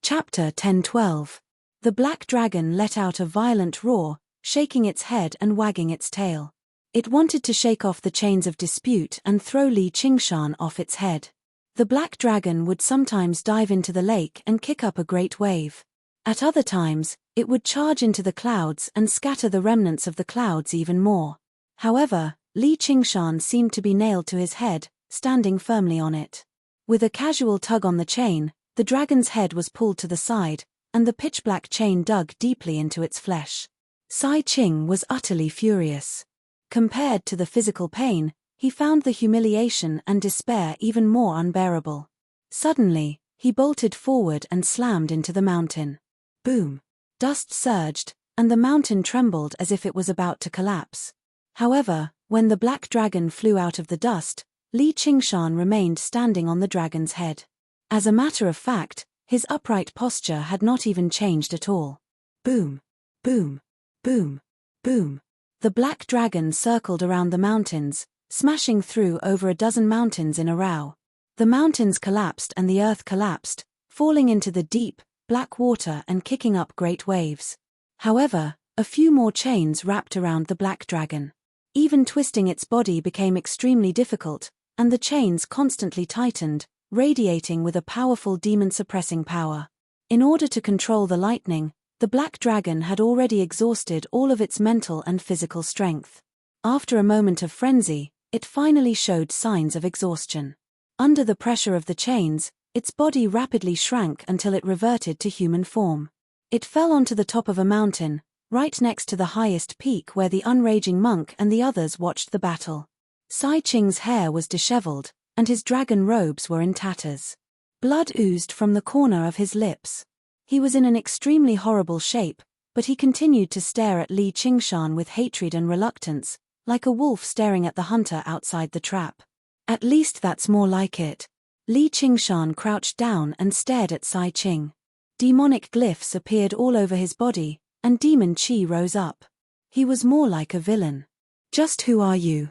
Chapter 10-12. The black dragon let out a violent roar, shaking its head and wagging its tail. It wanted to shake off the chains of dispute and throw Li Qingshan off its head. The black dragon would sometimes dive into the lake and kick up a great wave. At other times, it would charge into the clouds and scatter the remnants of the clouds even more. However, Li Qingshan seemed to be nailed to his head, standing firmly on it. With a casual tug on the chain, the dragon's head was pulled to the side, and the pitch-black chain dug deeply into its flesh. Sai Qing was utterly furious. Compared to the physical pain, he found the humiliation and despair even more unbearable. Suddenly, he bolted forward and slammed into the mountain. Boom! Dust surged, and the mountain trembled as if it was about to collapse. However, when the black dragon flew out of the dust, Li Qingshan remained standing on the dragon's head. As a matter of fact, his upright posture had not even changed at all. Boom! Boom! Boom! Boom! The black dragon circled around the mountains, smashing through over a dozen mountains in a row. The mountains collapsed and the earth collapsed, falling into the deep, black water and kicking up great waves. However, a few more chains wrapped around the black dragon. Even twisting its body became extremely difficult, and the chains constantly tightened, radiating with a powerful demon-suppressing power. In order to control the lightning, the black dragon had already exhausted all of its mental and physical strength. After a moment of frenzy, it finally showed signs of exhaustion. Under the pressure of the chains, its body rapidly shrank until it reverted to human form. It fell onto the top of a mountain, right next to the highest peak where the unraging monk and the others watched the battle. Sai Qing's hair was disheveled, and his dragon robes were in tatters. Blood oozed from the corner of his lips. He was in an extremely horrible shape, but he continued to stare at Li Qingshan with hatred and reluctance, like a wolf staring at the hunter outside the trap. At least that's more like it. Li Qingshan crouched down and stared at Sai Qing. Demonic glyphs appeared all over his body, and demon qi rose up. He was more like a villain. Just who are you?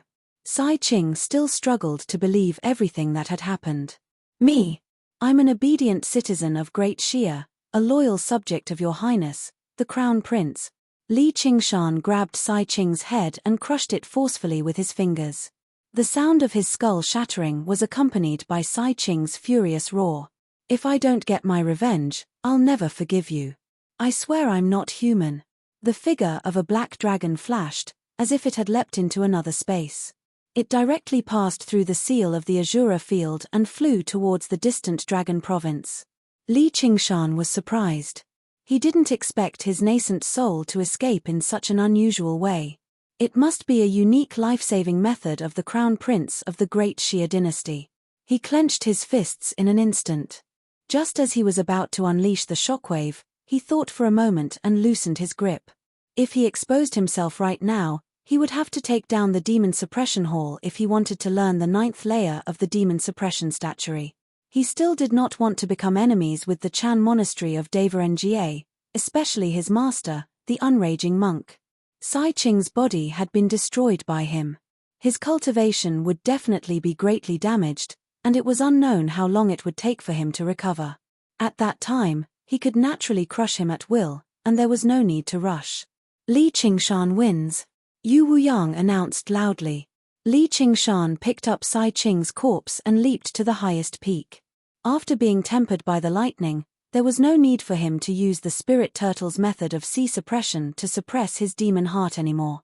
Sai Qing still struggled to believe everything that had happened. Me. I'm an obedient citizen of Great Xia, a loyal subject of your highness, the crown prince. Li Qingshan grabbed Sai Qing's head and crushed it forcefully with his fingers. The sound of his skull shattering was accompanied by Sai Qing's furious roar. If I don't get my revenge, I'll never forgive you. I swear I'm not human. The figure of a black dragon flashed, as if it had leapt into another space. It directly passed through the seal of the Azura field and flew towards the distant dragon province. Li Qingshan was surprised. He didn't expect his nascent soul to escape in such an unusual way. It must be a unique life-saving method of the crown prince of the Great Xia dynasty. He clenched his fists in an instant. Just as he was about to unleash the shockwave, he thought for a moment and loosened his grip. If he exposed himself right now, he would have to take down the Demon Suppression Hall if he wanted to learn the 9th layer of the Demon Suppression Statuary. He still did not want to become enemies with the Chan Monastery of Nga, especially his master, the unraging monk. Sai Qing's body had been destroyed by him. His cultivation would definitely be greatly damaged, and it was unknown how long it would take for him to recover. At that time, he could naturally crush him at will, and there was no need to rush. Li Qingshan wins. Yu Wuyang announced loudly. Li Qingshan picked up Sai Qing's corpse and leaped to the highest peak. After being tempered by the lightning, there was no need for him to use the spirit turtle's method of Qi suppression to suppress his demon heart anymore.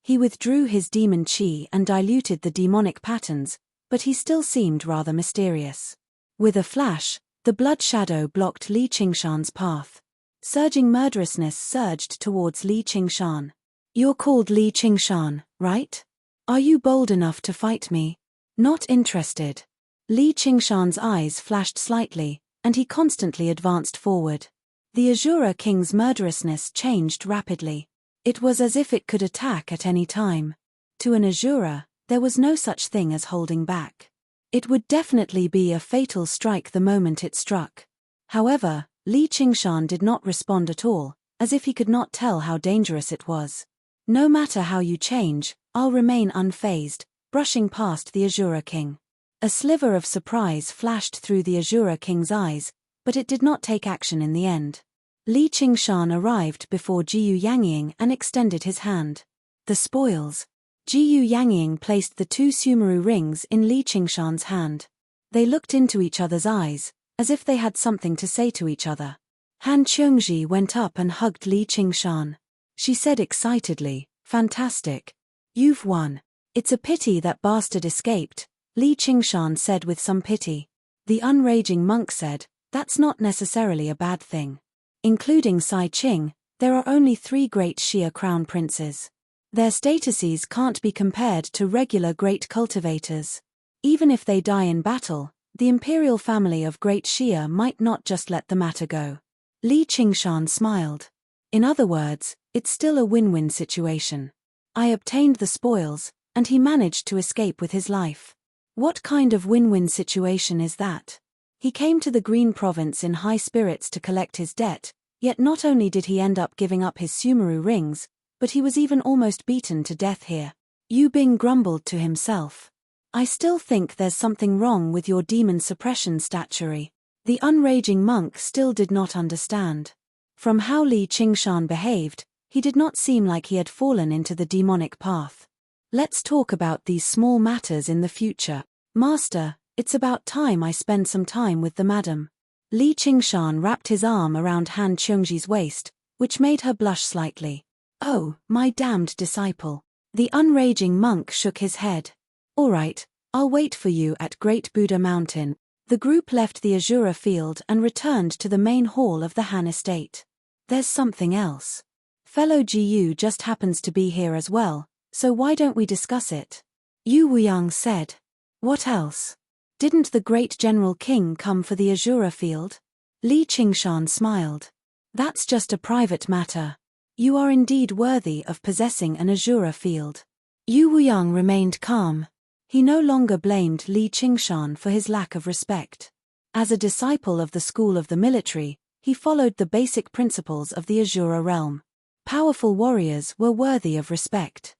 He withdrew his demon qi and diluted the demonic patterns, but he still seemed rather mysterious. With a flash, the blood shadow blocked Li Qingshan's path. Surging murderousness surged towards Li Qingshan. You're called Li Qingshan, right? Are you bold enough to fight me? Not interested. Li Qingshan's eyes flashed slightly, and he constantly advanced forward. The Azura King's murderousness changed rapidly. It was as if it could attack at any time. To an Azura, there was no such thing as holding back. It would definitely be a fatal strike the moment it struck. However, Li Qingshan did not respond at all, as if he could not tell how dangerous it was. No matter how you change, I'll remain unfazed, brushing past the Azura King. A sliver of surprise flashed through the Azura King's eyes, but it did not take action in the end. Li Qingshan arrived before Jiyu Yangying and extended his hand. The spoils. Jiyu Yangying placed the 2 Sumeru rings in Li Qingshan's hand. They looked into each other's eyes, as if they had something to say to each other. Han Qiongji went up and hugged Li Qingshan. She said excitedly, "Fantastic. You've won." "It's a pity that bastard escaped," Li Qingshan said with some pity. The unraging monk said, "That's not necessarily a bad thing. Including Sai Qing, there are only 3 great Xia crown princes. Their statuses can't be compared to regular great cultivators. Even if they die in battle, the imperial family of Great Xia might not just let the matter go." Li Qingshan smiled. "In other words, it's still a win-win situation. I obtained the spoils, and he managed to escape with his life. What kind of win-win situation is that? He came to the Green Province in high spirits to collect his debt, yet not only did he end up giving up his Sumeru rings, but he was even almost beaten to death here." Yu Bing grumbled to himself. "I still think there's something wrong with your demon suppression statuary." The unraging monk still did not understand. From how Li Qingshan behaved, he did not seem like he had fallen into the demonic path. "Let's talk about these small matters in the future. Master, it's about time I spend some time with the madam." Li Qingshan wrapped his arm around Han Qiongji's waist, which made her blush slightly. "Oh, my damned disciple." The unraging monk shook his head. "All right, I'll wait for you at Great Buddha Mountain." The group left the Azura field and returned to the main hall of the Han estate. "There's something else. Fellow Jiyu just happens to be here as well, so why don't we discuss it?" Yu Wuyang said. "What else? Didn't the great General King come for the Azura field?" Li Qingshan smiled. "That's just a private matter. You are indeed worthy of possessing an Azura field." Yu Wuyang remained calm. He no longer blamed Li Qingshan for his lack of respect. As a disciple of the school of the military, he followed the basic principles of the Azura realm. Powerful warriors were worthy of respect.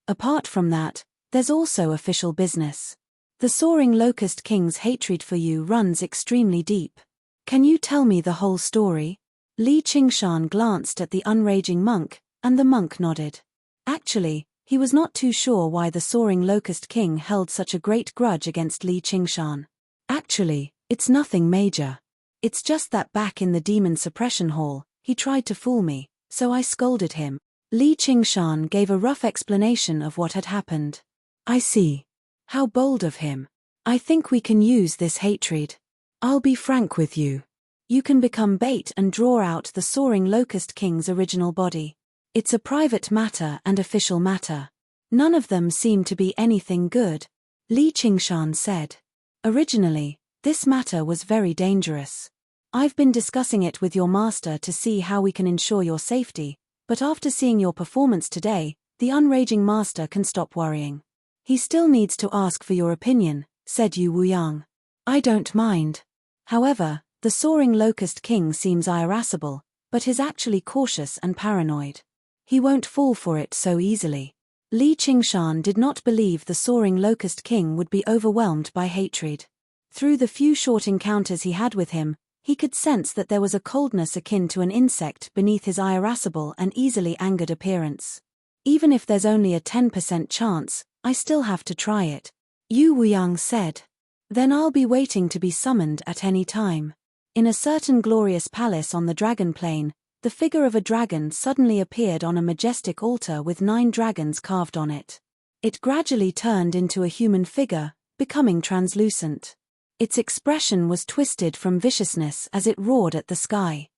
Apart from that, there's also official business. The Soaring Locust King's hatred for you runs extremely deep. Can you tell me the whole story? Li Qingshan glanced at the unraging monk, and the monk nodded. Actually, he was not too sure why the Soaring Locust King held such a great grudge against Li Qingshan. "Actually, it's nothing major. It's just that back in the demon suppression hall, he tried to fool me, so I scolded him." Li Qingshan gave a rough explanation of what had happened. "I see. How bold of him. I think we can use this hatred. I'll be frank with you. You can become bait and draw out the Soaring Locust King's original body. It's a private matter and official matter. None of them seem to be anything good," Li Qingshan said. "Originally, this matter was very dangerous. I've been discussing it with your master to see how we can ensure your safety, but after seeing your performance today, the unraging master can stop worrying. He still needs to ask for your opinion," said Yu Wuyang. "I don't mind. However, the Soaring Locust King seems irascible, but is actually cautious and paranoid. He won't fall for it so easily." Li Qingshan did not believe the Soaring Locust King would be overwhelmed by hatred. Through the few short encounters he had with him, he could sense that there was a coldness akin to an insect beneath his irascible and easily angered appearance. "Even if there's only a 10% chance, I still have to try it," Yu Wuyang said. "Then I'll be waiting to be summoned at any time." In a certain glorious palace on the Dragon Plain, the figure of a dragon suddenly appeared on a majestic altar with 9 dragons carved on it. It gradually turned into a human figure, becoming translucent. Its expression was twisted from viciousness as it roared at the sky.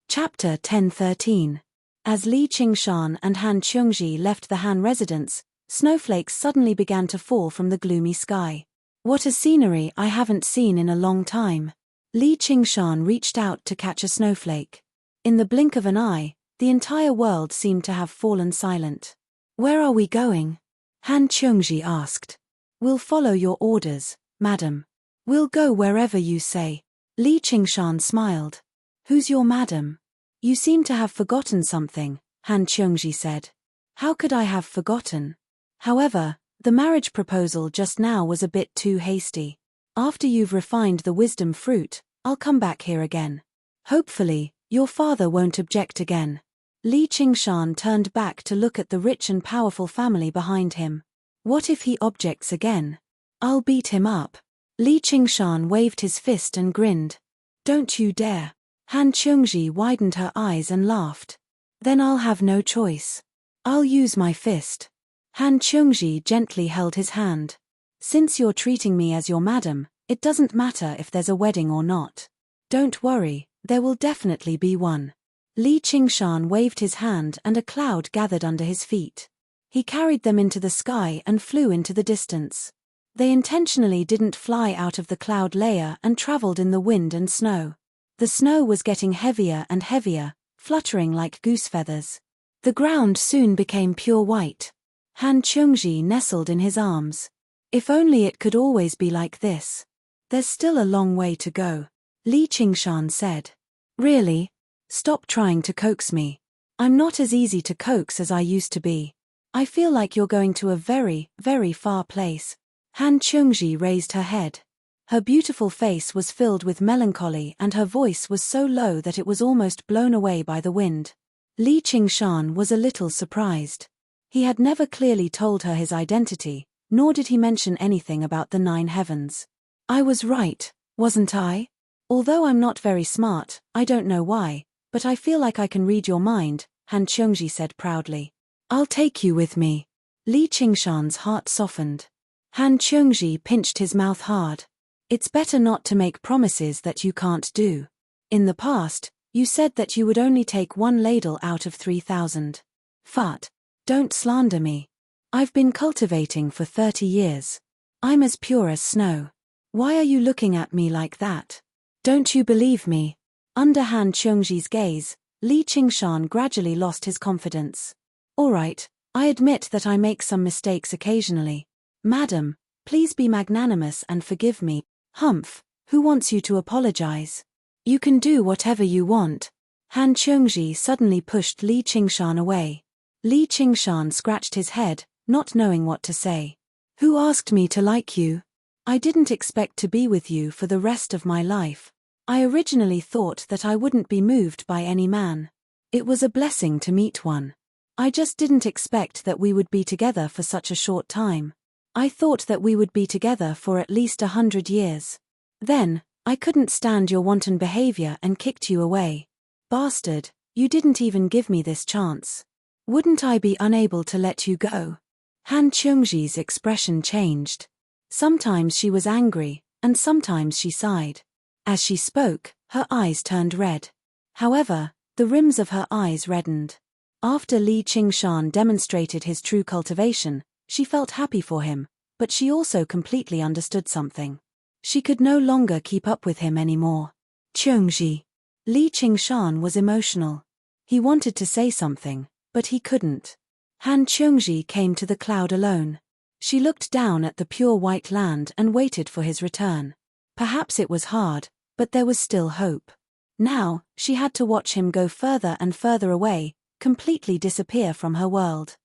Chapter 1013. As Li Qingshan and Han Qiongji left the Han residence, snowflakes suddenly began to fall from the gloomy sky. "What a scenery I haven't seen in a long time." Li Qingshan reached out to catch a snowflake. In the blink of an eye, the entire world seemed to have fallen silent. "Where are we going?" Han Qiongji asked. "We'll follow your orders, madam. We'll go wherever you say." Li Qingshan smiled. "Who's your madam?" "You seem to have forgotten something," Han Qiongji said. "How could I have forgotten? However, the marriage proposal just now was a bit too hasty. After you've refined the wisdom fruit, I'll come back here again. Hopefully, your father won't object again. Li Qingshan turned back to look at the rich and powerful family behind him. What if he objects again? I'll beat him up. Li Qingshan waved his fist and grinned. Don't you dare. Han Qiongji widened her eyes and laughed. Then I'll have no choice. I'll use my fist. Han Qiongji gently held his hand. Since you're treating me as your madam, it doesn't matter if there's a wedding or not. Don't worry, there will definitely be one. Li Qingshan waved his hand and a cloud gathered under his feet. He carried them into the sky and flew into the distance. They intentionally didn't fly out of the cloud layer and traveled in the wind and snow. The snow was getting heavier and heavier, fluttering like goose feathers. The ground soon became pure white. Han Qiongji nestled in his arms. If only it could always be like this. There's still a long way to go. Li Qingshan said. Really? Stop trying to coax me. I'm not as easy to coax as I used to be. I feel like you're going to a very, very far place. Han Qiongji raised her head. Her beautiful face was filled with melancholy and her voice was so low that it was almost blown away by the wind. Li Qingshan was a little surprised. He had never clearly told her his identity, nor did he mention anything about the 9 heavens. I was right, wasn't I? Although I'm not very smart, I don't know why, but I feel like I can read your mind, Han Qiongji said proudly. I'll take you with me. Li Qingshan's heart softened. Han Qiongji pinched his mouth hard. It's better not to make promises that you can't do. In the past, you said that you would only take 1 ladle out of 3,000. Fat. Don't slander me. I've been cultivating for 30 years. I'm as pure as snow. Why are you looking at me like that? Don't you believe me? Under Han Qiongji's gaze, Li Qingshan gradually lost his confidence. All right, I admit that I make some mistakes occasionally. Madam, please be magnanimous and forgive me. Humph, who wants you to apologize? You can do whatever you want. Han Qiongji suddenly pushed Li Qingshan away. Li Qingshan scratched his head, not knowing what to say. Who asked me to like you? I didn't expect to be with you for the rest of my life. I originally thought that I wouldn't be moved by any man. It was a blessing to meet one. I just didn't expect that we would be together for such a short time. I thought that we would be together for at least 100 years. Then, I couldn't stand your wanton behavior and kicked you away. Bastard, you didn't even give me this chance. Wouldn't I be unable to let you go? Han Qiongji's expression changed. Sometimes she was angry, and sometimes she sighed. As she spoke, her eyes turned red. However, the rims of her eyes reddened. After Li Qingshan demonstrated his true cultivation, she felt happy for him, but she also completely understood something. She could no longer keep up with him anymore. Qiongji. Li Qingshan was emotional. He wanted to say something, but he couldn't. Han Qiongji came to the cloud alone. She looked down at the pure white land and waited for his return. Perhaps it was hard, but there was still hope. Now, she had to watch him go further and further away, completely disappear from her world.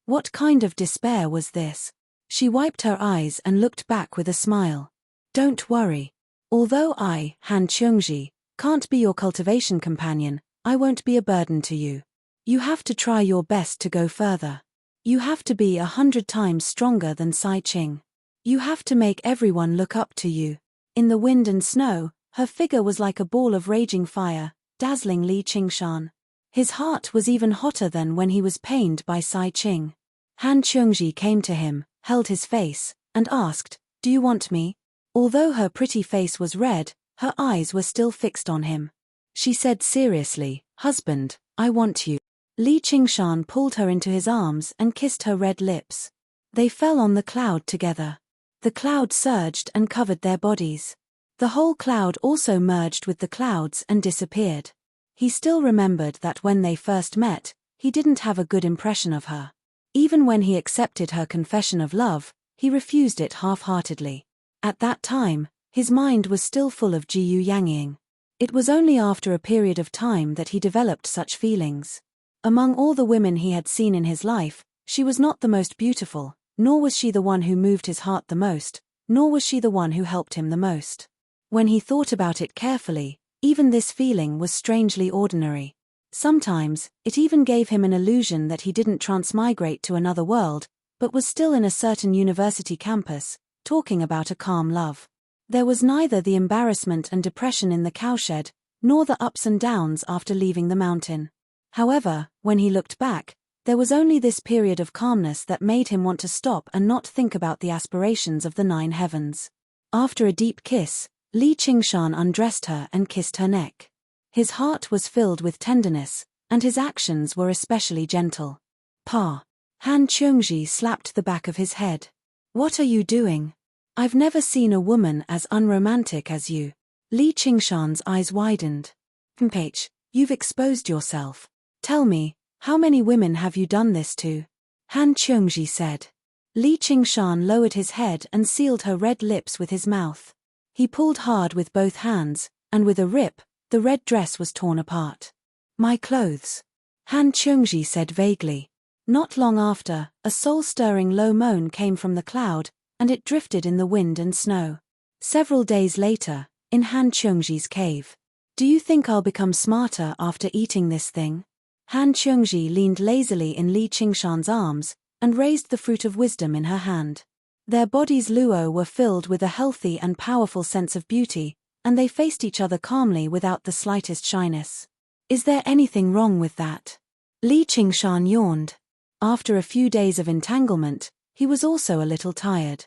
What kind of despair was this? She wiped her eyes and looked back with a smile. Don't worry. Although I, Han Qiongji, can't be your cultivation companion, I won't be a burden to you. You have to try your best to go further. You have to be 100 times stronger than Sai Qing. You have to make everyone look up to you. In the wind and snow, her figure was like a ball of raging fire, dazzling Li Qingshan. His heart was even hotter than when he was pained by Sai Qing. Han Qiongji came to him, held his face, and asked, "Do you want me?" Although her pretty face was red, her eyes were still fixed on him. She said seriously, "Husband, I want you." Li Qingshan pulled her into his arms and kissed her red lips. They fell on the cloud together. The cloud surged and covered their bodies. The whole cloud also merged with the clouds and disappeared. He still remembered that when they first met, he didn't have a good impression of her. Even when he accepted her confession of love, he refused it half-heartedly. At that time, his mind was still full of Jiyu Yangying. It was only after a period of time that he developed such feelings. Among all the women he had seen in his life, she was not the most beautiful, nor was she the one who moved his heart the most, nor was she the one who helped him the most. When he thought about it carefully, even this feeling was strangely ordinary. Sometimes, it even gave him an illusion that he didn't transmigrate to another world, but was still in a certain university campus, talking about a calm love. There was neither the embarrassment and depression in the cowshed, nor the ups and downs after leaving the mountain. However, when he looked back, there was only this period of calmness that made him want to stop and not think about the aspirations of the 9 heavens. After a deep kiss, Li Qingshan undressed her and kissed her neck. His heart was filled with tenderness, and his actions were especially gentle. Pa. Han Qiongji slapped the back of his head. What are you doing? I've never seen a woman as unromantic as you. Li Qingshan's eyes widened. Mph, you've exposed yourself. Tell me, how many women have you done this to? Han Qiongji said. Li Qingshan lowered his head and sealed her red lips with his mouth. He pulled hard with both hands, and with a rip, the red dress was torn apart. My clothes. Han Qiongji said vaguely. Not long after, a soul-stirring low moan came from the cloud, and it drifted in the wind and snow. Several days later, in Han Qiongji's cave. Do you think I'll become smarter after eating this thing? Han Qiongji leaned lazily in Li Qingshan's arms, and raised the fruit of wisdom in her hand. Their bodies' luo were filled with a healthy and powerful sense of beauty, and they faced each other calmly without the slightest shyness. Is there anything wrong with that? Li Qingshan yawned. After a few days of entanglement, he was also a little tired.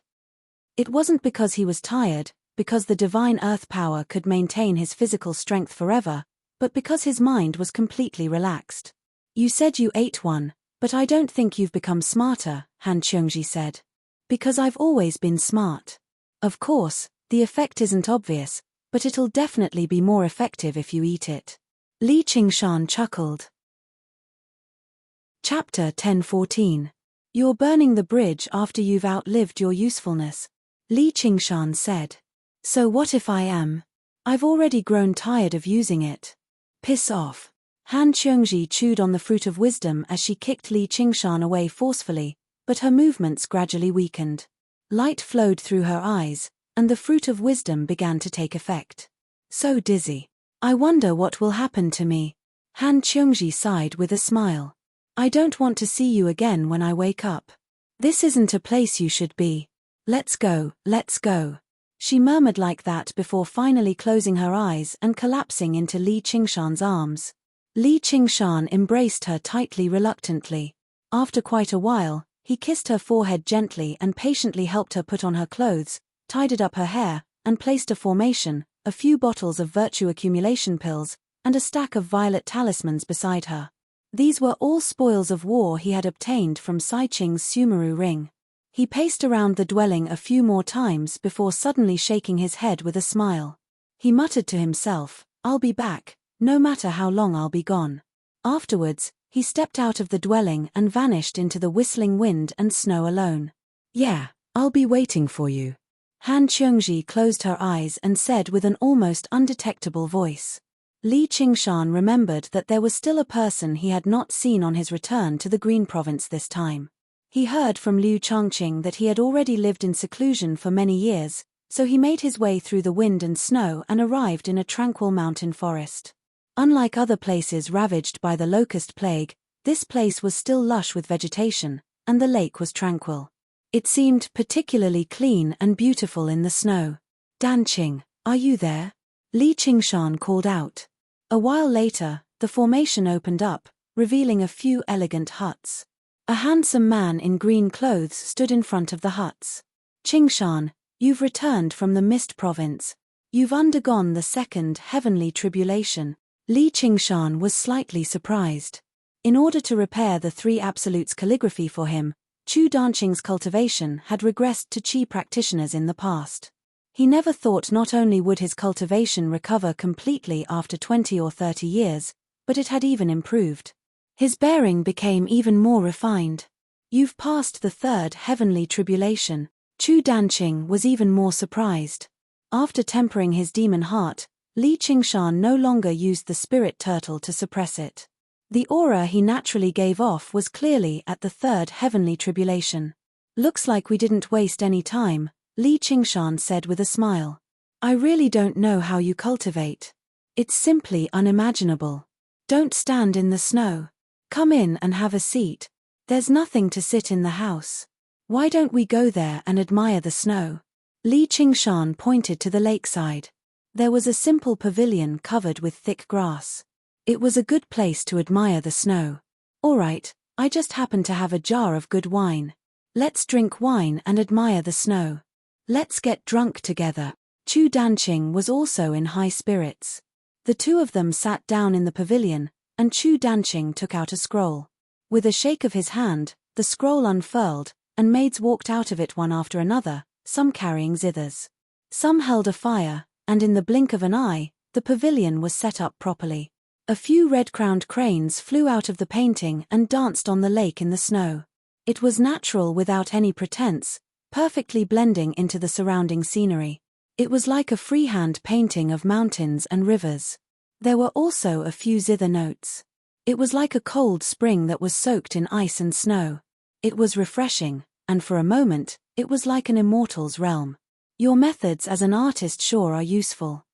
It wasn't because he was tired, because the divine earth power could maintain his physical strength forever, but because his mind was completely relaxed. You said you ate one, but I don't think you've become smarter, Han Qiongji said. Because I've always been smart. Of course, the effect isn't obvious, but it'll definitely be more effective if you eat it. Li Qingshan chuckled. Chapter 10:14. You're burning the bridge after you've outlived your usefulness. Li Qingshan said. So what if I am? I've already grown tired of using it. Piss off. Han Qiongji chewed on the fruit of wisdom as she kicked Li Qingshan away forcefully, but her movements gradually weakened. Light flowed through her eyes, and the fruit of wisdom began to take effect. So dizzy. I wonder what will happen to me. Han Qiongji sighed with a smile. I don't want to see you again when I wake up. This isn't a place you should be. Let's go, let's go. She murmured like that before finally closing her eyes and collapsing into Li Qingshan's arms. Li Qingshan embraced her tightly reluctantly. After quite a while, he kissed her forehead gently and patiently helped her put on her clothes, tidied up her hair, and placed a formation, a few bottles of virtue accumulation pills, and a stack of violet talismans beside her. These were all spoils of war he had obtained from Sai Qing's Sumeru ring. He paced around the dwelling a few more times before suddenly shaking his head with a smile. He muttered to himself, I'll be back, no matter how long I'll be gone. Afterwards, he stepped out of the dwelling and vanished into the whistling wind and snow alone. Yeah, I'll be waiting for you. Han Qiongji closed her eyes and said with an almost undetectable voice. Li Qingshan remembered that there was still a person he had not seen on his return to the Green Province this time. He heard from Liu Changqing that he had already lived in seclusion for many years, so he made his way through the wind and snow and arrived in a tranquil mountain forest. Unlike other places ravaged by the locust plague, this place was still lush with vegetation, and the lake was tranquil. It seemed particularly clean and beautiful in the snow. Danqing, are you there? Li Qingshan called out. A while later, the formation opened up, revealing a few elegant huts. A handsome man in green clothes stood in front of the huts. Qingshan, you've returned from the Mist Province. You've undergone the second heavenly tribulation. Li Qingshan was slightly surprised. In order to repair the Three Absolutes calligraphy for him, Chu Danqing's cultivation had regressed to Qi practitioners in the past. He never thought not only would his cultivation recover completely after 20 or 30 years, but it had even improved. His bearing became even more refined. You've passed the third heavenly tribulation. Chu Danqing was even more surprised. After tempering his demon heart, Li Qingshan no longer used the spirit turtle to suppress it. The aura he naturally gave off was clearly at the third heavenly tribulation. Looks like we didn't waste any time, Li Qingshan said with a smile. I really don't know how you cultivate. It's simply unimaginable. Don't stand in the snow. Come in and have a seat. There's nothing to sit in the house. Why don't we go there and admire the snow? Li Qingshan pointed to the lakeside. There was a simple pavilion covered with thick grass. It was a good place to admire the snow. All right, I just happen to have a jar of good wine. Let's drink wine and admire the snow. Let's get drunk together. Chu Danqing was also in high spirits. The two of them sat down in the pavilion, and Chu Danqing took out a scroll. With a shake of his hand, the scroll unfurled, and maids walked out of it one after another, some carrying zithers. Some held a fire, and in the blink of an eye, the pavilion was set up properly. A few red-crowned cranes flew out of the painting and danced on the lake in the snow. It was natural without any pretense, perfectly blending into the surrounding scenery. It was like a freehand painting of mountains and rivers. There were also a few zither notes. It was like a cold spring that was soaked in ice and snow. It was refreshing, and for a moment, it was like an immortal's realm. Your methods as an artist sure are useful.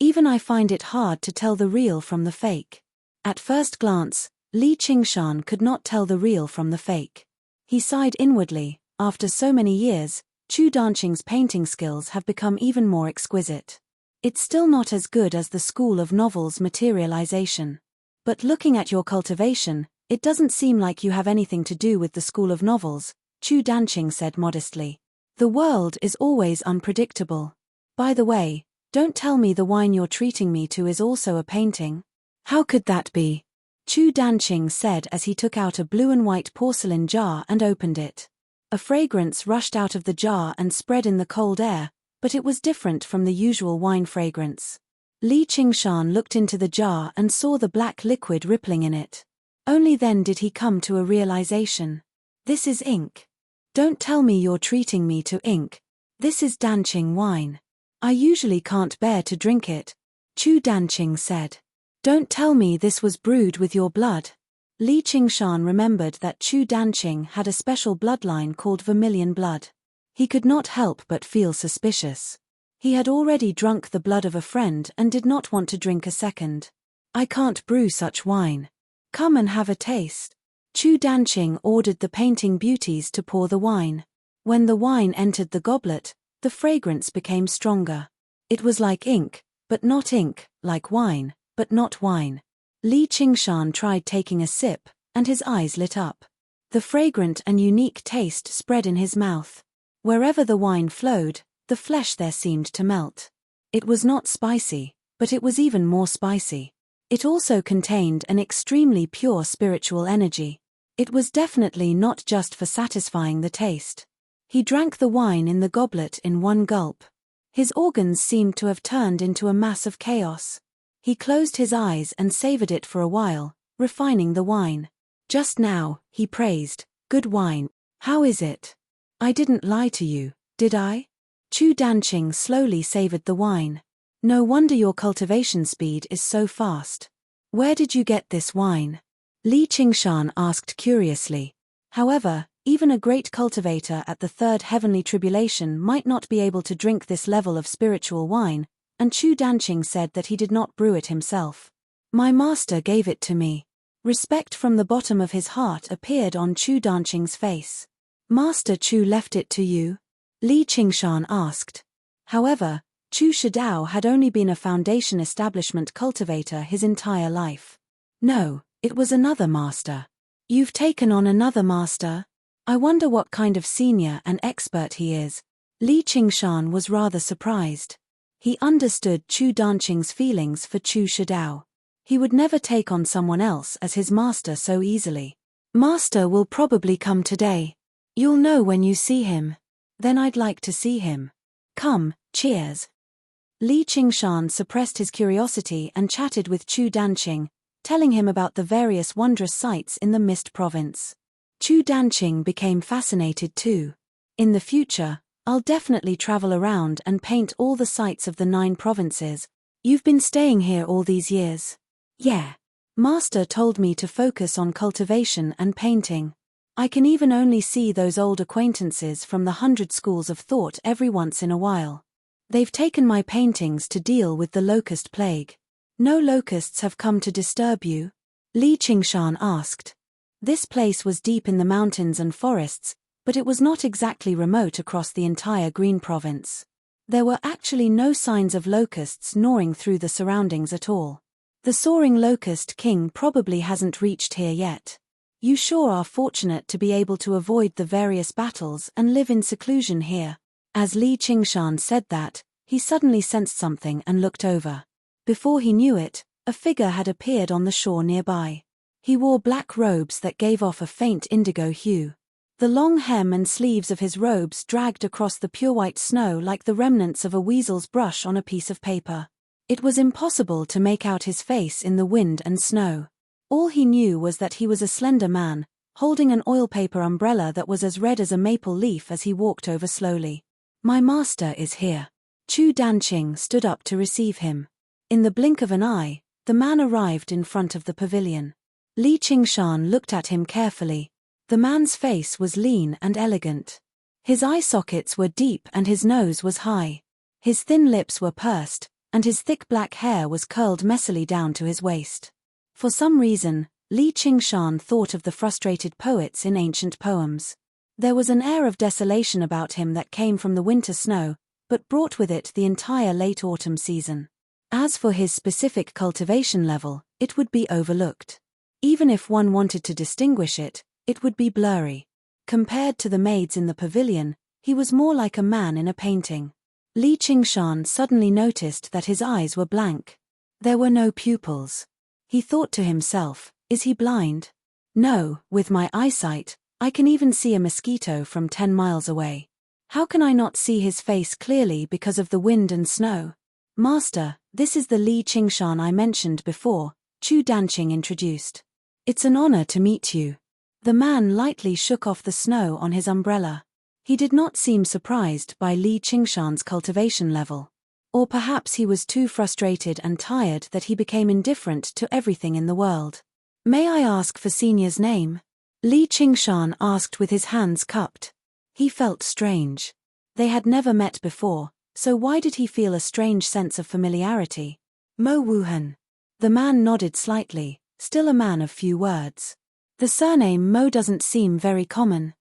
Even I find it hard to tell the real from the fake. At first glance, Li Qingshan could not tell the real from the fake. He sighed inwardly. After so many years, Chu Danqing's painting skills have become even more exquisite. It's still not as good as the school of novels' materialization. But looking at your cultivation, it doesn't seem like you have anything to do with the school of novels, Chu Danqing said modestly. The world is always unpredictable. By the way, don't tell me the wine you're treating me to is also a painting. How could that be? Chu Danqing said as he took out a blue and white porcelain jar and opened it. A fragrance rushed out of the jar and spread in the cold air, but it was different from the usual wine fragrance. Li Qingshan looked into the jar and saw the black liquid rippling in it. Only then did he come to a realization. This is ink. Don't tell me you're treating me to ink. This is Danqing wine. I usually can't bear to drink it, Chu Danqing said. Don't tell me this was brewed with your blood. Li Qingshan remembered that Chu Danqing had a special bloodline called vermilion blood. He could not help but feel suspicious. He had already drunk the blood of a friend and did not want to drink a second. I can't brew such wine. Come and have a taste. Chu Danqing ordered the painting beauties to pour the wine. When the wine entered the goblet, the fragrance became stronger. It was like ink, but not ink, like wine, but not wine. Li Qingshan tried taking a sip, and his eyes lit up. The fragrant and unique taste spread in his mouth. Wherever the wine flowed, the flesh there seemed to melt. It was not spicy, but it was even more spicy. It also contained an extremely pure spiritual energy. It was definitely not just for satisfying the taste. He drank the wine in the goblet in one gulp. His organs seemed to have turned into a mass of chaos. He closed his eyes and savored it for a while, refining the wine. Just now, he praised, good wine. How is it? I didn't lie to you, did I? Chu Danqing slowly savored the wine. No wonder your cultivation speed is so fast. Where did you get this wine? Li Qingshan asked curiously. However, even a great cultivator at the third heavenly tribulation might not be able to drink this level of spiritual wine, and Chu Danqing said that he did not brew it himself. My master gave it to me. Respect from the bottom of his heart appeared on Chu Danqing's face. Master Chu left it to you? Li Qingshan asked. However, Chu Shidao had only been a foundation establishment cultivator his entire life. No, it was another master. You've taken on another master? I wonder what kind of senior and expert he is. Li Qingshan was rather surprised. He understood Chu Danqing's feelings for Chu Shidao. He would never take on someone else as his master so easily. Master will probably come today. You'll know when you see him. Then I'd like to see him. Come, cheers. Li Qingshan suppressed his curiosity and chatted with Chu Danqing, telling him about the various wondrous sights in the Mist Province. Chu Danqing became fascinated too. In the future, I'll definitely travel around and paint all the sights of the 9 provinces. You've been staying here all these years? Yeah. Master told me to focus on cultivation and painting. I can even only see those old acquaintances from the 100 schools of thought every once in a while. They've taken my paintings to deal with the locust plague. No locusts have come to disturb you? Li Qingshan asked. This place was deep in the mountains and forests, but it was not exactly remote across the entire Green Province. There were actually no signs of locusts gnawing through the surroundings at all. The soaring locust king probably hasn't reached here yet. You sure are fortunate to be able to avoid the various battles and live in seclusion here. As Li Qingshan said that, he suddenly sensed something and looked over. Before he knew it, a figure had appeared on the shore nearby. He wore black robes that gave off a faint indigo hue. The long hem and sleeves of his robes dragged across the pure white snow like the remnants of a weasel's brush on a piece of paper. It was impossible to make out his face in the wind and snow. All he knew was that he was a slender man, holding an oil paper umbrella that was as red as a maple leaf as he walked over slowly. My master is here. Chu Danqing stood up to receive him. In the blink of an eye, the man arrived in front of the pavilion. Li Qingshan looked at him carefully. The man's face was lean and elegant. His eye sockets were deep and his nose was high. His thin lips were pursed, and his thick black hair was curled messily down to his waist. For some reason, Li Qingshan thought of the frustrated poets in ancient poems. There was an air of desolation about him that came from the winter snow, but brought with it the entire late autumn season. As for his specific cultivation level, it would be overlooked. Even if one wanted to distinguish it, it would be blurry. Compared to the maids in the pavilion, he was more like a man in a painting. Li Qingshan suddenly noticed that his eyes were blank. There were no pupils. He thought to himself, is he blind? No, with my eyesight, I can even see a mosquito from 10 miles away. How can I not see his face clearly because of the wind and snow? Master, this is the Li Qingshan I mentioned before, Chu Danqing introduced. It's an honor to meet you. The man lightly shook off the snow on his umbrella. He did not seem surprised by Li Qingshan's cultivation level. Or perhaps he was too frustrated and tired that he became indifferent to everything in the world. May I ask for Senior's name? Li Qingshan asked with his hands cupped. He felt strange. They had never met before, so why did he feel a strange sense of familiarity? Mo Wuhan. The man nodded slightly, still a man of few words. The surname Mo doesn't seem very common.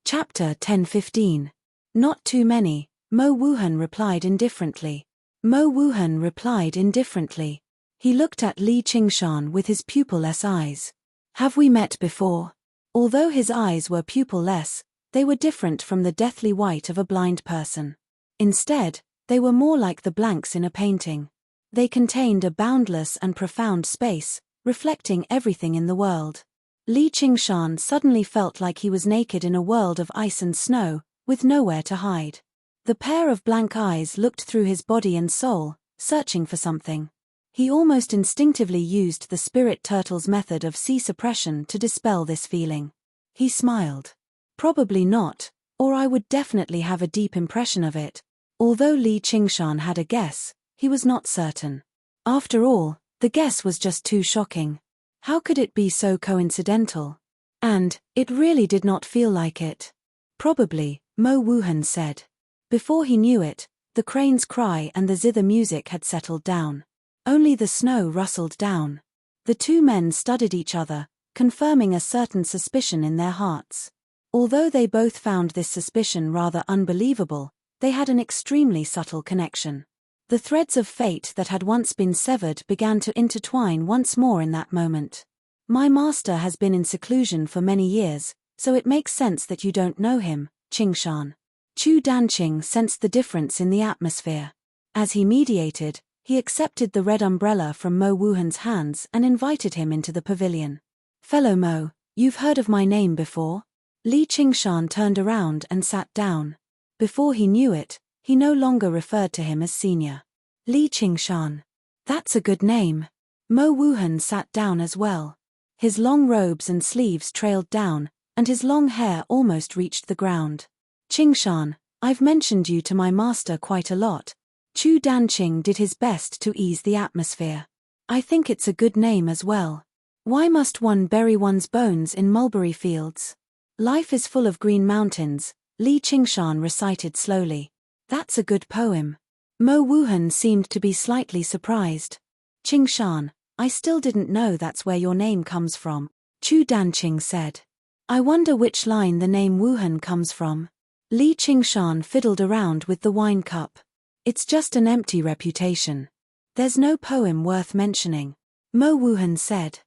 Chapter 10-15. Not too many, Mo Wuhan replied indifferently. Mo Wuhan replied indifferently. He looked at Li Qingshan with his pupil-less eyes. Have we met before? Although his eyes were pupil-less, they were different from the deathly white of a blind person. Instead, they were more like the blanks in a painting. They contained a boundless and profound space, reflecting everything in the world. Li Qingshan suddenly felt like he was naked in a world of ice and snow, with nowhere to hide. The pair of blank eyes looked through his body and soul, searching for something. He almost instinctively used the spirit turtle's method of sea suppression to dispel this feeling. He smiled. Probably not, or I would definitely have a deep impression of it. Although Li Qingshan had a guess, he was not certain. After all, the guess was just too shocking. How could it be so coincidental? And, it really did not feel like it. Probably, Mo Wuhan said. Before he knew it, the crane's cry and the zither music had settled down. Only the snow rustled down. The two men studied each other, confirming a certain suspicion in their hearts. Although they both found this suspicion rather unbelievable, they had an extremely subtle connection. The threads of fate that had once been severed began to intertwine once more in that moment. My master has been in seclusion for many years, so it makes sense that you don't know him, Qingshan. Chu Danqing sensed the difference in the atmosphere. As he mediated, he accepted the red umbrella from Mo Wuhan's hands and invited him into the pavilion. Fellow Mo, you've heard of my name before? Li Qingshan turned around and sat down. Before he knew it, he no longer referred to him as senior. Li Qingshan. That's a good name. Mo Wuhan sat down as well. His long robes and sleeves trailed down, and his long hair almost reached the ground. Qingshan, I've mentioned you to my master quite a lot. Chu Danqing did his best to ease the atmosphere. I think it's a good name as well. Why must one bury one's bones in mulberry fields? Life is full of green mountains, Li Qingshan recited slowly. That's a good poem. Mo Wuhan seemed to be slightly surprised. Qingshan, I still didn't know that's where your name comes from, Chu Danqing said. I wonder which line the name Wuhan comes from. Li Qingshan fiddled around with the wine cup. It's just an empty reputation. There's no poem worth mentioning. Mo Wuhan said.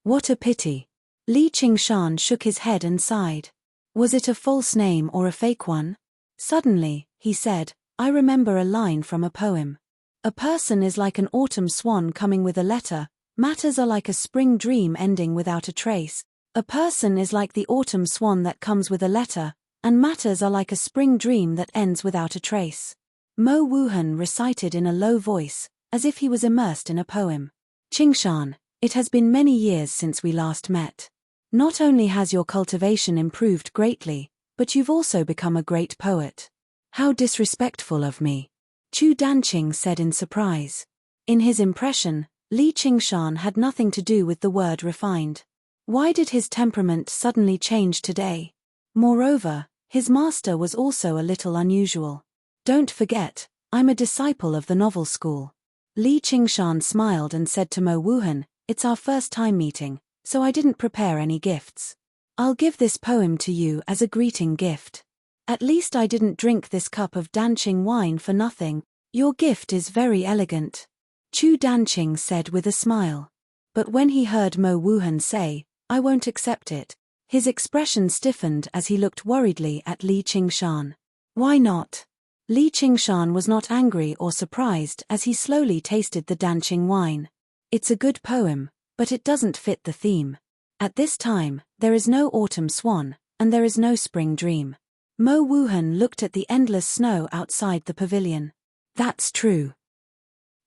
What a pity. Li Qingshan shook his head and sighed. Was it a false name or a fake one? Suddenly, he said, I remember a line from a poem. A person is like an autumn swan coming with a letter, matters are like a spring dream ending without a trace. A person is like the autumn swan that comes with a letter, and matters are like a spring dream that ends without a trace. Mo Wuhan recited in a low voice, as if he was immersed in a poem. Qingshan, it has been many years since we last met. Not only has your cultivation improved greatly, but you've also become a great poet. How disrespectful of me. Chu Danqing said in surprise. In his impression, Li Qingshan had nothing to do with the word refined. Why did his temperament suddenly change today? Moreover, his master was also a little unusual. Don't forget, I'm a disciple of the novel school. Li Qingshan smiled and said to Mo Wuhan, it's our first time meeting, so I didn't prepare any gifts. I'll give this poem to you as a greeting gift. At least I didn't drink this cup of Danqing wine for nothing. Your gift is very elegant. Chu Danqing said with a smile. But when he heard Mo Wuhan say, I won't accept it, his expression stiffened as he looked worriedly at Li Qingshan. Why not? Li Qingshan was not angry or surprised as he slowly tasted the Danqing wine. It's a good poem, but it doesn't fit the theme. At this time, there is no autumn swan, and there is no spring dream. Mo Wuhan looked at the endless snow outside the pavilion. That's true.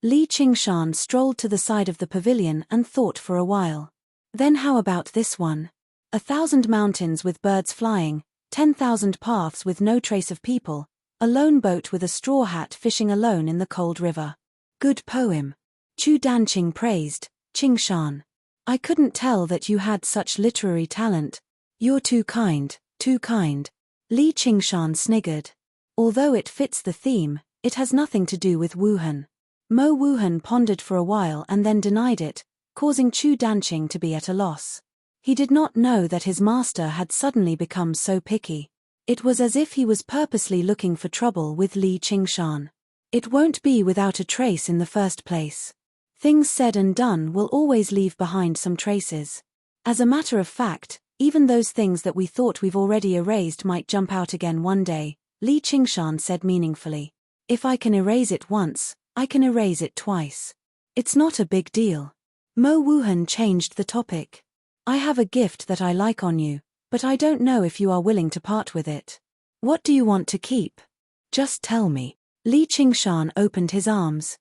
Li Qingshan strolled to the side of the pavilion and thought for a while. Then how about this one? 1,000 mountains with birds flying, 10,000 paths with no trace of people, a lone boat with a straw hat fishing alone in the cold river. Good poem. Chu Danqing praised. Qingshan, I couldn't tell that you had such literary talent. You're too kind, too kind. Li Qingshan sniggered. Although it fits the theme, it has nothing to do with Wuhan. Mo Wuhan pondered for a while and then denied it, causing Chu Danqing to be at a loss. He did not know that his master had suddenly become so picky. It was as if he was purposely looking for trouble with Li Qingshan. It won't be without a trace in the first place. Things said and done will always leave behind some traces. As a matter of fact, even those things that we thought we've already erased might jump out again one day, Li Qingshan said meaningfully. If I can erase it once, I can erase it twice. It's not a big deal. Mo Wuhan changed the topic. I have a gift that I like on you, but I don't know if you are willing to part with it. What do you want to keep? Just tell me. Li Qingshan opened his arms.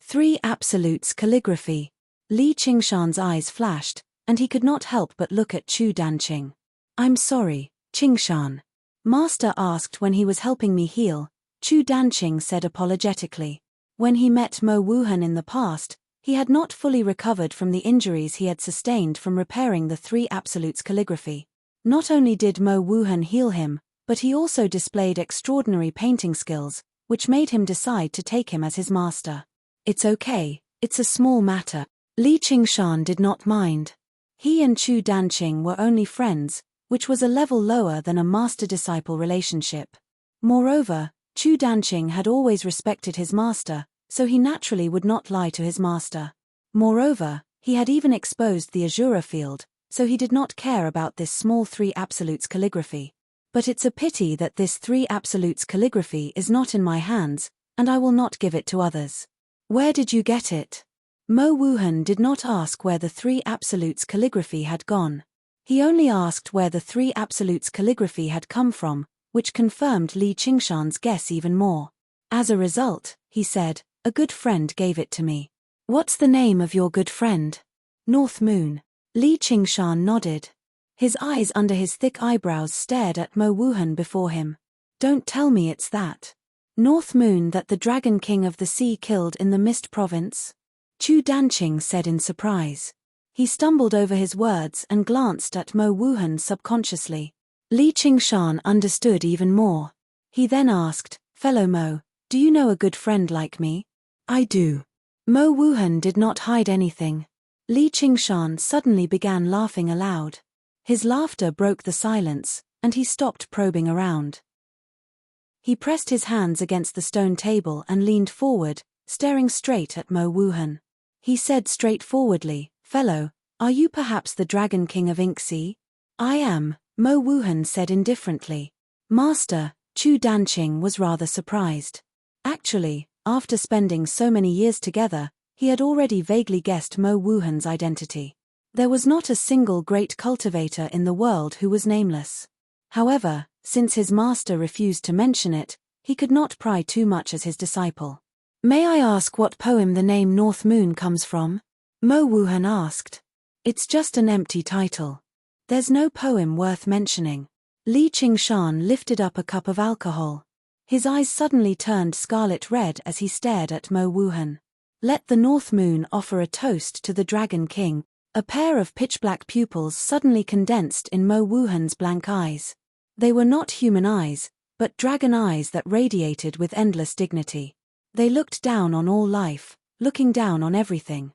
3 absolutes calligraphy. Li Qingshan's eyes flashed, and he could not help but look at Chu Danqing. I'm sorry, Qingshan. Master asked when he was helping me heal, Chu Danqing said apologetically. When he met Mo Wuhan in the past, he had not fully recovered from the injuries he had sustained from repairing the 3 absolutes calligraphy. Not only did Mo Wuhan heal him, but he also displayed extraordinary painting skills, which made him decide to take him as his master. It's okay, it's a small matter. Li Qingshan did not mind. He and Chu Danqing were only friends, which was a level lower than a master-disciple relationship. Moreover, Chu Danqing had always respected his master, so he naturally would not lie to his master. Moreover, he had even exposed the Azura field, so he did not care about this small 3 absolutes calligraphy. But it's a pity that this 3 absolutes calligraphy is not in my hands, and I will not give it to others. Where did you get it? Mo Wuhan did not ask where the 3 absolutes calligraphy had gone. He only asked where the 3 absolutes calligraphy had come from, which confirmed Li Qingshan's guess even more. As a result, he said, a good friend gave it to me. What's the name of your good friend? North Moon. Li Qingshan nodded. His eyes under his thick eyebrows stared at Mo Wuhan before him. Don't tell me it's that North Moon that the Dragon King of the Sea killed in the Mist Province? Chu Danqing said in surprise. He stumbled over his words and glanced at Mo Wuhan subconsciously. Li Qingshan understood even more. He then asked, "Fellow Mo, do you know a good friend like me?" "I do." Mo Wuhan did not hide anything. Li Qingshan suddenly began laughing aloud. His laughter broke the silence, and he stopped probing around. He pressed his hands against the stone table and leaned forward, staring straight at Mo Wuhan. He said straightforwardly, "Fellow, are you perhaps the Dragon King of Inxi?" "I am," Mo Wuhan said indifferently. Master, Chu Danqing was rather surprised. Actually, after spending so many years together, he had already vaguely guessed Mo Wuhan's identity. There was not a single great cultivator in the world who was nameless. However, since his master refused to mention it, he could not pry too much as his disciple. "May I ask what poem the name North Moon comes from?" Mo Wuhan asked. "It's just an empty title. There's no poem worth mentioning." Li Qingshan lifted up a cup of alcohol. His eyes suddenly turned scarlet red as he stared at Mo Wuhan. "Let the North Moon offer a toast to the Dragon King." A pair of pitch-black pupils suddenly condensed in Mo Wuhan's blank eyes. They were not human eyes, but dragon eyes that radiated with endless dignity. They looked down on all life, looking down on everything.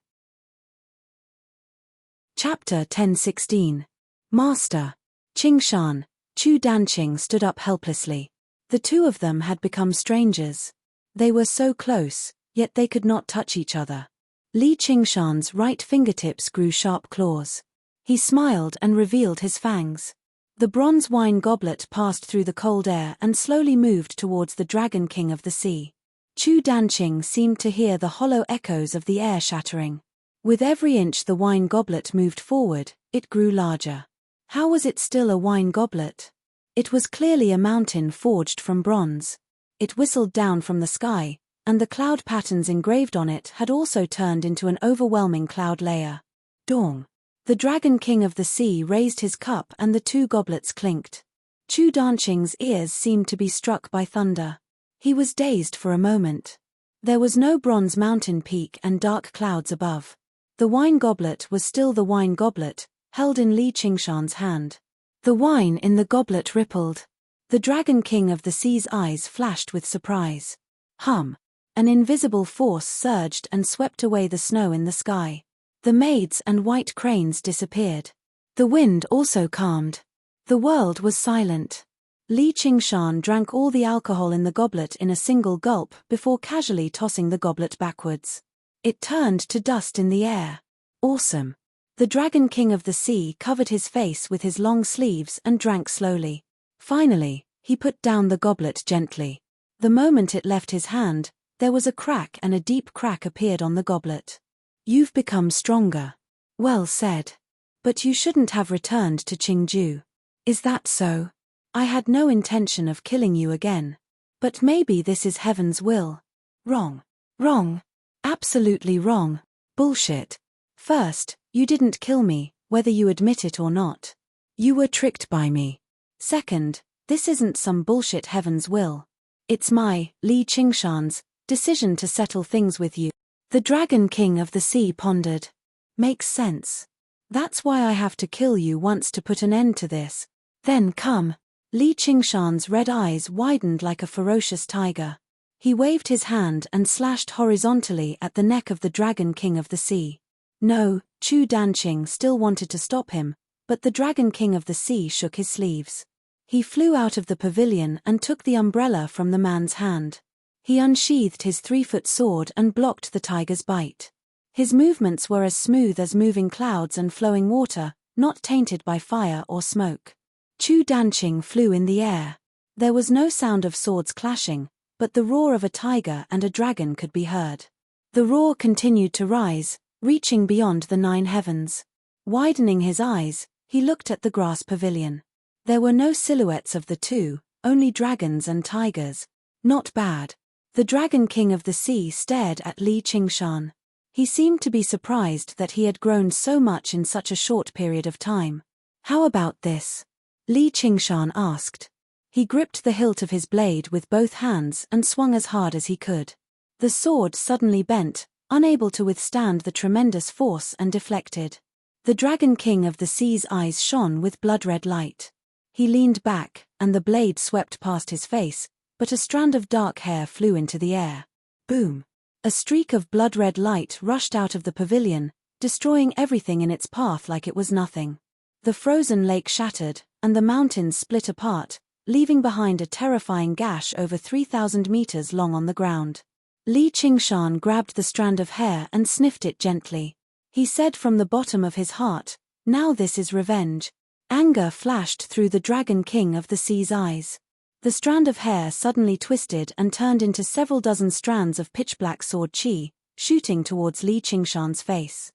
Chapter 10:16. Master. Qingshan. Chu Danqing stood up helplessly. The two of them had become strangers. They were so close, yet they could not touch each other. Li Qingshan's right fingertips grew sharp claws. He smiled and revealed his fangs. The bronze wine goblet passed through the cold air and slowly moved towards the Dragon King of the Sea. Chu Danqing seemed to hear the hollow echoes of the air shattering. With every inch the wine goblet moved forward, it grew larger. How was it still a wine goblet? It was clearly a mountain forged from bronze. It whistled down from the sky, and the cloud patterns engraved on it had also turned into an overwhelming cloud layer. Dong. The Dragon King of the Sea raised his cup and the two goblets clinked. Chu Danqing's ears seemed to be struck by thunder. He was dazed for a moment. There was no bronze mountain peak and dark clouds above. The wine goblet was still the wine goblet, held in Li Qingshan's hand. The wine in the goblet rippled. The Dragon King of the Sea's eyes flashed with surprise. Hum. An invisible force surged and swept away the snow in the sky. The maids and white cranes disappeared. The wind also calmed. The world was silent. Li Qingshan drank all the alcohol in the goblet in a single gulp before casually tossing the goblet backwards. It turned to dust in the air. Awesome. The Dragon King of the Sea covered his face with his long sleeves and drank slowly. Finally, he put down the goblet gently. The moment it left his hand, there was a crack and a deep crack appeared on the goblet. "You've become stronger." "Well said. But you shouldn't have returned to Qingju." "Is that so? I had no intention of killing you again. But maybe this is heaven's will." "Wrong. Wrong. Absolutely wrong. Bullshit. First, you didn't kill me, whether you admit it or not. You were tricked by me. Second, this isn't some bullshit heaven's will. It's my, Li Qingshan's, decision to settle things with you." The Dragon King of the Sea pondered. "Makes sense. That's why I have to kill you once to put an end to this. Then come." Li Qingshan's red eyes widened like a ferocious tiger. He waved his hand and slashed horizontally at the neck of the Dragon King of the Sea. No, Chu Danqing still wanted to stop him, but the Dragon King of the Sea shook his sleeves. He flew out of the pavilion and took the umbrella from the man's hand. He unsheathed his 3-foot sword and blocked the tiger's bite. His movements were as smooth as moving clouds and flowing water, not tainted by fire or smoke. Chu Danqing flew in the air. There was no sound of swords clashing, but the roar of a tiger and a dragon could be heard. The roar continued to rise, reaching beyond the 9 heavens. Widening his eyes, he looked at the grass pavilion. There were no silhouettes of the two, only dragons and tigers. Not bad. The Dragon King of the Sea stared at Li Qingshan. He seemed to be surprised that he had grown so much in such a short period of time. "How about this?" Li Qingshan asked. He gripped the hilt of his blade with both hands and swung as hard as he could. The sword suddenly bent, unable to withstand the tremendous force, and deflected. The Dragon King of the Sea's eyes shone with blood-red light. He leaned back, and the blade swept past his face, but a strand of dark hair flew into the air. Boom! A streak of blood-red light rushed out of the pavilion, destroying everything in its path like it was nothing. The frozen lake shattered, and the mountains split apart, leaving behind a terrifying gash over 3,000 meters long on the ground. Li Qingshan grabbed the strand of hair and sniffed it gently. He said from the bottom of his heart, "Now this is revenge." Anger flashed through the Dragon King of the Sea's eyes. The strand of hair suddenly twisted and turned into several dozen strands of pitch-black sword qi, shooting towards Li Qingshan's face.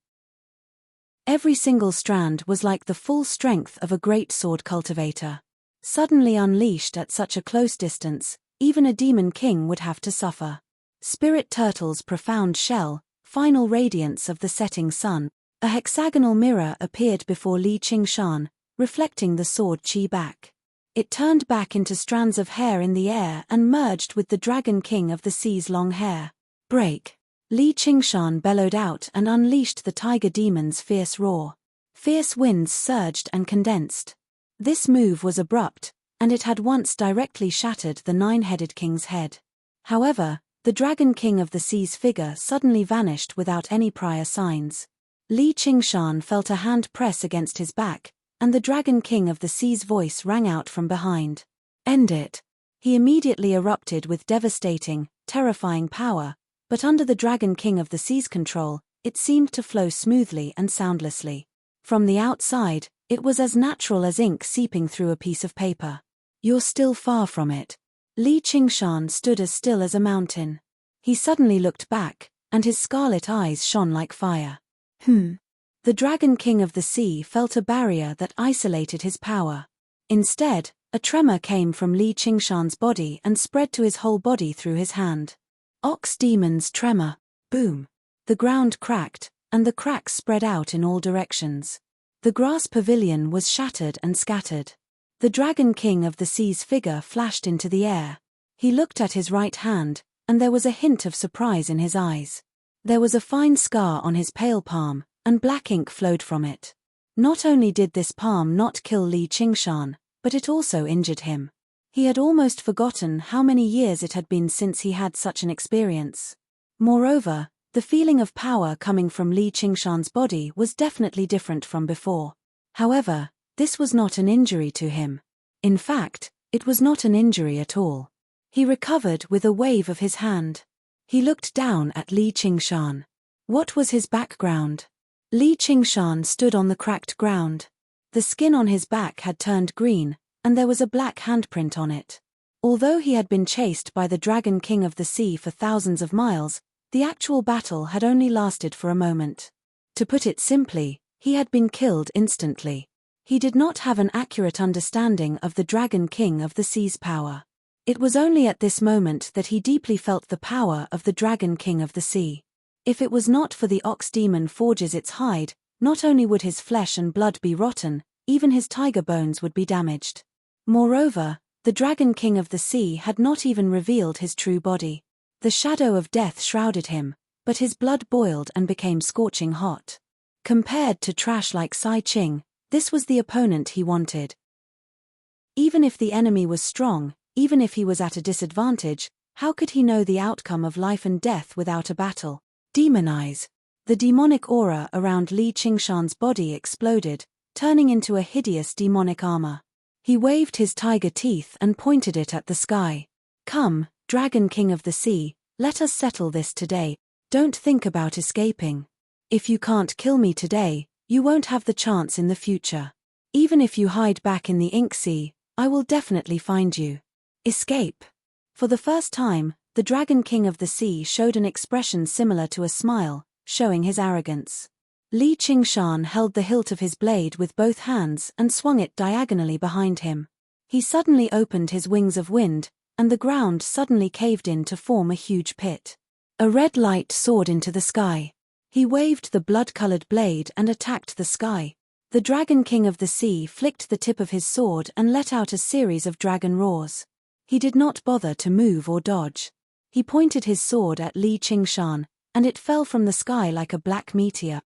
Every single strand was like the full strength of a great sword cultivator. Suddenly unleashed at such a close distance, even a demon king would have to suffer. Spirit Turtle's profound shell, final radiance of the setting sun, a hexagonal mirror appeared before Li Qingshan, reflecting the sword qi back. It turned back into strands of hair in the air and merged with the Dragon King of the Sea's long hair. Break! Li Qingshan bellowed out and unleashed the tiger demon's fierce roar. Fierce winds surged and condensed. This move was abrupt, and it had once directly shattered the nine-headed king's head. However, the Dragon King of the Sea's figure suddenly vanished without any prior signs. Li Qingshan felt a hand press against his back, and the Dragon King of the Sea's voice rang out from behind. "End it!" He immediately erupted with devastating, terrifying power, but under the Dragon King of the Sea's control, it seemed to flow smoothly and soundlessly. From the outside, it was as natural as ink seeping through a piece of paper. "You're still far from it." Li Qingshan stood as still as a mountain. He suddenly looked back, and his scarlet eyes shone like fire. The Dragon King of the Sea felt a barrier that isolated his power. Instead, a tremor came from Li Qingshan's body and spread to his whole body through his hand. Ox Demon's tremor. Boom! The ground cracked, and the cracks spread out in all directions. The grass pavilion was shattered and scattered. The Dragon King of the Sea's figure flashed into the air. He looked at his right hand, and there was a hint of surprise in his eyes. There was a fine scar on his pale palm, and black ink flowed from it. Not only did this palm not kill Li Qingshan, but it also injured him. He had almost forgotten how many years it had been since he had such an experience. Moreover, the feeling of power coming from Li Qingshan's body was definitely different from before. However, this was not an injury to him. In fact, it was not an injury at all. He recovered with a wave of his hand. He looked down at Li Qingshan. What was his background? Li Qingshan stood on the cracked ground. The skin on his back had turned green, and there was a black handprint on it. Although he had been chased by the Dragon King of the Sea for thousands of miles, the actual battle had only lasted for a moment. To put it simply, he had been killed instantly. He did not have an accurate understanding of the Dragon King of the Sea's power. It was only at this moment that he deeply felt the power of the Dragon King of the Sea. If it was not for the ox demon forges its hide, not only would his flesh and blood be rotten, even his tiger bones would be damaged. Moreover, the Dragon King of the Sea had not even revealed his true body. The shadow of death shrouded him, but his blood boiled and became scorching hot. Compared to trash like Sai Qing, this was the opponent he wanted. Even if the enemy was strong, even if he was at a disadvantage, how could he know the outcome of life and death without a battle? Demon eyes. The demonic aura around Li Qingshan's body exploded, turning into a hideous demonic armor. He waved his tiger teeth and pointed it at the sky. "Come, Dragon King of the Sea, let us settle this today. Don't think about escaping. If you can't kill me today, you won't have the chance in the future. Even if you hide back in the ink sea, I will definitely find you. Escape." For the first time, the Dragon King of the Sea showed an expression similar to a smile, showing his arrogance. Li Qingshan held the hilt of his blade with both hands and swung it diagonally behind him. He suddenly opened his wings of wind, and the ground suddenly caved in to form a huge pit. A red light soared into the sky. He waved the blood-colored blade and attacked the sky. The Dragon King of the Sea flicked the tip of his sword and let out a series of dragon roars. He did not bother to move or dodge. He pointed his sword at Li Qingshan, and it fell from the sky like a black meteor.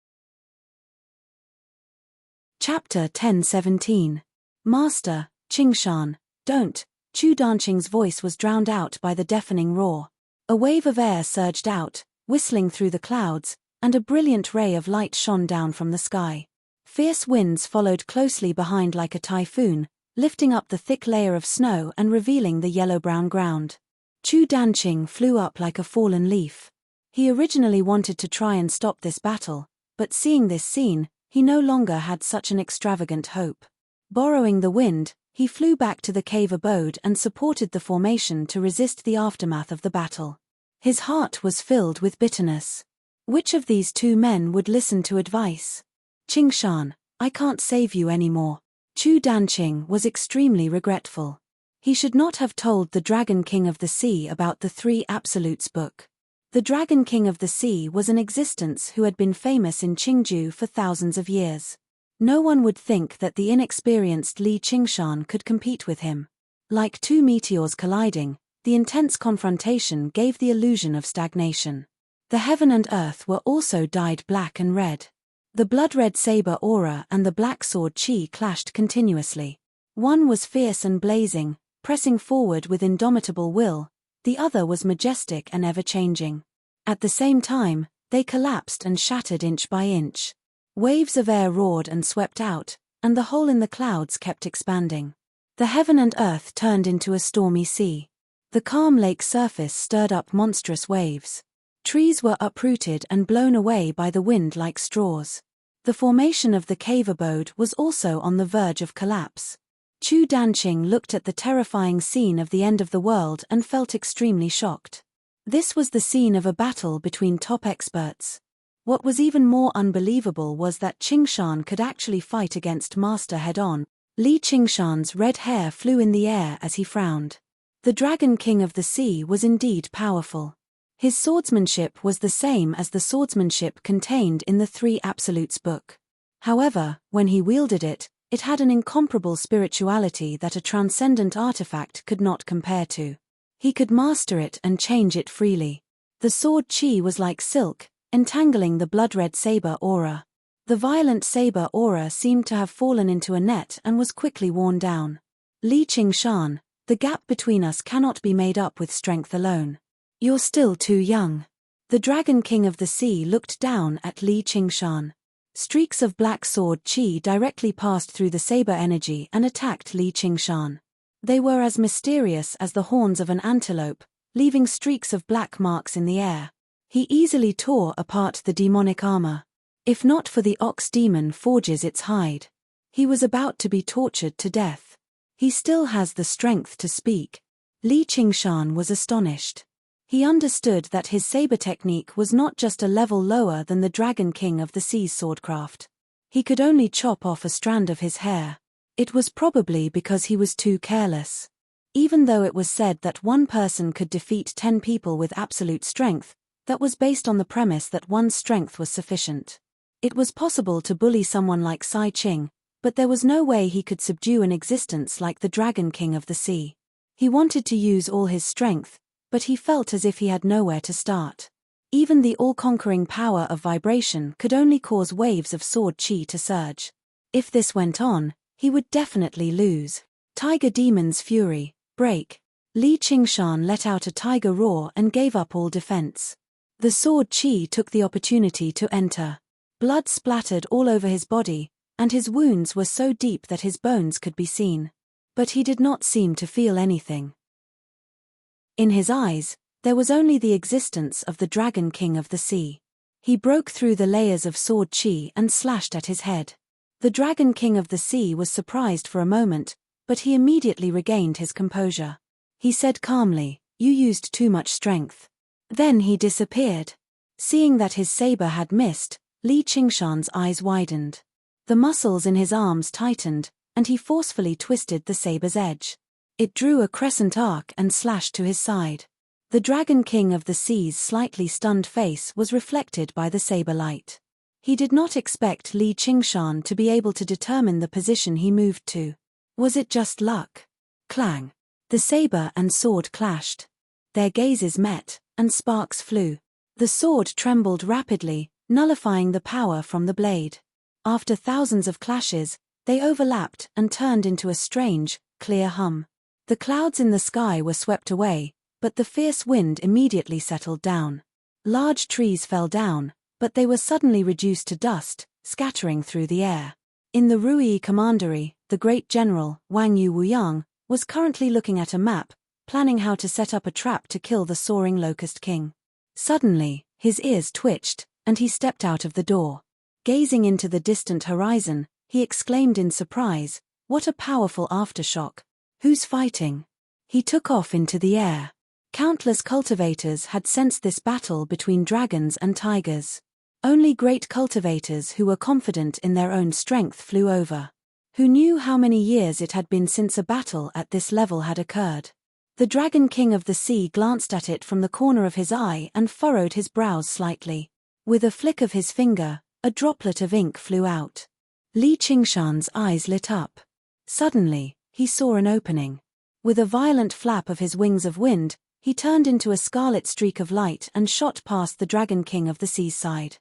Chapter 10:17. Master, Qingshan, don't. Chu Danqing's voice was drowned out by the deafening roar. A wave of air surged out, whistling through the clouds, and a brilliant ray of light shone down from the sky. Fierce winds followed closely behind like a typhoon, lifting up the thick layer of snow and revealing the yellow-brown ground. Chu Danqing flew up like a fallen leaf. He originally wanted to try and stop this battle, but seeing this scene, he no longer had such an extravagant hope. Borrowing the wind, he flew back to the cave abode and supported the formation to resist the aftermath of the battle. His heart was filled with bitterness. Which of these two men would listen to advice? Qingshan, I can't save you anymore. Chu Danqing was extremely regretful. He should not have told the Dragon King of the Sea about the Three Absolutes book. The Dragon King of the Sea was an existence who had been famous in Qingju for thousands of years. No one would think that the inexperienced Li Qingshan could compete with him. Like two meteors colliding, the intense confrontation gave the illusion of stagnation. The heaven and earth were also dyed black and red. The blood-red saber aura and the black sword qi clashed continuously. One was fierce and blazing, pressing forward with indomitable will, the other was majestic and ever-changing. At the same time, they collapsed and shattered inch by inch. Waves of air roared and swept out, and the hole in the clouds kept expanding. The heaven and earth turned into a stormy sea. The calm lake surface stirred up monstrous waves. Trees were uprooted and blown away by the wind like straws. The formation of the cave abode was also on the verge of collapse. Chu Danqing looked at the terrifying scene of the end of the world and felt extremely shocked. This was the scene of a battle between top experts. What was even more unbelievable was that Qingshan could actually fight against Master head-on. Li Qingshan's red hair flew in the air as he frowned. The Dragon King of the Sea was indeed powerful. His swordsmanship was the same as the swordsmanship contained in the Three Absolutes book. However, when he wielded it, it had an incomparable spirituality that a transcendent artifact could not compare to. He could master it and change it freely. The sword qi was like silk, entangling the blood-red saber aura. The violent saber aura seemed to have fallen into a net and was quickly worn down. Li Qingshan, the gap between us cannot be made up with strength alone. You're still too young. The Dragon King of the Sea looked down at Li Qingshan. Streaks of black sword qi directly passed through the saber energy and attacked Li Qingshan. They were as mysterious as the horns of an antelope, leaving streaks of black marks in the air. He easily tore apart the demonic armor. If not for the ox demon forges its hide. He was about to be tortured to death. He still has the strength to speak. Li Qingshan was astonished. He understood that his saber technique was not just a level lower than the Dragon King of the Sea's swordcraft. He could only chop off a strand of his hair. It was probably because he was too careless. Even though it was said that one person could defeat 10 people with absolute strength, that was based on the premise that one's strength was sufficient. It was possible to bully someone like Sai Qing, but there was no way he could subdue an existence like the Dragon King of the Sea. He wanted to use all his strength, but he felt as if he had nowhere to start. Even the all-conquering power of vibration could only cause waves of sword qi to surge. If this went on, he would definitely lose. Tiger Demon's fury, break. Li Qingshan let out a tiger roar and gave up all defense. The sword qi took the opportunity to enter. Blood splattered all over his body, and his wounds were so deep that his bones could be seen. But he did not seem to feel anything. In his eyes, there was only the existence of the Dragon King of the Sea. He broke through the layers of sword qi and slashed at his head. The Dragon King of the Sea was surprised for a moment, but he immediately regained his composure. He said calmly, "You used too much strength." Then he disappeared. Seeing that his saber had missed, Li Qingshan's eyes widened. The muscles in his arms tightened, and he forcefully twisted the saber's edge. It drew a crescent arc and slashed to his side. The Dragon King of the Sea's slightly stunned face was reflected by the saber light. He did not expect Li Qingshan to be able to determine the position he moved to. Was it just luck? Clang. The saber and sword clashed. Their gazes met, and sparks flew. The sword trembled rapidly, nullifying the power from the blade. After thousands of clashes, they overlapped and turned into a strange, clear hum. The clouds in the sky were swept away, but the fierce wind immediately settled down. Large trees fell down, but they were suddenly reduced to dust, scattering through the air. In the Rui Commandery, the great general, Wang Yu Wuyang, was currently looking at a map, planning how to set up a trap to kill the soaring Locust King. Suddenly, his ears twitched, and he stepped out of the door. Gazing into the distant horizon, he exclaimed in surprise, "What a powerful aftershock! Who's fighting?" He took off into the air. Countless cultivators had sensed this battle between dragons and tigers. Only great cultivators who were confident in their own strength flew over. Who knew how many years it had been since a battle at this level had occurred? The Dragon King of the Sea glanced at it from the corner of his eye and furrowed his brows slightly. With a flick of his finger, a droplet of ink flew out. Li Qingshan's eyes lit up. Suddenly, he saw an opening. With a violent flap of his wings of wind, he turned into a scarlet streak of light and shot past the Dragon King of the Sea's side.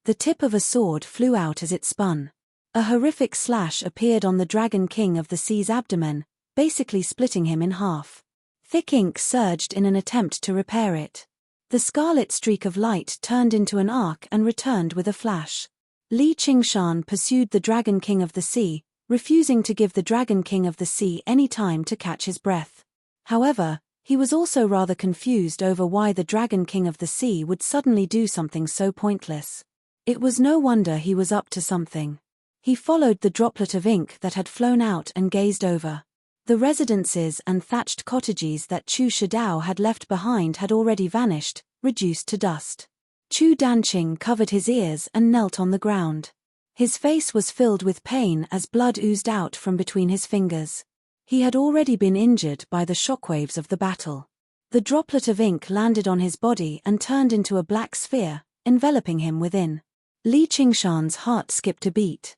The tip of a sword flew out as it spun. A horrific slash appeared on the Dragon King of the Sea's abdomen, basically splitting him in half. Thick ink surged in an attempt to repair it. The scarlet streak of light turned into an arc and returned with a flash. Li Qingshan pursued the Dragon King of the Sea, refusing to give the Dragon King of the Sea any time to catch his breath. However, he was also rather confused over why the Dragon King of the Sea would suddenly do something so pointless. It was no wonder he was up to something. He followed the droplet of ink that had flown out and gazed over. The residences and thatched cottages that Chu Shidao had left behind had already vanished, reduced to dust. Chu Danqing covered his ears and knelt on the ground. His face was filled with pain as blood oozed out from between his fingers. He had already been injured by the shockwaves of the battle. The droplet of ink landed on his body and turned into a black sphere, enveloping him within. Li Qingshan's heart skipped a beat.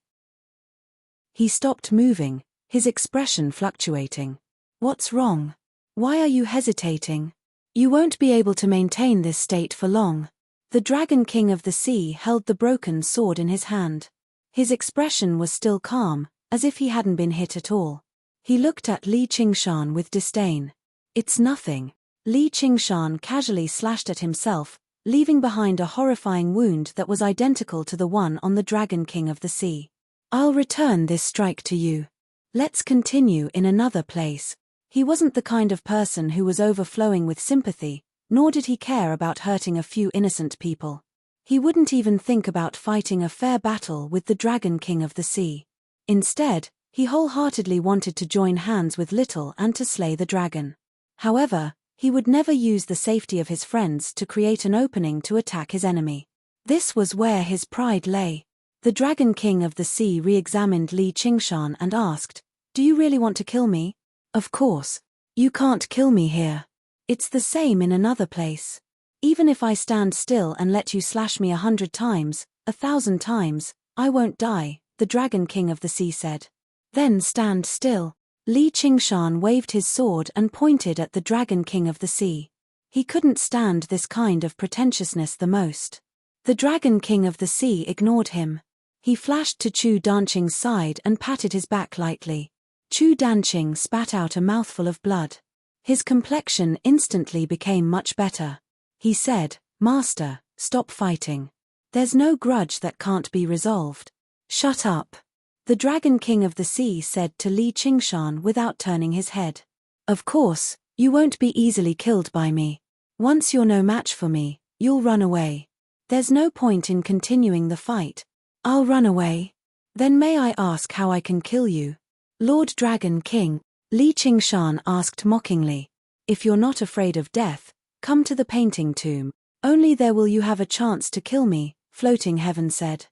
He stopped moving, his expression fluctuating. "What's wrong? Why are you hesitating? You won't be able to maintain this state for long." The Dragon King of the Sea held the broken sword in his hand. His expression was still calm, as if he hadn't been hit at all. He looked at Li Qingshan with disdain. "It's nothing." Li Qingshan casually slashed at himself, leaving behind a horrifying wound that was identical to the one on the Dragon King of the Sea. "I'll return this strike to you. Let's continue in another place." He wasn't the kind of person who was overflowing with sympathy, nor did he care about hurting a few innocent people. He wouldn't even think about fighting a fair battle with the Dragon King of the Sea. Instead, he wholeheartedly wanted to join hands with Little and to slay the dragon. However, he would never use the safety of his friends to create an opening to attack his enemy. This was where his pride lay. The Dragon King of the Sea re-examined Li Qingshan and asked, "Do you really want to kill me?" "Of course. You can't kill me here. It's the same in another place. Even if I stand still and let you slash me 100 times, 1,000 times, I won't die," the Dragon King of the Sea said. "Then stand still." Li Qingshan waved his sword and pointed at the Dragon King of the Sea. He couldn't stand this kind of pretentiousness the most. The Dragon King of the Sea ignored him. He flashed to Chu Danqing's side and patted his back lightly. Chu Danqing spat out a mouthful of blood. His complexion instantly became much better. He said, "Master, stop fighting. There's no grudge that can't be resolved." "Shut up," the Dragon King of the Sea said to Li Qingshan without turning his head. "Of course, you won't be easily killed by me. Once you're no match for me, you'll run away. There's no point in continuing the fight." "I'll run away? Then may I ask how I can kill you?" "Lord Dragon King," Li Qingshan asked mockingly, "if you're not afraid of death, come to the painting tomb. Only there will you have a chance to kill me," Floating Heaven said.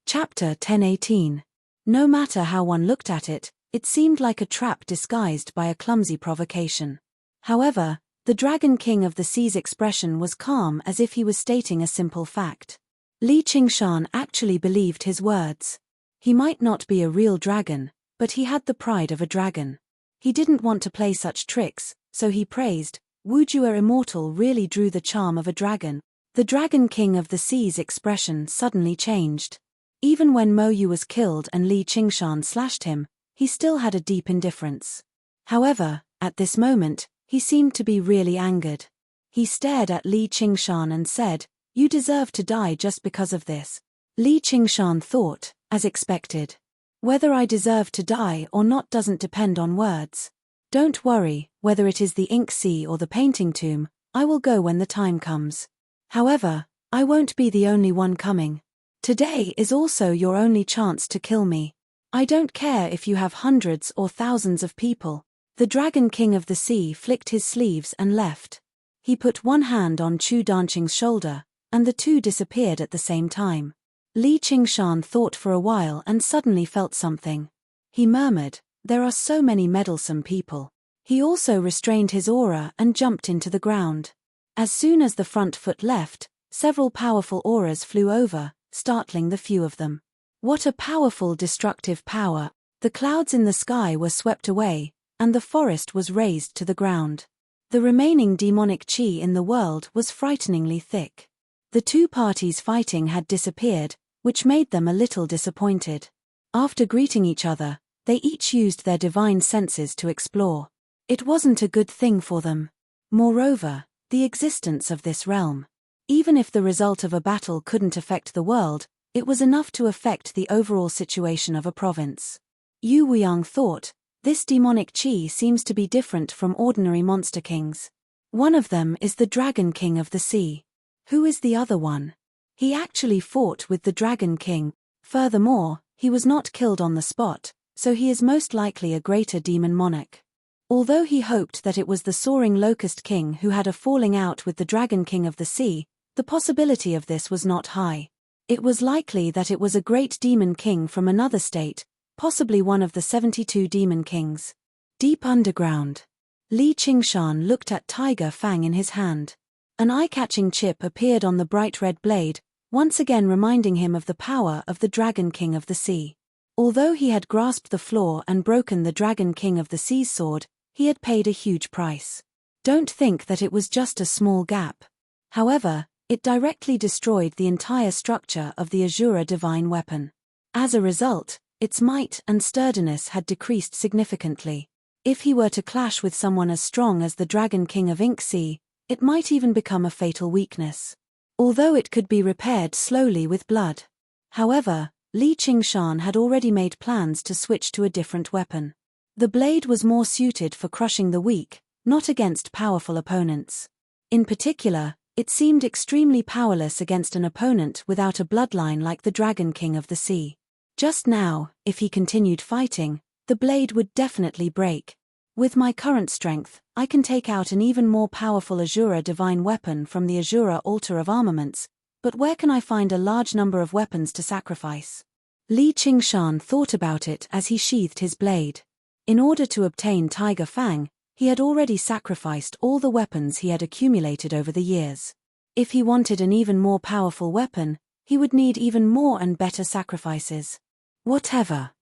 Chapter 10:18. No matter how one looked at it, it seemed like a trap disguised by a clumsy provocation. However, the Dragon King of the Sea's expression was calm as if he was stating a simple fact. Li Qingshan actually believed his words. He might not be a real dragon, but he had the pride of a dragon. He didn't want to play such tricks, so he praised, "Wu Jue immortal really drew the charm of a dragon." The Dragon King of the Sea's expression suddenly changed. Even when Mo Yu was killed and Li Qingshan slashed him, he still had a deep indifference. However, at this moment, he seemed to be really angered. He stared at Li Qingshan and said, "You deserve to die just because of this." Li Qingshan thought, as expected. "Whether I deserve to die or not doesn't depend on words. Don't worry, whether it is the ink sea or the painting tomb, I will go when the time comes. However, I won't be the only one coming. Today is also your only chance to kill me. I don't care if you have hundreds or thousands of people." The Dragon King of the Sea flicked his sleeves and left. He put one hand on Chu Danqing's shoulder, and the two disappeared at the same time. Li Qingshan thought for a while and suddenly felt something. He murmured, "There are so many meddlesome people." He also restrained his aura and jumped into the ground. As soon as the front foot left, several powerful auras flew over, startling the few of them. What a powerful destructive power! The clouds in the sky were swept away, and the forest was razed to the ground. The remaining demonic chi in the world was frighteningly thick. The two parties fighting had disappeared, which made them a little disappointed. After greeting each other, they each used their divine senses to explore. It wasn't a good thing for them. Moreover, the existence of this realm. Even if the result of a battle couldn't affect the world, it was enough to affect the overall situation of a province. Yu Wuyang thought, "This demonic chi seems to be different from ordinary monster kings. One of them is the Dragon King of the Sea. Who is the other one?" He actually fought with the Dragon King. Furthermore, he was not killed on the spot, so he is most likely a greater demon monarch. Although he hoped that it was the soaring Locust King who had a falling out with the Dragon King of the Sea, the possibility of this was not high. It was likely that it was a great demon king from another state, possibly one of the 72 demon kings. Deep underground. Li Qingshan looked at Tiger Fang in his hand. An eye-catching chip appeared on the bright red blade, once again reminding him of the power of the Dragon King of the Sea. Although he had grasped the floor and broken the Dragon King of the Sea's sword, he had paid a huge price. Don't think that it was just a small gap. However, it directly destroyed the entire structure of the Azura divine weapon. As a result, its might and sturdiness had decreased significantly. If he were to clash with someone as strong as the Dragon King of Ink Sea, it might even become a fatal weakness. Although it could be repaired slowly with blood. However, Li Qingshan had already made plans to switch to a different weapon. The blade was more suited for crushing the weak, not against powerful opponents. In particular, it seemed extremely powerless against an opponent without a bloodline like the Dragon King of the Sea. Just now, if he continued fighting, the blade would definitely break. With my current strength, I can take out an even more powerful Azura divine weapon from the Azura altar of armaments, but where can I find a large number of weapons to sacrifice? Li Qingshan thought about it as he sheathed his blade. In order to obtain Tiger Fang, he had already sacrificed all the weapons he had accumulated over the years. If he wanted an even more powerful weapon, he would need even more and better sacrifices. Whatever.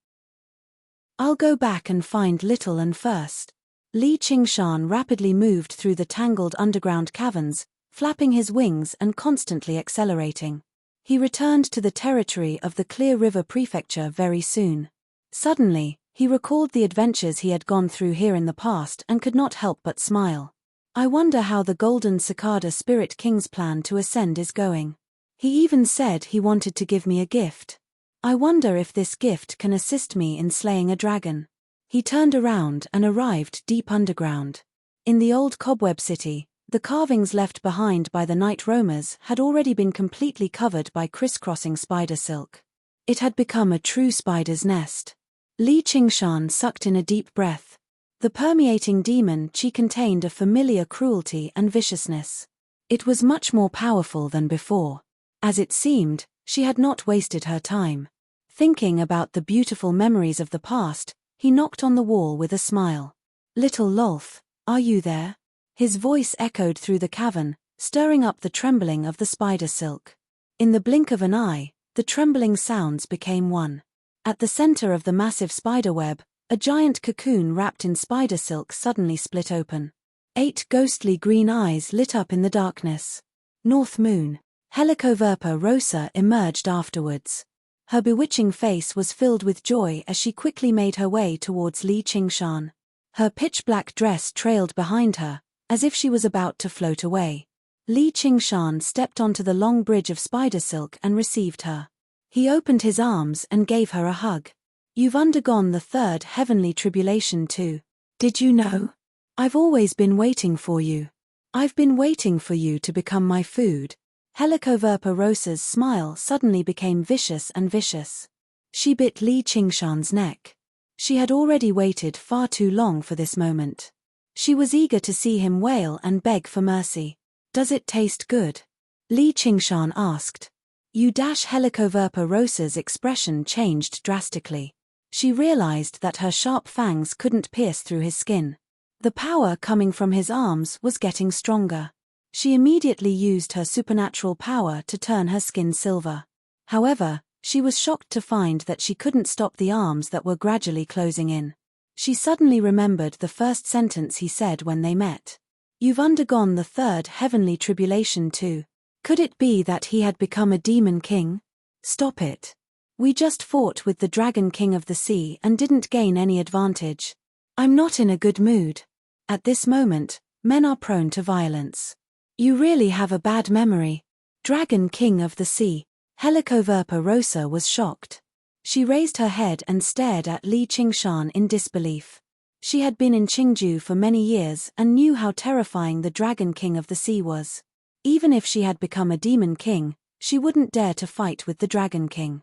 I'll go back and find Little An first. Li Qingshan rapidly moved through the tangled underground caverns, flapping his wings and constantly accelerating. He returned to the territory of the Clear River Prefecture very soon. Suddenly, he recalled the adventures he had gone through here in the past and could not help but smile. I wonder how the Golden Cicada Spirit King's plan to ascend is going. He even said he wanted to give me a gift. I wonder if this gift can assist me in slaying a dragon. He turned around and arrived deep underground. In the old cobweb city, the carvings left behind by the night roamers had already been completely covered by crisscrossing spider silk. It had become a true spider's nest. Li Qingshan sucked in a deep breath. The permeating demon chi contained a familiar cruelty and viciousness. It was much more powerful than before. As it seemed, she had not wasted her time. Thinking about the beautiful memories of the past, he knocked on the wall with a smile. Little Lolth, are you there? His voice echoed through the cavern, stirring up the trembling of the spider silk. In the blink of an eye, the trembling sounds became one. At the center of the massive spider web, a giant cocoon wrapped in spider silk suddenly split open. 8 ghostly green eyes lit up in the darkness. North Moon. Helicoverpa rosa emerged afterwards. Her bewitching face was filled with joy as she quickly made her way towards Li Qingshan. Her pitch-black dress trailed behind her, as if she was about to float away. Li Qingshan stepped onto the long bridge of spider silk and received her. He opened his arms and gave her a hug. "You've undergone the third heavenly tribulation too. Did you know? I've always been waiting for you. I've been waiting for you to become my food." Helicoverpa rosa's smile suddenly became vicious and vicious. She bit Li Qingshan's neck. She had already waited far too long for this moment. She was eager to see him wail and beg for mercy. "Does it taste good?" Li Qingshan asked. Helicoverpa rosa's expression changed drastically. She realized that her sharp fangs couldn't pierce through his skin. The power coming from his arms was getting stronger. She immediately used her supernatural power to turn her skin silver. However, she was shocked to find that she couldn't stop the arms that were gradually closing in. She suddenly remembered the first sentence he said when they met. "You've undergone the third heavenly tribulation too." Could it be that he had become a demon king? "Stop it. We just fought with the dragon king of the sea and didn't gain any advantage. I'm not in a good mood." At this moment, men are prone to violence. "You really have a bad memory." Dragon king of the sea. Helicoverpa rosa was shocked. She raised her head and stared at Li Qingshan in disbelief. She had been in Qingju for many years and knew how terrifying the dragon king of the sea was. Even if she had become a demon king, she wouldn't dare to fight with the dragon king.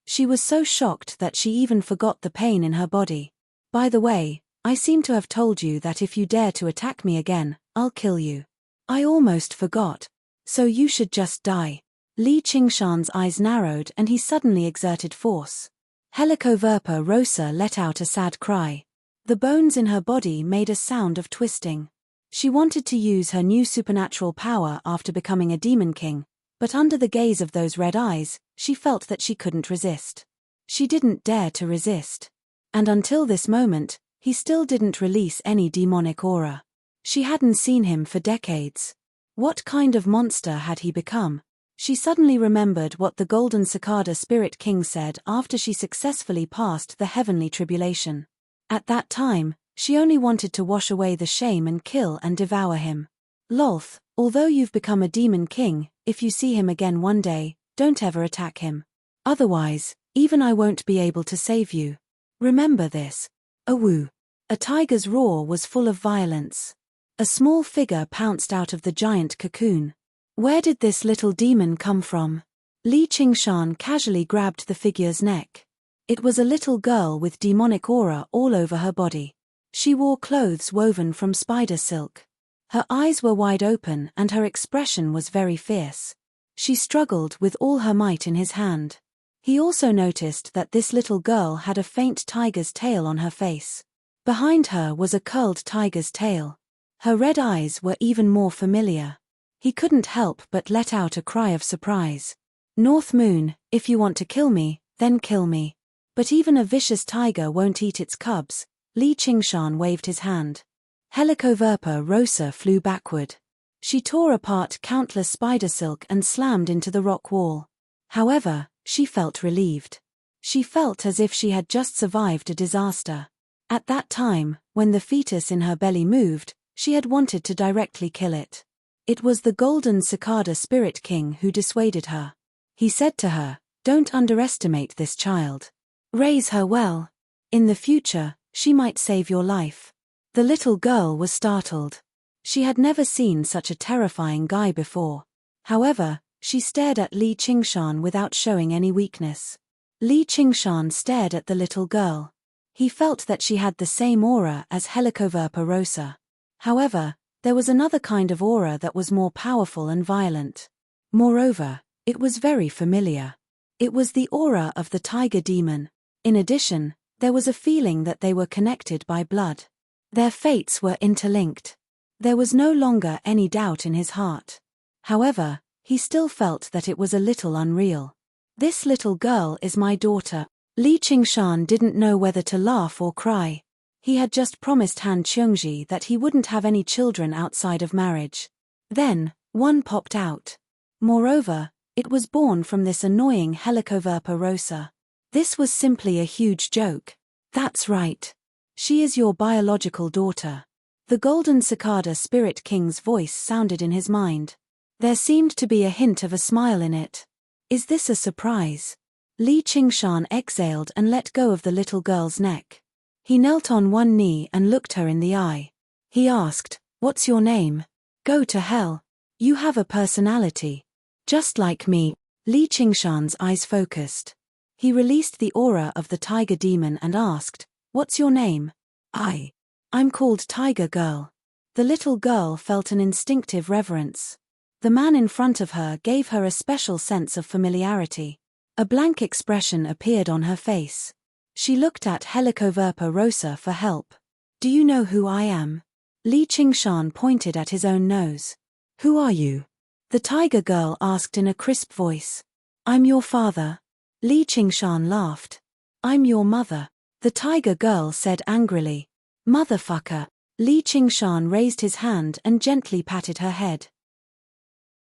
She was so shocked that she even forgot the pain in her body. "By the way, I seem to have told you that if you dare to attack me again, I'll kill you." "I almost forgot. So you should just die." Li Qingshan's eyes narrowed and he suddenly exerted force. Helicoverpa rosa let out a sad cry. The bones in her body made a sound of twisting. She wanted to use her new supernatural power after becoming a demon king, but under the gaze of those red eyes, she felt that she couldn't resist. She didn't dare to resist. And until this moment, he still didn't release any demonic aura. She hadn't seen him for decades. What kind of monster had he become? She suddenly remembered what the Golden Cicada Spirit King said after she successfully passed the heavenly tribulation. At that time, she only wanted to wash away the shame and kill and devour him. "Lolth, although you've become a demon king, if you see him again one day, don't ever attack him. Otherwise, even I won't be able to save you. Remember this." Awoo. A tiger's roar was full of violence. A small figure pounced out of the giant cocoon. Where did this little demon come from? Li Qingshan casually grabbed the figure's neck. It was a little girl with demonic aura all over her body. She wore clothes woven from spider silk. Her eyes were wide open and her expression was very fierce. She struggled with all her might in his hand. He also noticed that this little girl had a faint tiger's tail on her face. Behind her was a curled tiger's tail. Her red eyes were even more familiar. He couldn't help but let out a cry of surprise. "North Moon, if you want to kill me, then kill me. But even a vicious tiger won't eat its cubs." Li Qingshan waved his hand. Helicoverpa rosa flew backward. She tore apart countless spider silk and slammed into the rock wall. However, she felt relieved. She felt as if she had just survived a disaster. At that time, when the fetus in her belly moved, she had wanted to directly kill it. It was the Golden Cicada Spirit King who dissuaded her. He said to her, "Don't underestimate this child. Raise her well. In the future, she might save your life." The little girl was startled. She had never seen such a terrifying guy before. However, she stared at Li Qingshan without showing any weakness. Li Qingshan stared at the little girl. He felt that she had the same aura as Helicoverpa rosa. However, there was another kind of aura that was more powerful and violent. Moreover, it was very familiar. It was the aura of the tiger demon. In addition, there was a feeling that they were connected by blood. Their fates were interlinked. There was no longer any doubt in his heart. However, he still felt that it was a little unreal. "This little girl is my daughter." Li Qingshan didn't know whether to laugh or cry. He had just promised Han Qiongji that he wouldn't have any children outside of marriage. Then, one popped out. Moreover, it was born from this annoying Helicoverpa rosa. This was simply a huge joke. That's right. She is your biological daughter. The golden cicada spirit king's voice sounded in his mind. There seemed to be a hint of a smile in it. Is this a surprise? Li Qingshan exhaled and let go of the little girl's neck. He knelt on one knee and looked her in the eye. He asked, "What's your name?" "Go to hell. You have a personality. Just like me." Li Qingshan's eyes focused. He released the aura of the tiger demon and asked, "What's your name?" I'm called Tiger Girl." The little girl felt an instinctive reverence. The man in front of her gave her a special sense of familiarity. A blank expression appeared on her face. She looked at Helicoverpa rosa for help. "Do you know who I am?" Li Qingshan pointed at his own nose. "Who are you?" the tiger girl asked in a crisp voice. "I'm your father." Li Qingshan laughed. "I'm your mother," the tiger girl said angrily. "Motherfucker." Li Qingshan raised his hand and gently patted her head.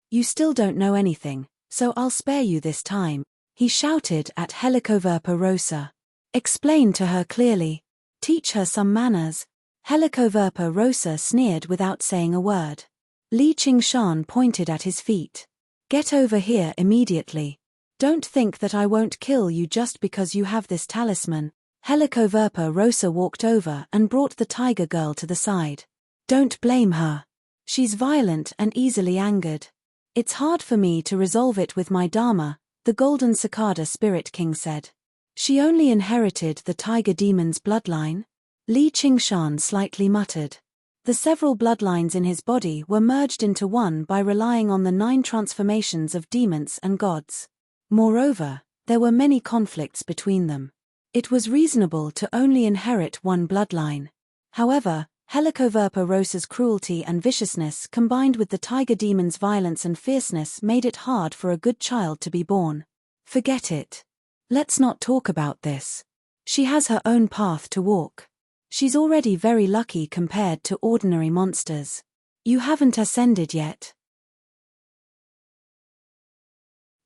"You still don't know anything, so I'll spare you this time," he shouted at Helicoverpa rosa. "Explain to her clearly. Teach her some manners." Helicoverpa rosa sneered without saying a word. Li Qingshan pointed at his feet. "Get over here immediately. Don't think that I won't kill you just because you have this talisman." Helicoverpa rosa walked over and brought the tiger girl to the side. "Don't blame her. She's violent and easily angered. It's hard for me to resolve it with my dharma," the golden cicada spirit king said. "She only inherited the tiger demon's bloodline?" Li Qingshan slightly muttered. The several bloodlines in his body were merged into one by relying on the 9 transformations of demons and gods. Moreover, there were many conflicts between them. It was reasonable to only inherit one bloodline. However, Helicoverpa rosa's cruelty and viciousness combined with the tiger demon's violence and fierceness made it hard for a good child to be born. "Forget it. Let's not talk about this. She has her own path to walk. She's already very lucky compared to ordinary monsters. You haven't ascended yet."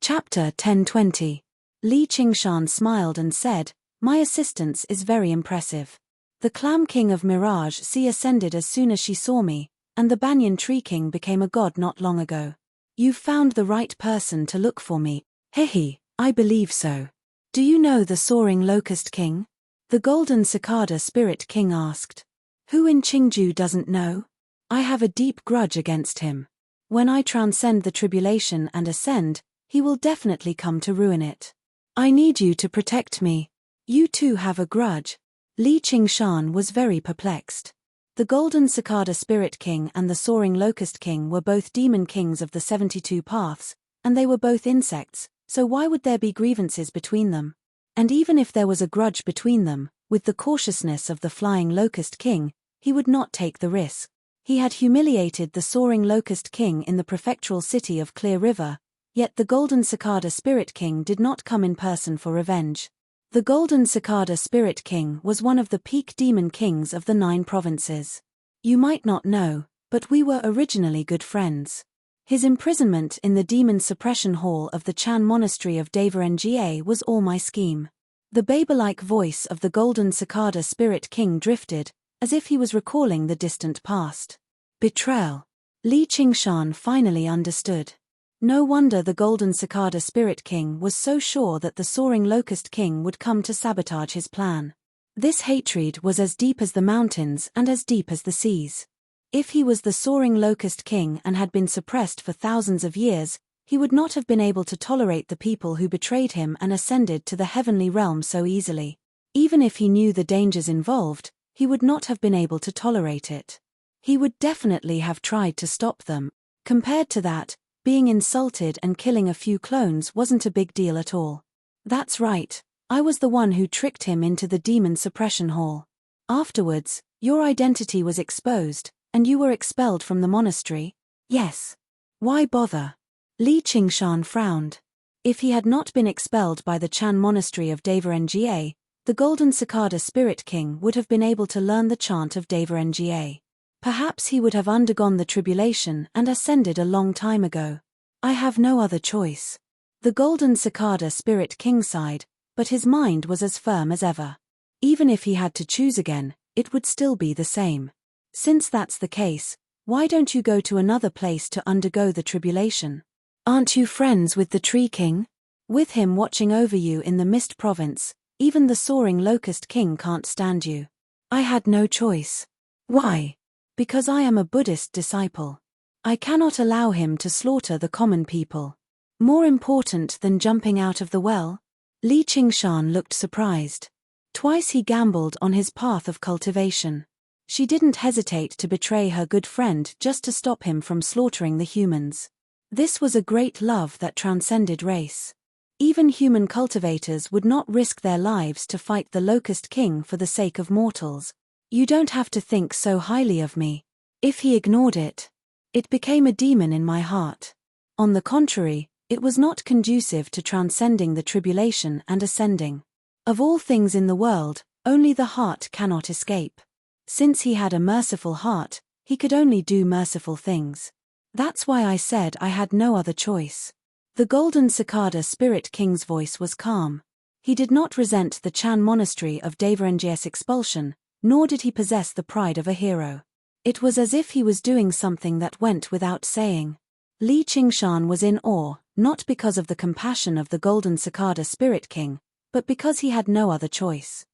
Chapter 1020. Li Qingshan smiled and said, "My assistance is very impressive. The Clam King of Mirage Sea ascended as soon as she saw me, and the Banyan Tree King became a god not long ago. You've found the right person to look for me." "Hehe, I believe so. Do you know the Soaring Locust King?" the golden cicada spirit king asked. "Who in Qingju doesn't know? I have a deep grudge against him. When I transcend the tribulation and ascend, he will definitely come to ruin it. I need you to protect me." "You too have a grudge?" Li Qingshan was very perplexed. The golden cicada spirit king and the soaring locust king were both demon kings of the 72 paths, and they were both insects, so why would there be grievances between them? And even if there was a grudge between them, with the cautiousness of the flying locust king, he would not take the risk. He had humiliated the soaring locust king in the prefectural city of Clear River, yet the golden cicada spirit king did not come in person for revenge. The golden cicada spirit king was one of the peak demon kings of the 9 provinces. You might not know, but we were originally good friends. His imprisonment in the demon suppression hall of the Chan monastery of Nga was all my scheme. The babe-like voice of the golden cicada spirit king drifted, as if he was recalling the distant past. Betrayal. Li Qingshan finally understood. No wonder the golden cicada spirit king was so sure that the soaring locust king would come to sabotage his plan. This hatred was as deep as the mountains and as deep as the seas. If he was the soaring locust king and had been suppressed for thousands of years, he would not have been able to tolerate the people who betrayed him and ascended to the heavenly realm so easily. Even if he knew the dangers involved, he would not have been able to tolerate it. He would definitely have tried to stop them. Compared to that, being insulted and killing a few clones wasn't a big deal at all. That's right, I was the one who tricked him into the demon suppression hall. Afterwards, your identity was exposed, and you were expelled from the monastery? Yes. Why bother? Li Qingshan frowned. If he had not been expelled by the Chan monastery of Nga, the golden cicada spirit king would have been able to learn the chant of Nga. Perhaps he would have undergone the tribulation and ascended a long time ago. I have no other choice. The golden cicada spirit king sighed, but his mind was as firm as ever. Even if he had to choose again, it would still be the same. Since that's the case, why don't you go to another place to undergo the tribulation? Aren't you friends with the Tree King? With him watching over you in the Mist Province, even the soaring Locust King can't stand you. I had no choice. Why? Because I am a Buddhist disciple. I cannot allow him to slaughter the common people. More important than jumping out of the well? Li Qingshan looked surprised. Twice he gambled on his path of cultivation. She didn't hesitate to betray her good friend just to stop him from slaughtering the humans. This was a great love that transcended race. Even human cultivators would not risk their lives to fight the Locust King for the sake of mortals. You don't have to think so highly of me. If he ignored it, it became a demon in my heart. On the contrary, it was not conducive to transcending the tribulation and ascending. Of all things in the world, only the heart cannot escape. Since he had a merciful heart, he could only do merciful things. That's why I said I had no other choice. The golden cicada spirit king's voice was calm. He did not resent the Chan monastery of Devarengi's expulsion, nor did he possess the pride of a hero. It was as if he was doing something that went without saying. Li Qingshan was in awe, not because of the compassion of the golden cicada spirit king, but because he had no other choice.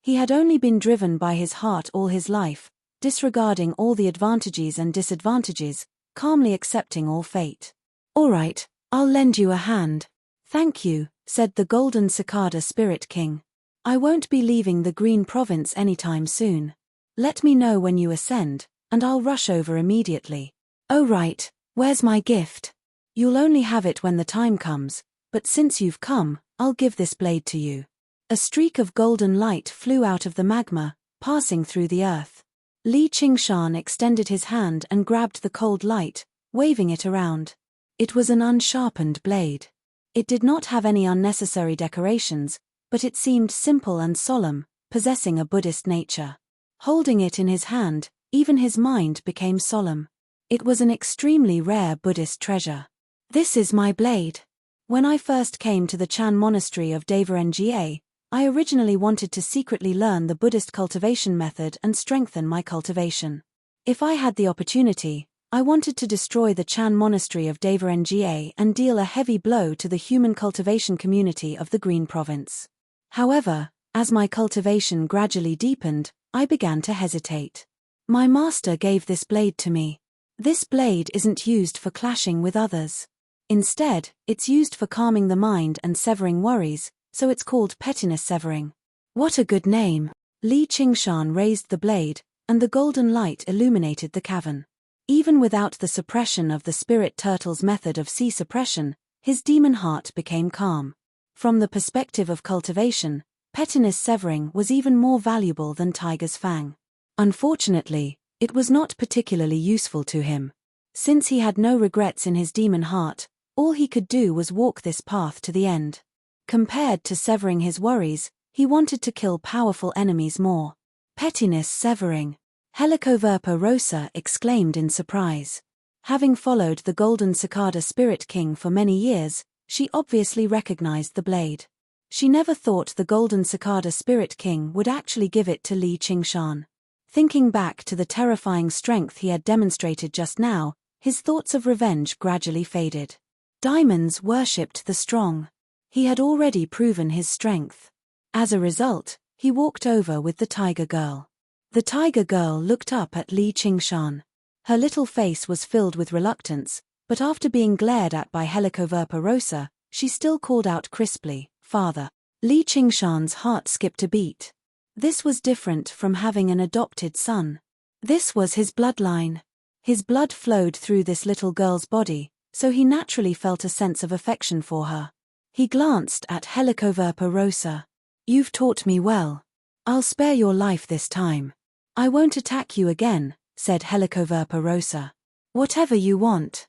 He had only been driven by his heart all his life, disregarding all the advantages and disadvantages, calmly accepting all fate. All right, I'll lend you a hand. Thank you, said the golden cicada spirit king. I won't be leaving the Green Province anytime soon. Let me know when you ascend, and I'll rush over immediately. Oh right, where's my gift? You'll only have it when the time comes, but since you've come, I'll give this blade to you. A streak of golden light flew out of the magma, passing through the earth. Li Qingshan extended his hand and grabbed the cold light, waving it around. It was an unsharpened blade. It did not have any unnecessary decorations, but it seemed simple and solemn, possessing a Buddhist nature. Holding it in his hand, even his mind became solemn. It was an extremely rare Buddhist treasure. This is my blade. When I first came to the Chan monastery of Devarengia, I originally wanted to secretly learn the Buddhist cultivation method and strengthen my cultivation. If I had the opportunity, I wanted to destroy the Chan monastery of Devarengia and deal a heavy blow to the human cultivation community of the Green Province. However, as my cultivation gradually deepened, I began to hesitate. My master gave this blade to me. This blade isn't used for clashing with others. Instead, it's used for calming the mind and severing worries, so it's called pettiness severing. What a good name! Li Qingshan raised the blade, and the golden light illuminated the cavern. Even without the suppression of the spirit turtle's method of sea suppression, his demon heart became calm. From the perspective of cultivation, pettiness severing was even more valuable than Tiger's Fang. Unfortunately, it was not particularly useful to him. Since he had no regrets in his demon heart, all he could do was walk this path to the end. Compared to severing his worries, he wanted to kill powerful enemies more. Pettiness severing. Helicoverpa Rosa exclaimed in surprise. Having followed the golden cicada spirit king for many years, she obviously recognized the blade. She never thought the golden cicada spirit king would actually give it to Li Qingshan. Thinking back to the terrifying strength he had demonstrated just now, his thoughts of revenge gradually faded. Diamonds worshipped the strong. He had already proven his strength. As a result, he walked over with the tiger girl. The tiger girl looked up at Li Qingshan. Her little face was filled with reluctance, but after being glared at by Helicoverpa Rosa, she still called out crisply, "Father." Li Qingshan's heart skipped a beat. This was different from having an adopted son. This was his bloodline. His blood flowed through this little girl's body, so he naturally felt a sense of affection for her. He glanced at Helicoverpa Rosa. "You've taught me well. I'll spare your life this time. I won't attack you again," said Helicoverpa Rosa. "Whatever you want."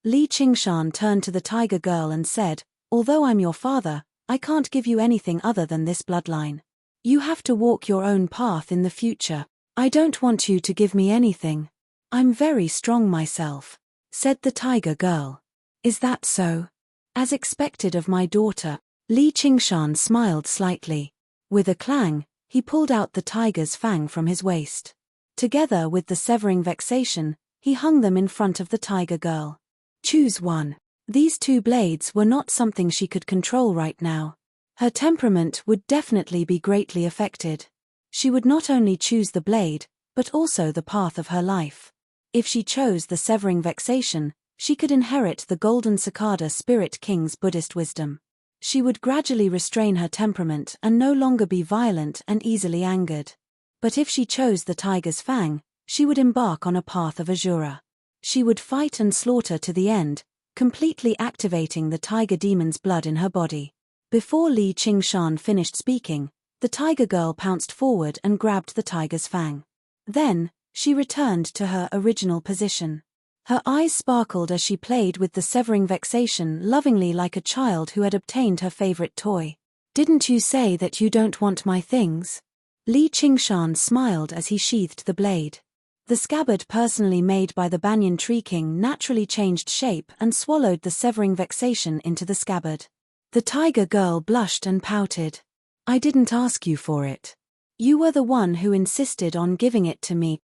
Li Qingshan turned to the tiger girl and said, "Although I'm your father, I can't give you anything other than this bloodline. You have to walk your own path in the future. I don't want you to give me anything. I'm very strong myself. said the tiger girl. Is that so? As expected of my daughter. Li Qingshan smiled slightly. With a clang, he pulled out the tiger's fang from his waist. Together with the severing vexation, he hung them in front of the tiger girl. Choose one. These two blades were not something she could control right now. Her temperament would definitely be greatly affected. She would not only choose the blade, but also the path of her life. If she chose the severing vexation, she could inherit the golden cicada spirit king's Buddhist wisdom. She would gradually restrain her temperament and no longer be violent and easily angered. But if she chose the tiger's fang, she would embark on a path of Azura. She would fight and slaughter to the end, completely activating the tiger demon's blood in her body. Before Li Qingshan finished speaking, the tiger girl pounced forward and grabbed the tiger's fang. Then, she returned to her original position. Her eyes sparkled as she played with the severing vexation lovingly like a child who had obtained her favorite toy. Didn't you say that you don't want my things? Li Qingshan smiled as he sheathed the blade. The scabbard personally made by the banyan tree king naturally changed shape and swallowed the severing vexation into the scabbard. The tiger girl blushed and pouted. I didn't ask you for it. You were the one who insisted on giving it to me.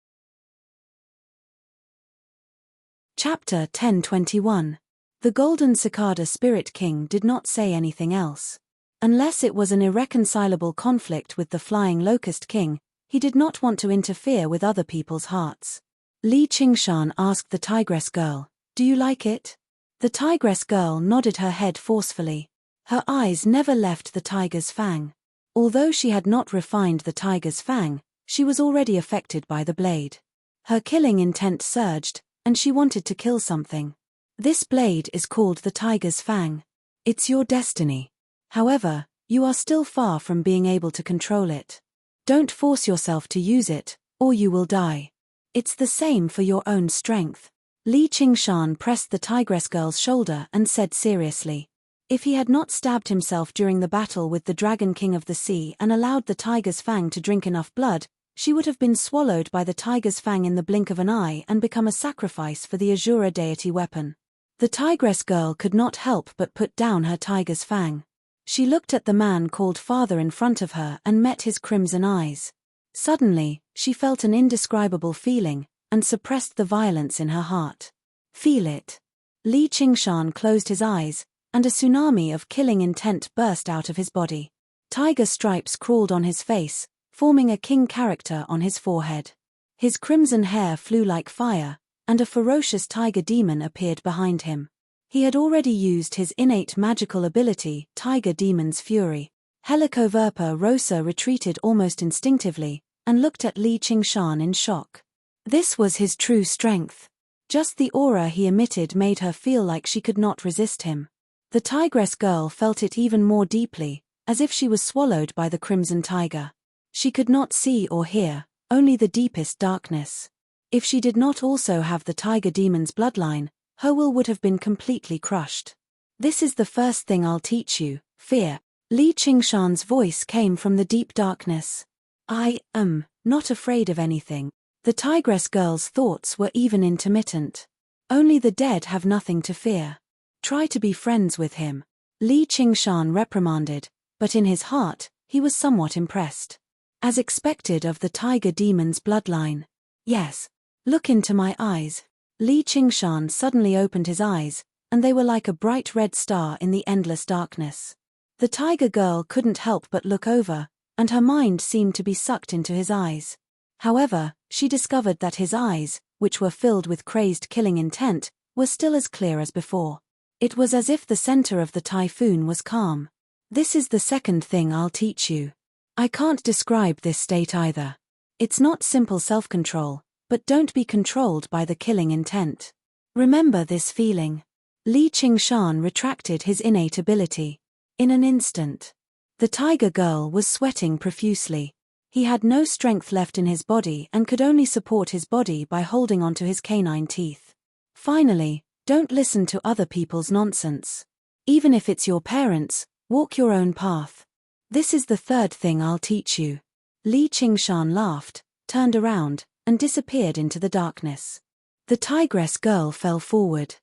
Chapter 1021. The Golden Cicada Spirit King did not say anything else. Unless it was an irreconcilable conflict with the Flying Locust King, he did not want to interfere with other people's hearts. Li Qingshan asked the tigress girl, "Do you like it?" The tigress girl nodded her head forcefully. Her eyes never left the tiger's fang. Although she had not refined the tiger's fang, she was already affected by the blade. Her killing intent surged, and she wanted to kill something. This blade is called the tiger's fang. It's your destiny. However, you are still far from being able to control it. Don't force yourself to use it, or you will die. It's the same for your own strength. Li Qingshan pressed the tigress girl's shoulder and said seriously. If he had not stabbed himself during the battle with the Dragon King of the Sea and allowed the tiger's fang to drink enough blood, she would have been swallowed by the tiger's fang in the blink of an eye and become a sacrifice for the Azura deity weapon. The tigress girl could not help but put down her tiger's fang. She looked at the man called father in front of her and met his crimson eyes. Suddenly, she felt an indescribable feeling, and suppressed the violence in her heart. Feel it. Li Qingshan closed his eyes, and a tsunami of killing intent burst out of his body. Tiger stripes crawled on his face, forming a king character on his forehead. His crimson hair flew like fire, and a ferocious tiger demon appeared behind him. He had already used his innate magical ability, Tiger Demon's Fury. Helicoverpa Rosa retreated almost instinctively, and looked at Li Qingshan in shock. This was his true strength. Just the aura he emitted made her feel like she could not resist him. The tigress girl felt it even more deeply, as if she was swallowed by the crimson tiger. She could not see or hear, only the deepest darkness. If she did not also have the tiger demon's bloodline, her will would have been completely crushed. This is the first thing I'll teach you, fear. Li Qingshan's voice came from the deep darkness. I am not afraid of anything. The tigress girl's thoughts were even intermittent. Only the dead have nothing to fear. Try to be friends with him. Li Qingshan reprimanded, but in his heart, he was somewhat impressed. As expected of the tiger demon's bloodline. Yes. Look into my eyes. Li Qingshan suddenly opened his eyes, and they were like a bright red star in the endless darkness. The tiger girl couldn't help but look over, and her mind seemed to be sucked into his eyes. However, she discovered that his eyes, which were filled with crazed killing intent, were still as clear as before. It was as if the center of the typhoon was calm. This is the second thing I'll teach you. I can't describe this state either. It's not simple self-control, but don't be controlled by the killing intent. Remember this feeling. Li Qingshan retracted his innate ability. In an instant, the tiger girl was sweating profusely. He had no strength left in his body and could only support his body by holding onto his canine teeth. Finally, don't listen to other people's nonsense. Even if it's your parents, walk your own path. This is the third thing I'll teach you. Li Qingshan laughed, turned around, and disappeared into the darkness. The tigress girl fell forward.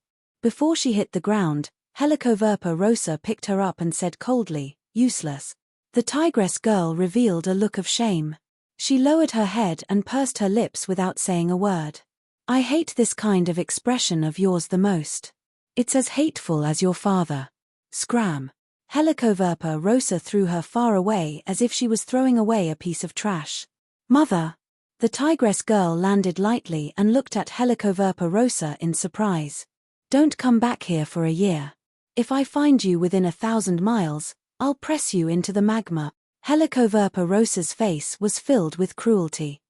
Before she hit the ground, Helicoverpa rosa picked her up and said coldly, "Useless." The tigress girl revealed a look of shame. She lowered her head and pursed her lips without saying a word. "I hate this kind of expression of yours the most. It's as hateful as your father." Scram. Helicoverpa rosa threw her far away as if she was throwing away a piece of trash. "Mother!" The tigress girl landed lightly and looked at Helicoverpa rosa in surprise. "Don't come back here for a year. If I find you within 1,000 miles, I'll press you into the magma." Helicoverpa rosa's face was filled with cruelty.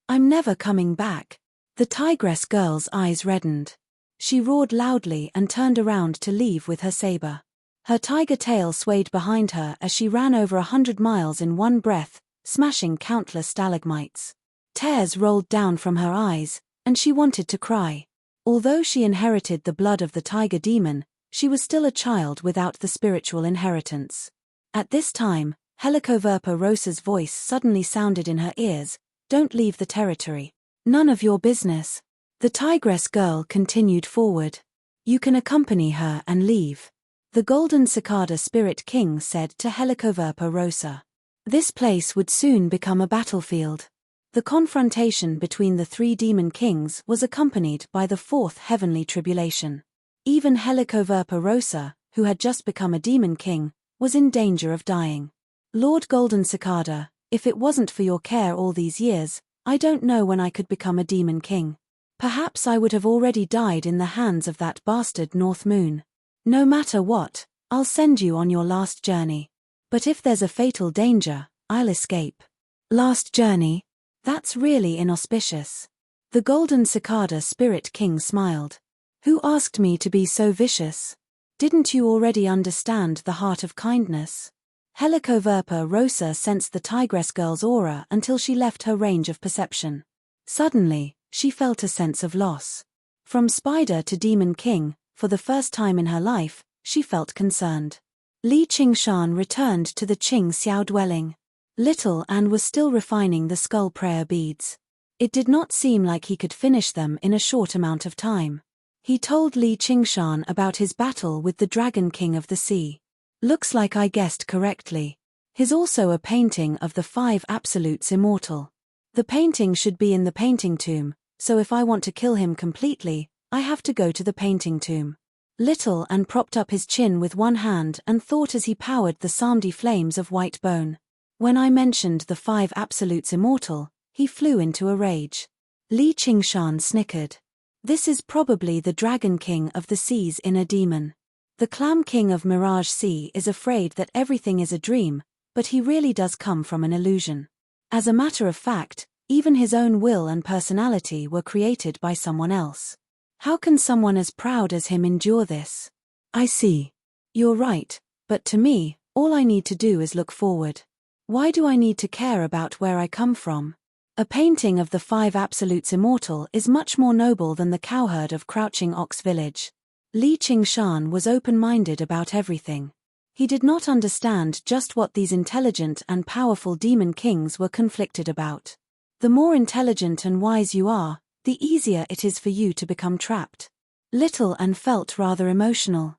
"I'm never coming back." The tigress girl's eyes reddened. She roared loudly and turned around to leave with her saber. Her tiger tail swayed behind her as she ran over 100 miles in one breath, smashing countless stalagmites. Tears rolled down from her eyes, and she wanted to cry. Although she inherited the blood of the tiger demon, she was still a child without the spiritual inheritance. At this time, Helicoverpa rosa's voice suddenly sounded in her ears, "Don't leave the territory. None of your business." The tigress girl continued forward. "You can accompany her and leave," the golden cicada spirit king said to Helicoverpa rosa. This place would soon become a battlefield. The confrontation between the three demon kings was accompanied by the fourth heavenly tribulation. Even Helicoverpa rosa, who had just become a demon king, was in danger of dying. "Lord Golden Cicada, if it wasn't for your care all these years, I don't know when I could become a demon king. Perhaps I would have already died in the hands of that bastard North Moon. No matter what, I'll send you on your last journey. But if there's a fatal danger, I'll escape." Last journey? That's really inauspicious. The Golden Cicada Spirit King smiled. "Who asked me to be so vicious? Didn't you already understand the heart of kindness?" Helicoverpa rosa sensed the tigress girl's aura until she left her range of perception. Suddenly, she felt a sense of loss. From spider to demon king, for the first time in her life, she felt concerned. Li Qingshan returned to the Qing Xiao dwelling. Little Anne was still refining the skull prayer beads. It did not seem like he could finish them in a short amount of time. He told Li Qingshan about his battle with the Dragon King of the Sea. "Looks like I guessed correctly. He's also a painting of the 5 absolutes immortal. The painting should be in the painting tomb, so if I want to kill him completely, I have to go to the painting tomb." Little Anne propped up his chin with one hand and thought as he powered the Samdi flames of white bone. "When I mentioned the 5 absolutes immortal, he flew into a rage." Li Qingshan snickered. "This is probably the Dragon King of the Sea's inner demon. The Clam King of Mirage Sea is afraid that everything is a dream, but he really does come from an illusion. As a matter of fact, even his own will and personality were created by someone else. How can someone as proud as him endure this?" "I see. You're right, but to me, all I need to do is look forward. Why do I need to care about where I come from? A painting of the 5 absolutes immortal is much more noble than the cowherd of Crouching Ox Village." Li Qingshan was open-minded about everything. He did not understand just what these intelligent and powerful demon kings were conflicted about. The more intelligent and wise you are, the easier it is for you to become trapped. Little Anne felt rather emotional.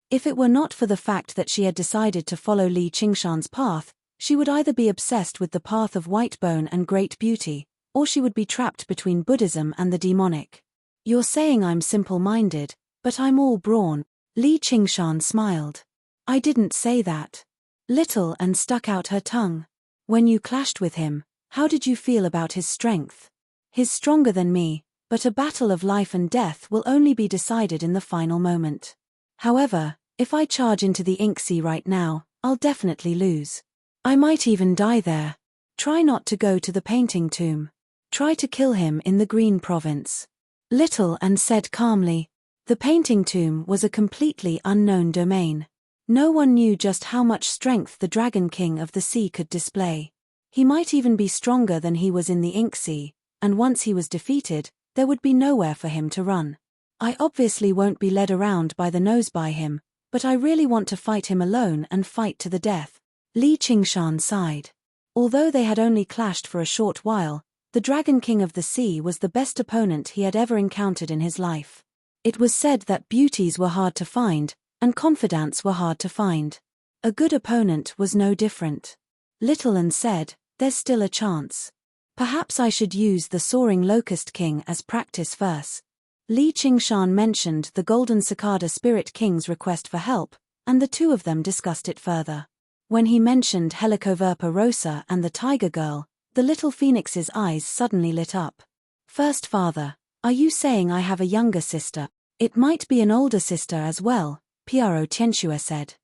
If it were not for the fact that she had decided to follow Li Qingshan's path, she would either be obsessed with the path of white bone and great beauty, or she would be trapped between Buddhism and the demonic. "You're saying I'm simple-minded, but I'm all brawn." Li Qingshan smiled. "I didn't say that." Little Anne stuck out her tongue. "When you clashed with him, how did you feel about his strength?" "He's stronger than me, but a battle of life and death will only be decided in the final moment. However, if I charge into the ink sea right now, I'll definitely lose. I might even die there. Try not to go to the painting tomb. Try to kill him in the Green Province." Little Anne said calmly. The painting tomb was a completely unknown domain. No one knew just how much strength the Dragon King of the Sea could display. He might even be stronger than he was in the Ink Sea, and once he was defeated, there would be nowhere for him to run. "I obviously won't be led around by the nose by him, but I really want to fight him alone and fight to the death." Li Qingshan sighed. Although they had only clashed for a short while, The Dragon King of the Sea was the best opponent he had ever encountered in his life. It was said that beauties were hard to find, and confidants were hard to find. A good opponent was no different. Little Anne said, "There's still a chance. Perhaps I should use the Soaring Locust King as practice first." Li Qingshan mentioned the Golden Cicada Spirit King's request for help, and the two of them discussed it further. When he mentioned Helicoverpa rosa and the Tiger Girl, the little phoenix's eyes suddenly lit up. "First Father, are you saying I have a younger sister? It might be an older sister as well," Piaro Tianxue said.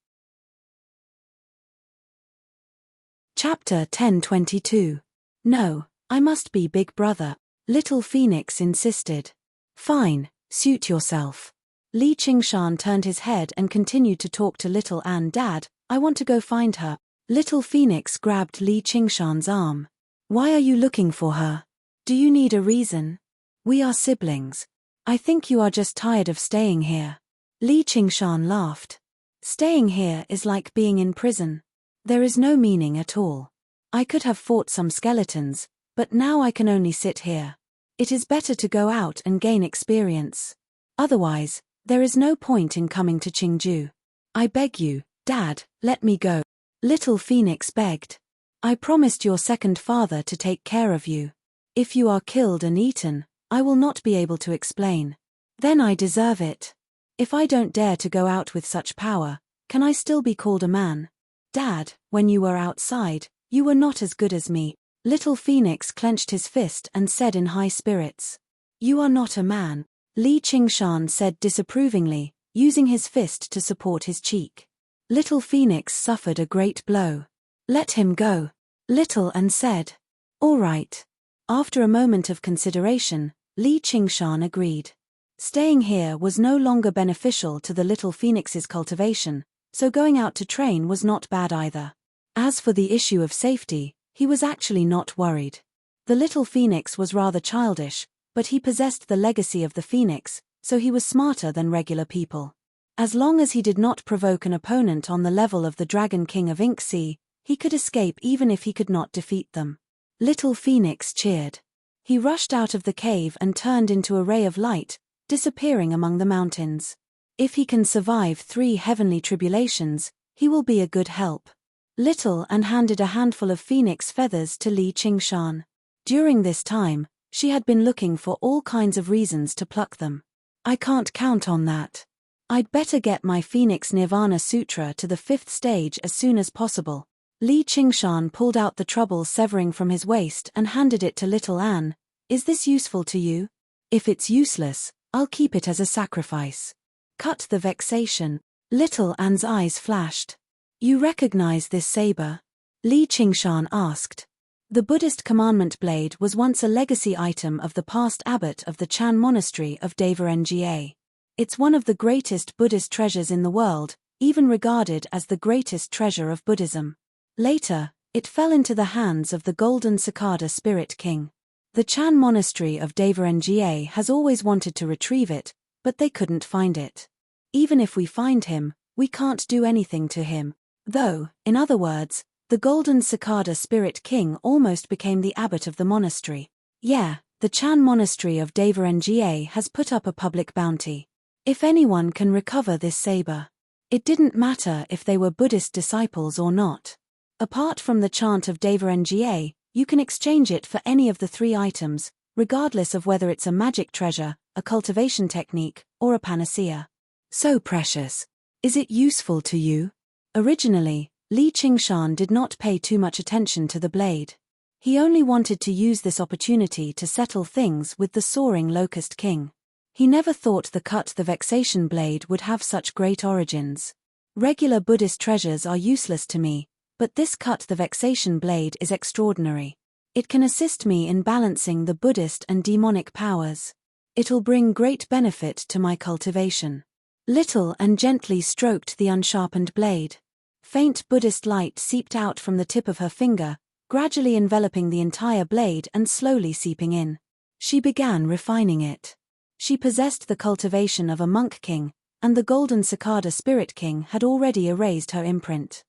Chapter 10:22. "No, I must be big brother," Little Phoenix insisted. "Fine, suit yourself." Li Qingshan turned his head and continued to talk to Little Anne. "Dad, I want to go find her." Little Phoenix grabbed Li Qingshan's arm. "Why are you looking for her? Do you need a reason? We are siblings. I think you are just tired of staying here." Li Qingshan laughed. "Staying here is like being in prison. There is no meaning at all. I could have fought some skeletons, but now I can only sit here. It is better to go out and gain experience. Otherwise, there is no point in coming to Qingju. I beg you, Dad, let me go." Little Phoenix begged. "I promised your second father to take care of you. If you are killed and eaten, I will not be able to explain. Then I deserve it. If I don't dare to go out with such power, can I still be called a man? Dad, when you were outside, you were not as good as me." Little Phoenix clenched his fist and said in high spirits. "You are not a man," Li Qingshan said disapprovingly, using his fist to support his cheek. Little Phoenix suffered a great blow. "Let him go," Little Anne said. "All right." After a moment of consideration, Li Qingshan agreed. Staying here was no longer beneficial to the Little Phoenix's cultivation, so going out to train was not bad either. As for the issue of safety, he was actually not worried. The Little Phoenix was rather childish, but he possessed the legacy of the Phoenix, so he was smarter than regular people. As long as he did not provoke an opponent on the level of the Dragon King of Ink Sea, he could escape even if he could not defeat them. Little Phoenix cheered. He rushed out of the cave and turned into a ray of light, disappearing among the mountains. If he can survive 3 heavenly tribulations, he will be a good help. Little Anne handed a handful of phoenix feathers to Li Qingshan. During this time, she had been looking for all kinds of reasons to pluck them. "I can't count on that. I'd better get my Phoenix Nirvana Sutra to the 5th stage as soon as possible." Li Qingshan pulled out the trouble severing from his waist and handed it to Little Anne. "Is this useful to you? If it's useless, I'll keep it as a sacrifice." "Cut the vexation." Little Anne's eyes flashed. "You recognize this saber?" Li Qingshan asked. The Buddhist commandment blade was once a legacy item of the past abbot of the Chan monastery of Nga. It's one of the greatest Buddhist treasures in the world, even regarded as the greatest treasure of Buddhism. Later, it fell into the hands of the Golden Cicada Spirit King. The Chan monastery of Nga has always wanted to retrieve it, but they couldn't find it. Even if we find him, we can't do anything to him. Though, in other words, the Golden Cicada Spirit King almost became the abbot of the monastery. Yeah, the Chan monastery of Nga has put up a public bounty. If anyone can recover this saber. It didn't matter if they were Buddhist disciples or not. Apart from the chant of Nga, you can exchange it for any of the 3 items, regardless of whether it's a magic treasure, a cultivation technique, or a panacea. So precious. Is it useful to you? Originally, Li Qingshan did not pay too much attention to the blade. He only wanted to use this opportunity to settle things with the Soaring Locust King. He never thought the Cut the Vexation blade would have such great origins. Regular Buddhist treasures are useless to me, but this Cut the Vexation blade is extraordinary. It can assist me in balancing the Buddhist and demonic powers. It'll bring great benefit to my cultivation. Little Anne gently stroked the unsharpened blade. Faint Buddhist light seeped out from the tip of her finger, gradually enveloping the entire blade and slowly seeping in. She began refining it. She possessed the cultivation of a monk king, and the Golden Cicada Spirit King had already erased her imprint.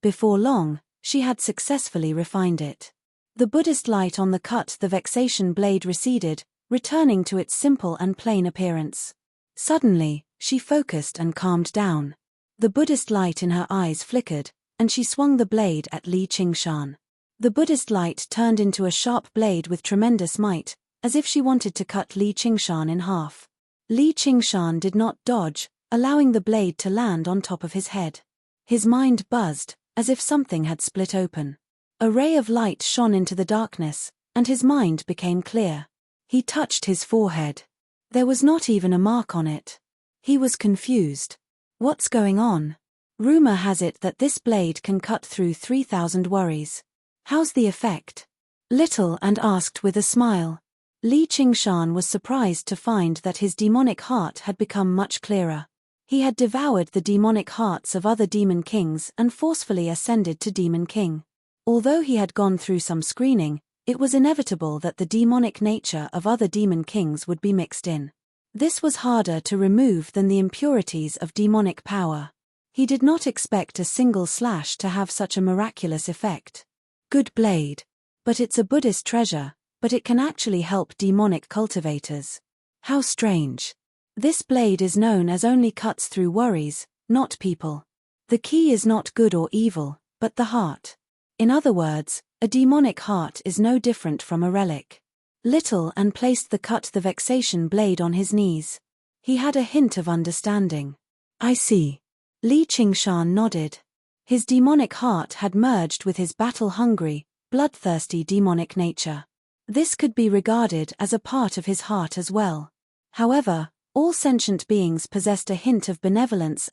Before long, she had successfully refined it. The Buddhist light on the vexation blade receded, returning to its simple and plain appearance. Suddenly, she focused and calmed down. The Buddhist light in her eyes flickered, and she swung the blade at Li Qingshan. The Buddhist light turned into a sharp blade with tremendous might, as if she wanted to cut Li Qingshan in half. Li Qingshan did not dodge, allowing the blade to land on top of his head. His mind buzzed, as if something had split open. A ray of light shone into the darkness, and his mind became clear. He touched his forehead. There was not even a mark on it. He was confused. What's going on? Rumor has it that this blade can cut through 3,000 worries. How's the effect? Little and asked with a smile. Li Qingshan was surprised to find that his demonic heart had become much clearer. He had devoured the demonic hearts of other demon kings and forcefully ascended to demon king. Although he had gone through some screening, it was inevitable that the demonic nature of other demon kings would be mixed in. This was harder to remove than the impurities of demonic power. He did not expect a single slash to have such a miraculous effect. Good blade. But it's a Buddhist treasure, but it can actually help demonic cultivators. How strange. This blade is known as only cuts through worries, not people. The key is not good or evil, but the heart. In other words, a demonic heart is no different from a relic. Little and placed the vexation blade on his knees. He had a hint of understanding. I see. Li Qingshan nodded. His demonic heart had merged with his battle-hungry, bloodthirsty demonic nature. This could be regarded as a part of his heart as well. However, all sentient beings possessed a hint of benevolence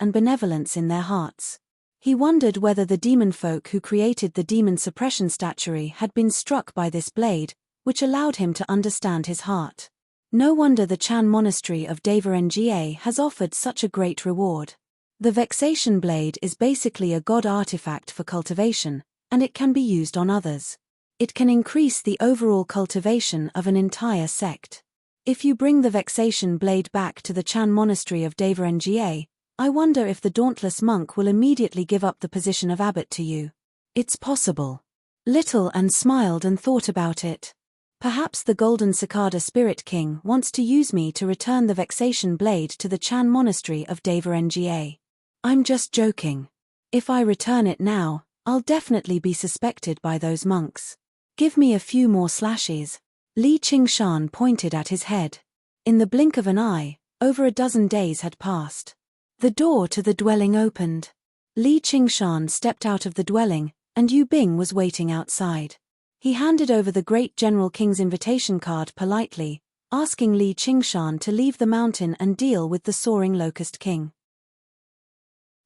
in their hearts. He wondered whether the demon folk who created the demon suppression statuary had been struck by this blade, which allowed him to understand his heart. No wonder the Chan monastery of Nga has offered such a great reward. The vexation blade is basically a god artifact for cultivation, and it can be used on others. It can increase the overall cultivation of an entire sect. If you bring the vexation blade back to the Chan monastery of Nga, I wonder if the dauntless monk will immediately give up the position of abbot to you. It's possible. Little and smiled and thought about it. Perhaps the Golden Cicada Spirit King wants to use me to return the vexation blade to the Chan monastery of Nga. I'm just joking. If I return it now, I'll definitely be suspected by those monks. Give me a few more slashes. Li Qingshan pointed at his head. In the blink of an eye, over a dozen days had passed. The door to the dwelling opened. Li Qingshan stepped out of the dwelling, and Yu Bing was waiting outside. He handed over the great General King's invitation card politely, asking Li Qingshan to leave the mountain and deal with the soaring Locust King.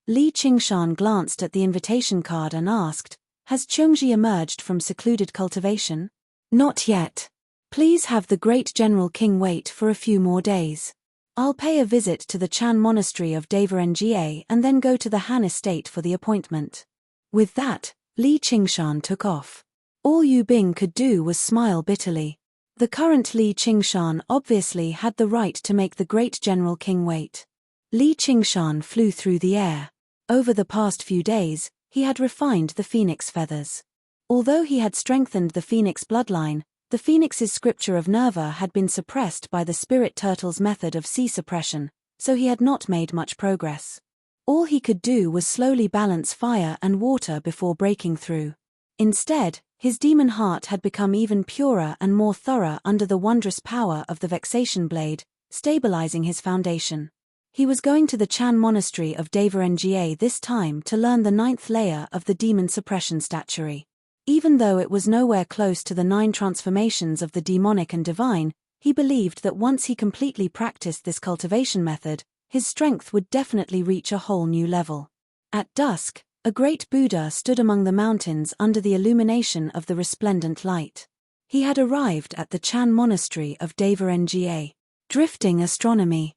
Li Qingshan glanced at the invitation card and asked, "Has Chengji emerged from secluded cultivation?" "Not yet. Please have the great General King wait for a few more days. I'll pay a visit to the Chan monastery of Nga and then go to the Han estate for the appointment." With that, Li Qingshan took off. All Yu Bing could do was smile bitterly. The current Li Qingshan obviously had the right to make the great General King wait. Li Qingshan flew through the air. Over the past few days, he had refined the phoenix feathers. Although he had strengthened the phoenix bloodline, the phoenix's scripture of Nerva had been suppressed by the spirit turtle's method of sea suppression, so he had not made much progress. All he could do was slowly balance fire and water before breaking through. Instead, his demon heart had become even purer and more thorough under the wondrous power of the vexation blade, stabilizing his foundation. He was going to the Chan monastery of Nga this time to learn the 9th layer of the demon suppression statuary. Even though it was nowhere close to the 9 transformations of the demonic and divine, he believed that once he completely practiced this cultivation method, his strength would definitely reach a whole new level. At dusk, a great Buddha stood among the mountains under the illumination of the resplendent light. He had arrived at the Chan monastery of Nga. Drifting Astronomy.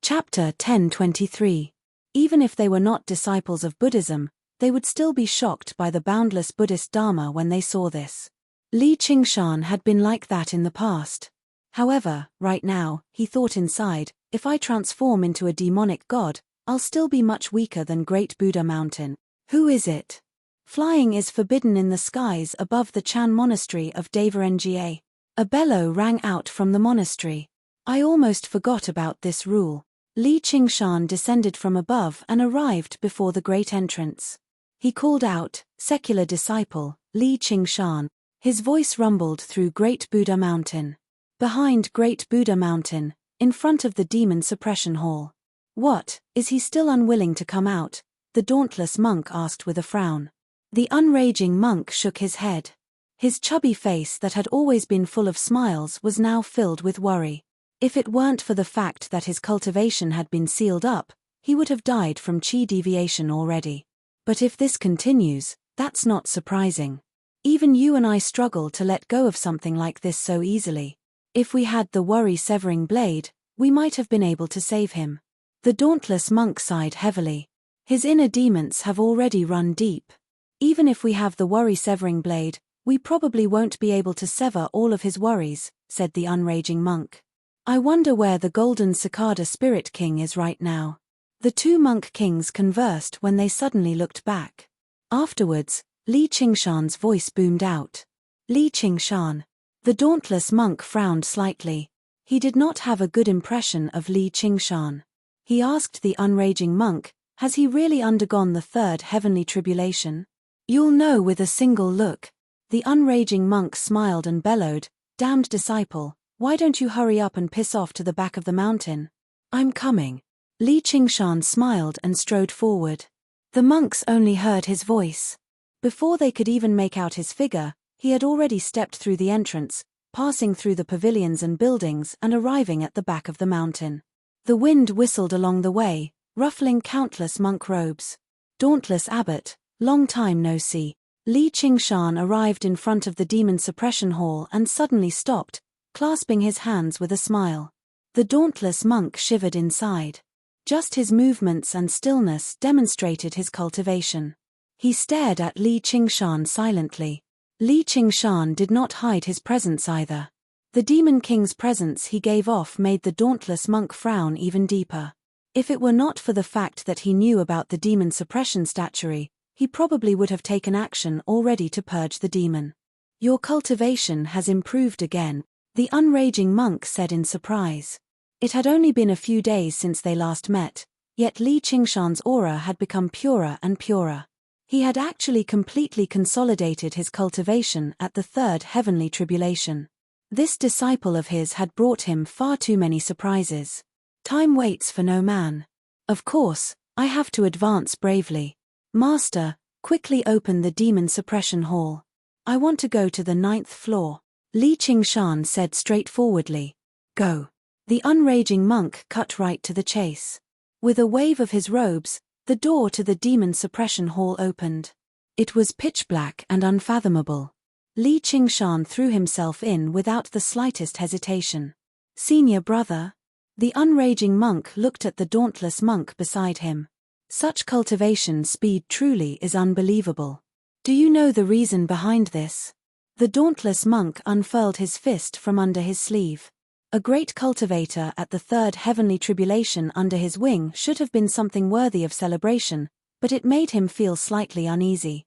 Chapter 1023. Even if they were not disciples of Buddhism, they would still be shocked by the boundless Buddhist Dharma when they saw this. Li Qingshan had been like that in the past. However, right now, he thought inside, if I transform into a demonic god, I'll still be much weaker than Great Buddha Mountain. Who is it? Flying is forbidden in the skies above the Chan monastery of Devarengye. A bellow rang out from the monastery. I almost forgot about this rule. Li Qingshan descended from above and arrived before the great entrance. He called out, "Secular disciple, Li Qingshan." His voice rumbled through Great Buddha Mountain. Behind Great Buddha Mountain, in front of the demon suppression hall. "What, is he still unwilling to come out?" the dauntless monk asked with a frown. The unraging monk shook his head. His chubby face that had always been full of smiles was now filled with worry. If it weren't for the fact that his cultivation had been sealed up, he would have died from chi deviation already. But if this continues, that's not surprising. Even you and I struggle to let go of something like this so easily. If we had the worry-severing blade, we might have been able to save him. The dauntless monk sighed heavily. His inner demons have already run deep. Even if we have the worry-severing blade, we probably won't be able to sever all of his worries, said the unraging monk. I wonder where the golden cicada spirit king is right now. The two monk kings conversed when they suddenly looked back. Afterwards, Li Qingshan's voice boomed out. Li Qingshan. The dauntless monk frowned slightly. He did not have a good impression of Li Qingshan. He asked the unraging monk, has he really undergone the third heavenly tribulation? You'll know with a single look. The unraging monk smiled and bellowed, damned disciple, why don't you hurry up and piss off to the back of the mountain? I'm coming. Li Qingshan smiled and strode forward. The monks only heard his voice. Before they could even make out his figure, he had already stepped through the entrance, passing through the pavilions and buildings and arriving at the back of the mountain. The wind whistled along the way, ruffling countless monk robes. Dauntless abbot, long time no see. Li Qingshan arrived in front of the demon suppression hall and suddenly stopped, clasping his hands with a smile. The dauntless monk shivered inside. Just his movements and stillness demonstrated his cultivation. He stared at Li Qingshan silently. Li Qingshan did not hide his presence either. The demon king's presence he gave off made the dauntless monk frown even deeper. If it were not for the fact that he knew about the demon suppression statuary, he probably would have taken action already to purge the demon. Your cultivation has improved again, the unraging monk said in surprise. It had only been a few days since they last met, yet Li Qingshan's aura had become purer and purer. He had actually completely consolidated his cultivation at the third heavenly tribulation. This disciple of his had brought him far too many surprises. Time waits for no man. Of course, I have to advance bravely. Master, quickly open the demon suppression hall. I want to go to the 9th floor. Li Qingshan said straightforwardly. Go. The unraging monk cut right to the chase. With a wave of his robes, the door to the demon suppression hall opened. It was pitch black and unfathomable. Li Qingshan threw himself in without the slightest hesitation. Senior brother? The unraging monk looked at the dauntless monk beside him. Such cultivation speed truly is unbelievable. Do you know the reason behind this? The dauntless monk unfurled his fist from under his sleeve. A great cultivator at the third heavenly tribulation under his wing should have been something worthy of celebration, but it made him feel slightly uneasy.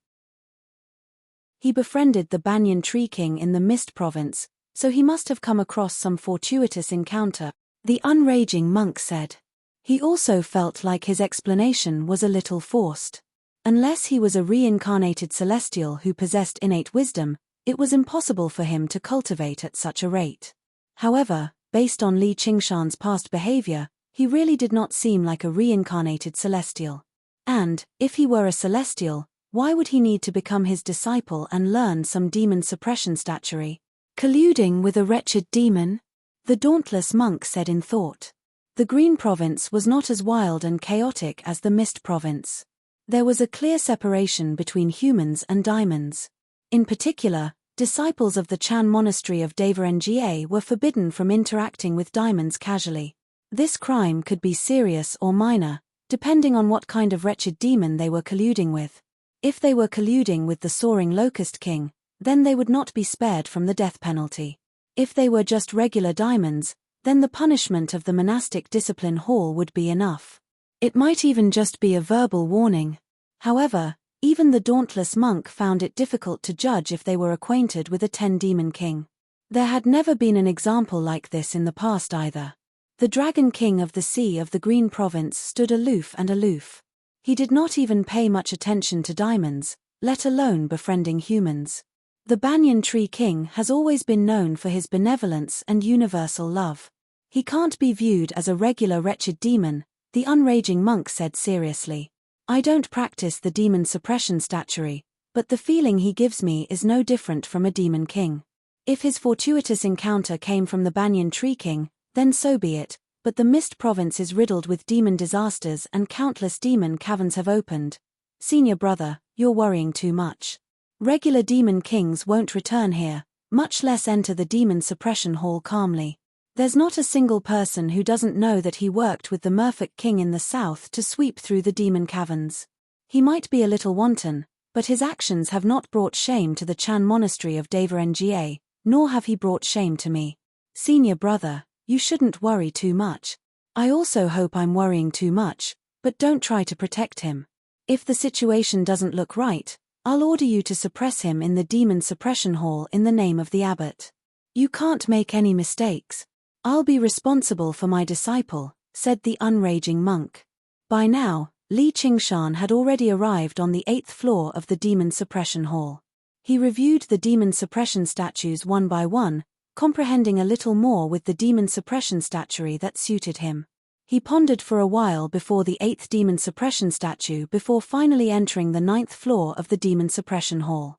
He befriended the Banyan Tree King in the Mist province, so he must have come across some fortuitous encounter, the unraging monk said. He also felt like his explanation was a little forced. Unless he was a reincarnated celestial who possessed innate wisdom, it was impossible for him to cultivate at such a rate. However, based on Li Qingshan's past behavior, he really did not seem like a reincarnated celestial. And, if he were a celestial, why would he need to become his disciple and learn some demon suppression statuary? Colluding with a wretched demon? The dauntless monk said in thought. The Green Province was not as wild and chaotic as the Mist Province. There was a clear separation between humans and diamonds. In particular, disciples of the Chan monastery of Devarengye were forbidden from interacting with diamonds casually. This crime could be serious or minor, depending on what kind of wretched demon they were colluding with. If they were colluding with the soaring Locust King, then they would not be spared from the death penalty. If they were just regular diamonds, then the punishment of the monastic discipline hall would be enough. It might even just be a verbal warning. However, Even the dauntless monk found it difficult to judge if they were acquainted with a 10-demon king. There had never been an example like this in the past either. The Dragon King of the Sea of the Green Province stood aloof and aloof. He did not even pay much attention to diamonds, let alone befriending humans. The Banyan Tree King has always been known for his benevolence and universal love. He can't be viewed as a regular wretched demon, the unraging monk said seriously. I don't practice the demon suppression statuary, but the feeling he gives me is no different from a demon king. If his fortuitous encounter came from the Banyan Tree King, then so be it, but the Mist Province is riddled with demon disasters and countless demon caverns have opened. Senior brother, you're worrying too much. Regular demon kings won't return here, much less enter the demon suppression hall calmly. There's not a single person who doesn't know that he worked with the Merfolk King in the south to sweep through the demon caverns. He might be a little wanton, but his actions have not brought shame to the Chan Monastery of Nga, nor have he brought shame to me. Senior brother, you shouldn't worry too much. I also hope I'm worrying too much, but don't try to protect him. If the situation doesn't look right, I'll order you to suppress him in the demon suppression hall in the name of the abbot. You can't make any mistakes. I'll be responsible for my disciple, said the unraging monk. By now, Li Qingshan had already arrived on the 8th floor of the demon suppression hall. He reviewed the demon suppression statues one by one, comprehending a little more with the demon suppression statuary that suited him. He pondered for a while before the 8th demon suppression statue before finally entering the 9th floor of the demon suppression hall.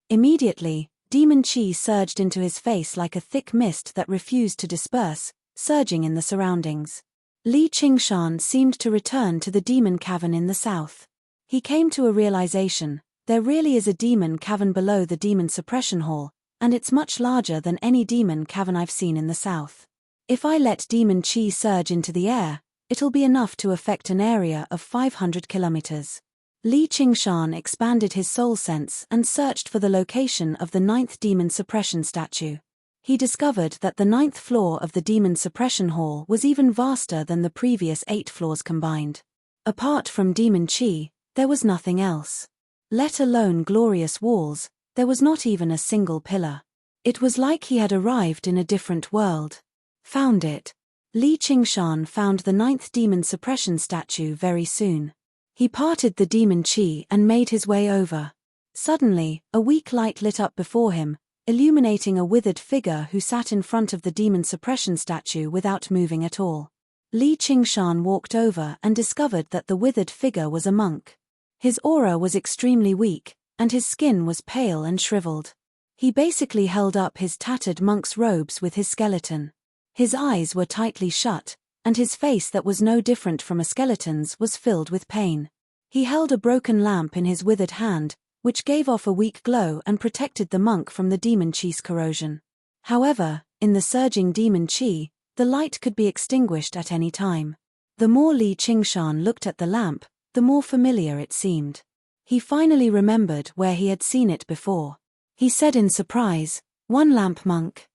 Immediately, demon chi surged into his face like a thick mist that refused to disperse, surging in the surroundings. Li Qingshan seemed to return to the demon cavern in the south. He came to a realization: there really is a demon cavern below the demon suppression hall, and it's much larger than any demon cavern I've seen in the south. If I let demon chi surge into the air, it'll be enough to affect an area of 500 kilometers. Li Qingshan expanded his soul sense and searched for the location of the 9th demon suppression statue. He discovered that the 9th floor of the demon suppression hall was even vaster than the previous 8 floors combined. Apart from demon chi, there was nothing else. Let alone glorious walls, there was not even a single pillar. It was like he had arrived in a different world. Found it. Li Qingshan found the 9th demon suppression statue very soon. He parted the demon chi and made his way over. Suddenly, a weak light lit up before him, illuminating a withered figure who sat in front of the demon suppression statue without moving at all. Li Qingshan walked over and discovered that the withered figure was a monk. His aura was extremely weak, and his skin was pale and shriveled. He basically held up his tattered monk's robes with his skeleton. His eyes were tightly shut, and his face that was no different from a skeleton's was filled with pain. He held a broken lamp in his withered hand, which gave off a weak glow and protected the monk from the demon chi's corrosion. However, in the surging demon chi, the light could be extinguished at any time. The more Li Qingshan looked at the lamp, the more familiar it seemed. He finally remembered where he had seen it before. He said in surprise, "One lamp, monk."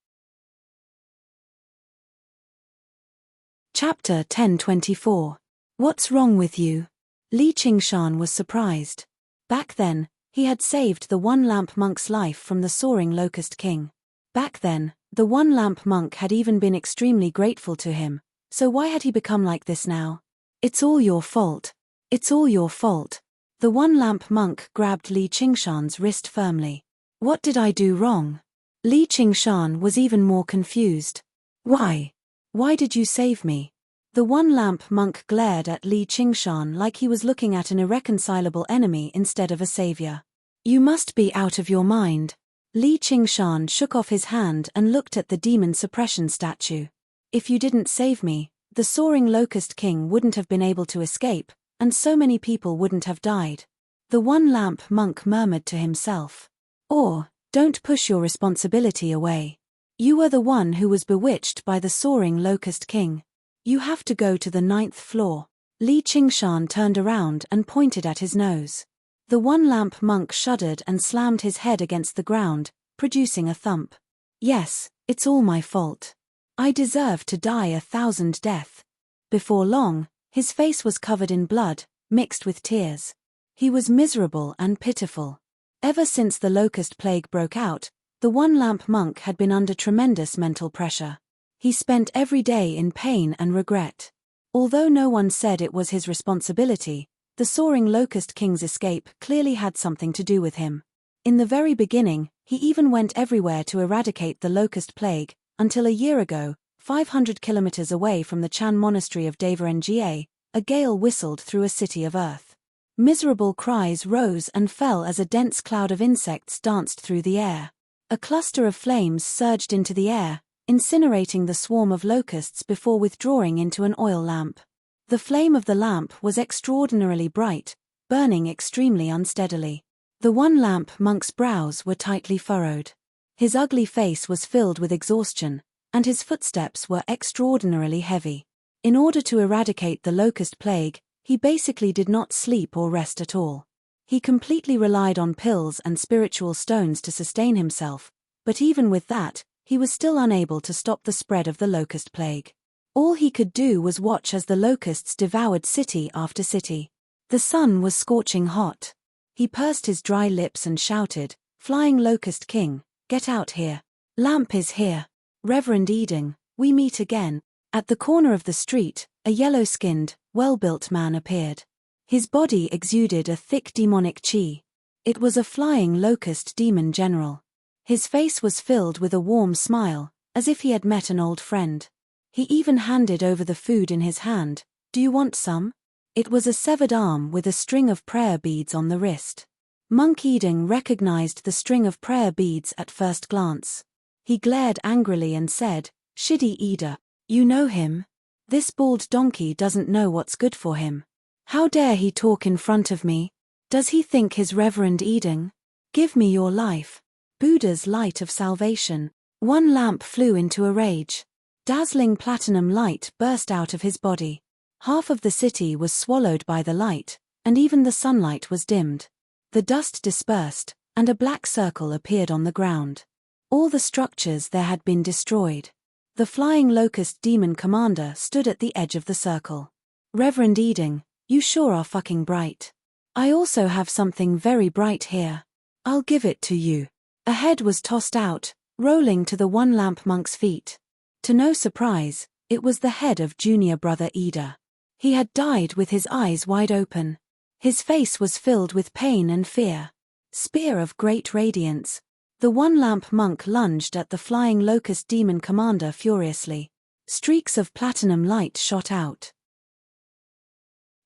Chapter 1024. What's wrong with you? Li Qingshan was surprised. Back then, he had saved the One Lamp monk's life from the soaring Locust King. Back then, the One Lamp monk had even been extremely grateful to him, so why had he become like this now? It's all your fault. It's all your fault. The One Lamp monk grabbed Li Qingshan's wrist firmly. What did I do wrong? Li Qingshan was even more confused. Why? Why did you save me? The One Lamp monk glared at Li Qingshan like he was looking at an irreconcilable enemy instead of a savior. You must be out of your mind. Li Qingshan shook off his hand and looked at the demon suppression statue. If you didn't save me, the soaring Locust King wouldn't have been able to escape, and so many people wouldn't have died. The One Lamp monk murmured to himself. Or, don't push your responsibility away. You were the one who was bewitched by the soaring Locust King. You have to go to the 9th floor. Li Qingshan turned around and pointed at his nose. The One Lamp monk shuddered and slammed his head against the ground, producing a thump. Yes, it's all my fault. I deserve to die 1,000 deaths. Before long, his face was covered in blood, mixed with tears. He was miserable and pitiful. Ever since the locust plague broke out, the one-lamp monk had been under tremendous mental pressure. He spent every day in pain and regret. Although no one said it was his responsibility, the soaring locust king's escape clearly had something to do with him. In the very beginning, he even went everywhere to eradicate the locust plague, until a year ago, 500 kilometers away from the Chan monastery of Devaranga, a gale whistled through a city of earth. Miserable cries rose and fell as a dense cloud of insects danced through the air. A cluster of flames surged into the air, incinerating the swarm of locusts before withdrawing into an oil lamp. The flame of the lamp was extraordinarily bright, burning extremely unsteadily. The one-lamp monk's brows were tightly furrowed. His ugly face was filled with exhaustion, and his footsteps were extraordinarily heavy. In order to eradicate the locust plague, he basically did not sleep or rest at all. He completely relied on pills and spiritual stones to sustain himself, but even with that, he was still unable to stop the spread of the locust plague. All he could do was watch as the locusts devoured city after city. The sun was scorching hot. He pursed his dry lips and shouted, "Flying Locust King, get out here. Lamp is here. Reverend Eden, we meet again." At the corner of the street, a yellow-skinned, well-built man appeared. His body exuded a thick demonic chi. It was a flying locust demon general. His face was filled with a warm smile, as if he had met an old friend. He even handed over the food in his hand. "Do you want some?" It was a severed arm with a string of prayer beads on the wrist. Monk Eden recognized the string of prayer beads at first glance. He glared angrily and said, "Shidi Ida, you know him? This bald donkey doesn't know what's good for him. How dare he talk in front of me? Does he think his Reverend Eden? Give me your life. Buddha's light of salvation." One lamp flew into a rage. Dazzling platinum light burst out of his body. Half of the city was swallowed by the light, and even the sunlight was dimmed. The dust dispersed, and a black circle appeared on the ground. All the structures there had been destroyed. The flying locust demon commander stood at the edge of the circle. "Reverend Eden, you sure are fucking bright. I also have something very bright here. I'll give it to you." A head was tossed out, rolling to the one-lamp monk's feet. To no surprise, it was the head of junior brother Ida. He had died with his eyes wide open. His face was filled with pain and fear. Spear of great radiance. The one-lamp monk lunged at the flying locust demon commander furiously. Streaks of platinum light shot out.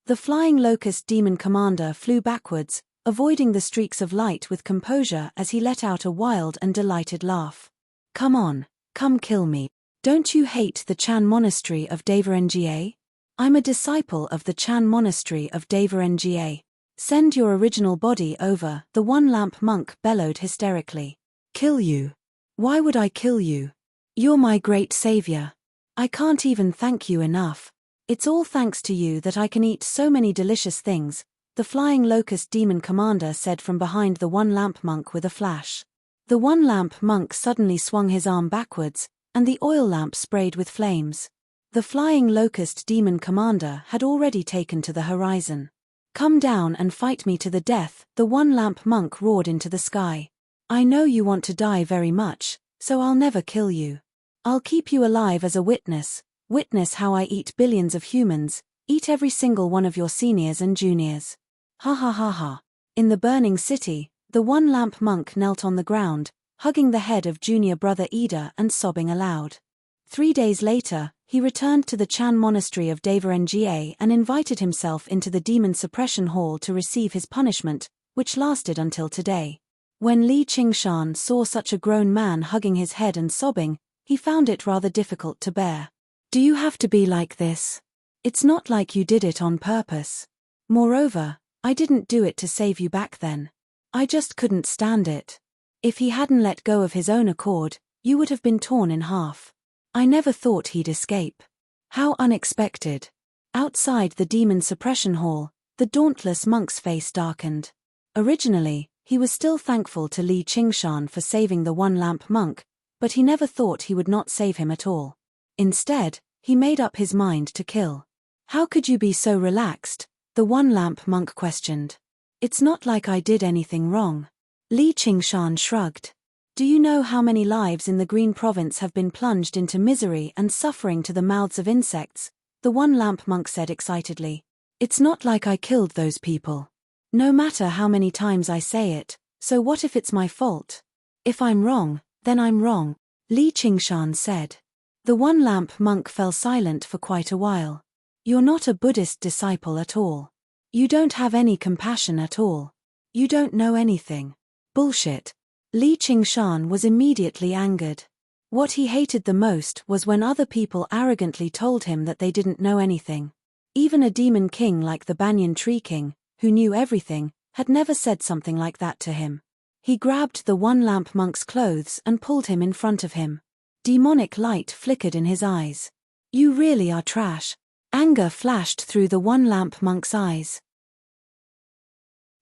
The flying locust demon commander flew backwards, avoiding the streaks of light with composure as he let out a wild and delighted laugh. "Come on, come kill me. Don't you hate the Chan monastery of Devaranga? I'm a disciple of the Chan monastery of Devaranga. Send your original body over," the one-lamp monk bellowed hysterically. "Kill you? Why would I kill you? You're my great savior. I can't even thank you enough. It's all thanks to you that I can eat so many delicious things," the flying locust demon commander said from behind the one-lamp monk with a flash. The one-lamp monk suddenly swung his arm backwards, and the oil lamp sprayed with flames. The flying locust demon commander had already taken to the horizon. "Come down and fight me to the death," the one-lamp monk roared into the sky. "I know you want to die very much, so I'll never kill you. I'll keep you alive as a witness. Witness how I eat billions of humans, eat every single one of your seniors and juniors." Ha ha ha ha. In the burning city, the one-lamp monk knelt on the ground, hugging the head of junior brother Ida and sobbing aloud. 3 days later, he returned to the Chan monastery of Devaranga and invited himself into the demon suppression hall to receive his punishment, which lasted until today. When Li Qingshan saw such a grown man hugging his head and sobbing, he found it rather difficult to bear. "Do you have to be like this? It's not like you did it on purpose. Moreover, I didn't do it to save you back then. I just couldn't stand it. If he hadn't let go of his own accord, you would have been torn in half. I never thought he'd escape. How unexpected." Outside the demon suppression hall, the dauntless monk's face darkened. Originally, he was still thankful to Li Qingshan for saving the one-lamp monk, but he never thought he would not save him at all. Instead, he made up his mind to kill. "How could you be so relaxed?" the one-lamp monk questioned. It's not like I did anything wrong. Li Qingshan shrugged. Do you know how many lives in the Green Province have been plunged into misery and suffering to the mouths of insects? The one lamp monk said excitedly. It's not like I killed those people. No matter how many times I say it, so what if it's my fault? If I'm wrong, then I'm wrong, Li Qingshan said. The one lamp monk fell silent for quite a while. You're not a Buddhist disciple at all. You don't have any compassion at all. You don't know anything. Bullshit. Li Qingshan was immediately angered. What he hated the most was when other people arrogantly told him that they didn't know anything. Even a demon king like the Banyan Tree King, who knew everything, had never said something like that to him. He grabbed the one lamp monk's clothes and pulled him in front of him. Demonic light flickered in his eyes. You really are trash. Anger flashed through the one lamp monk's eyes.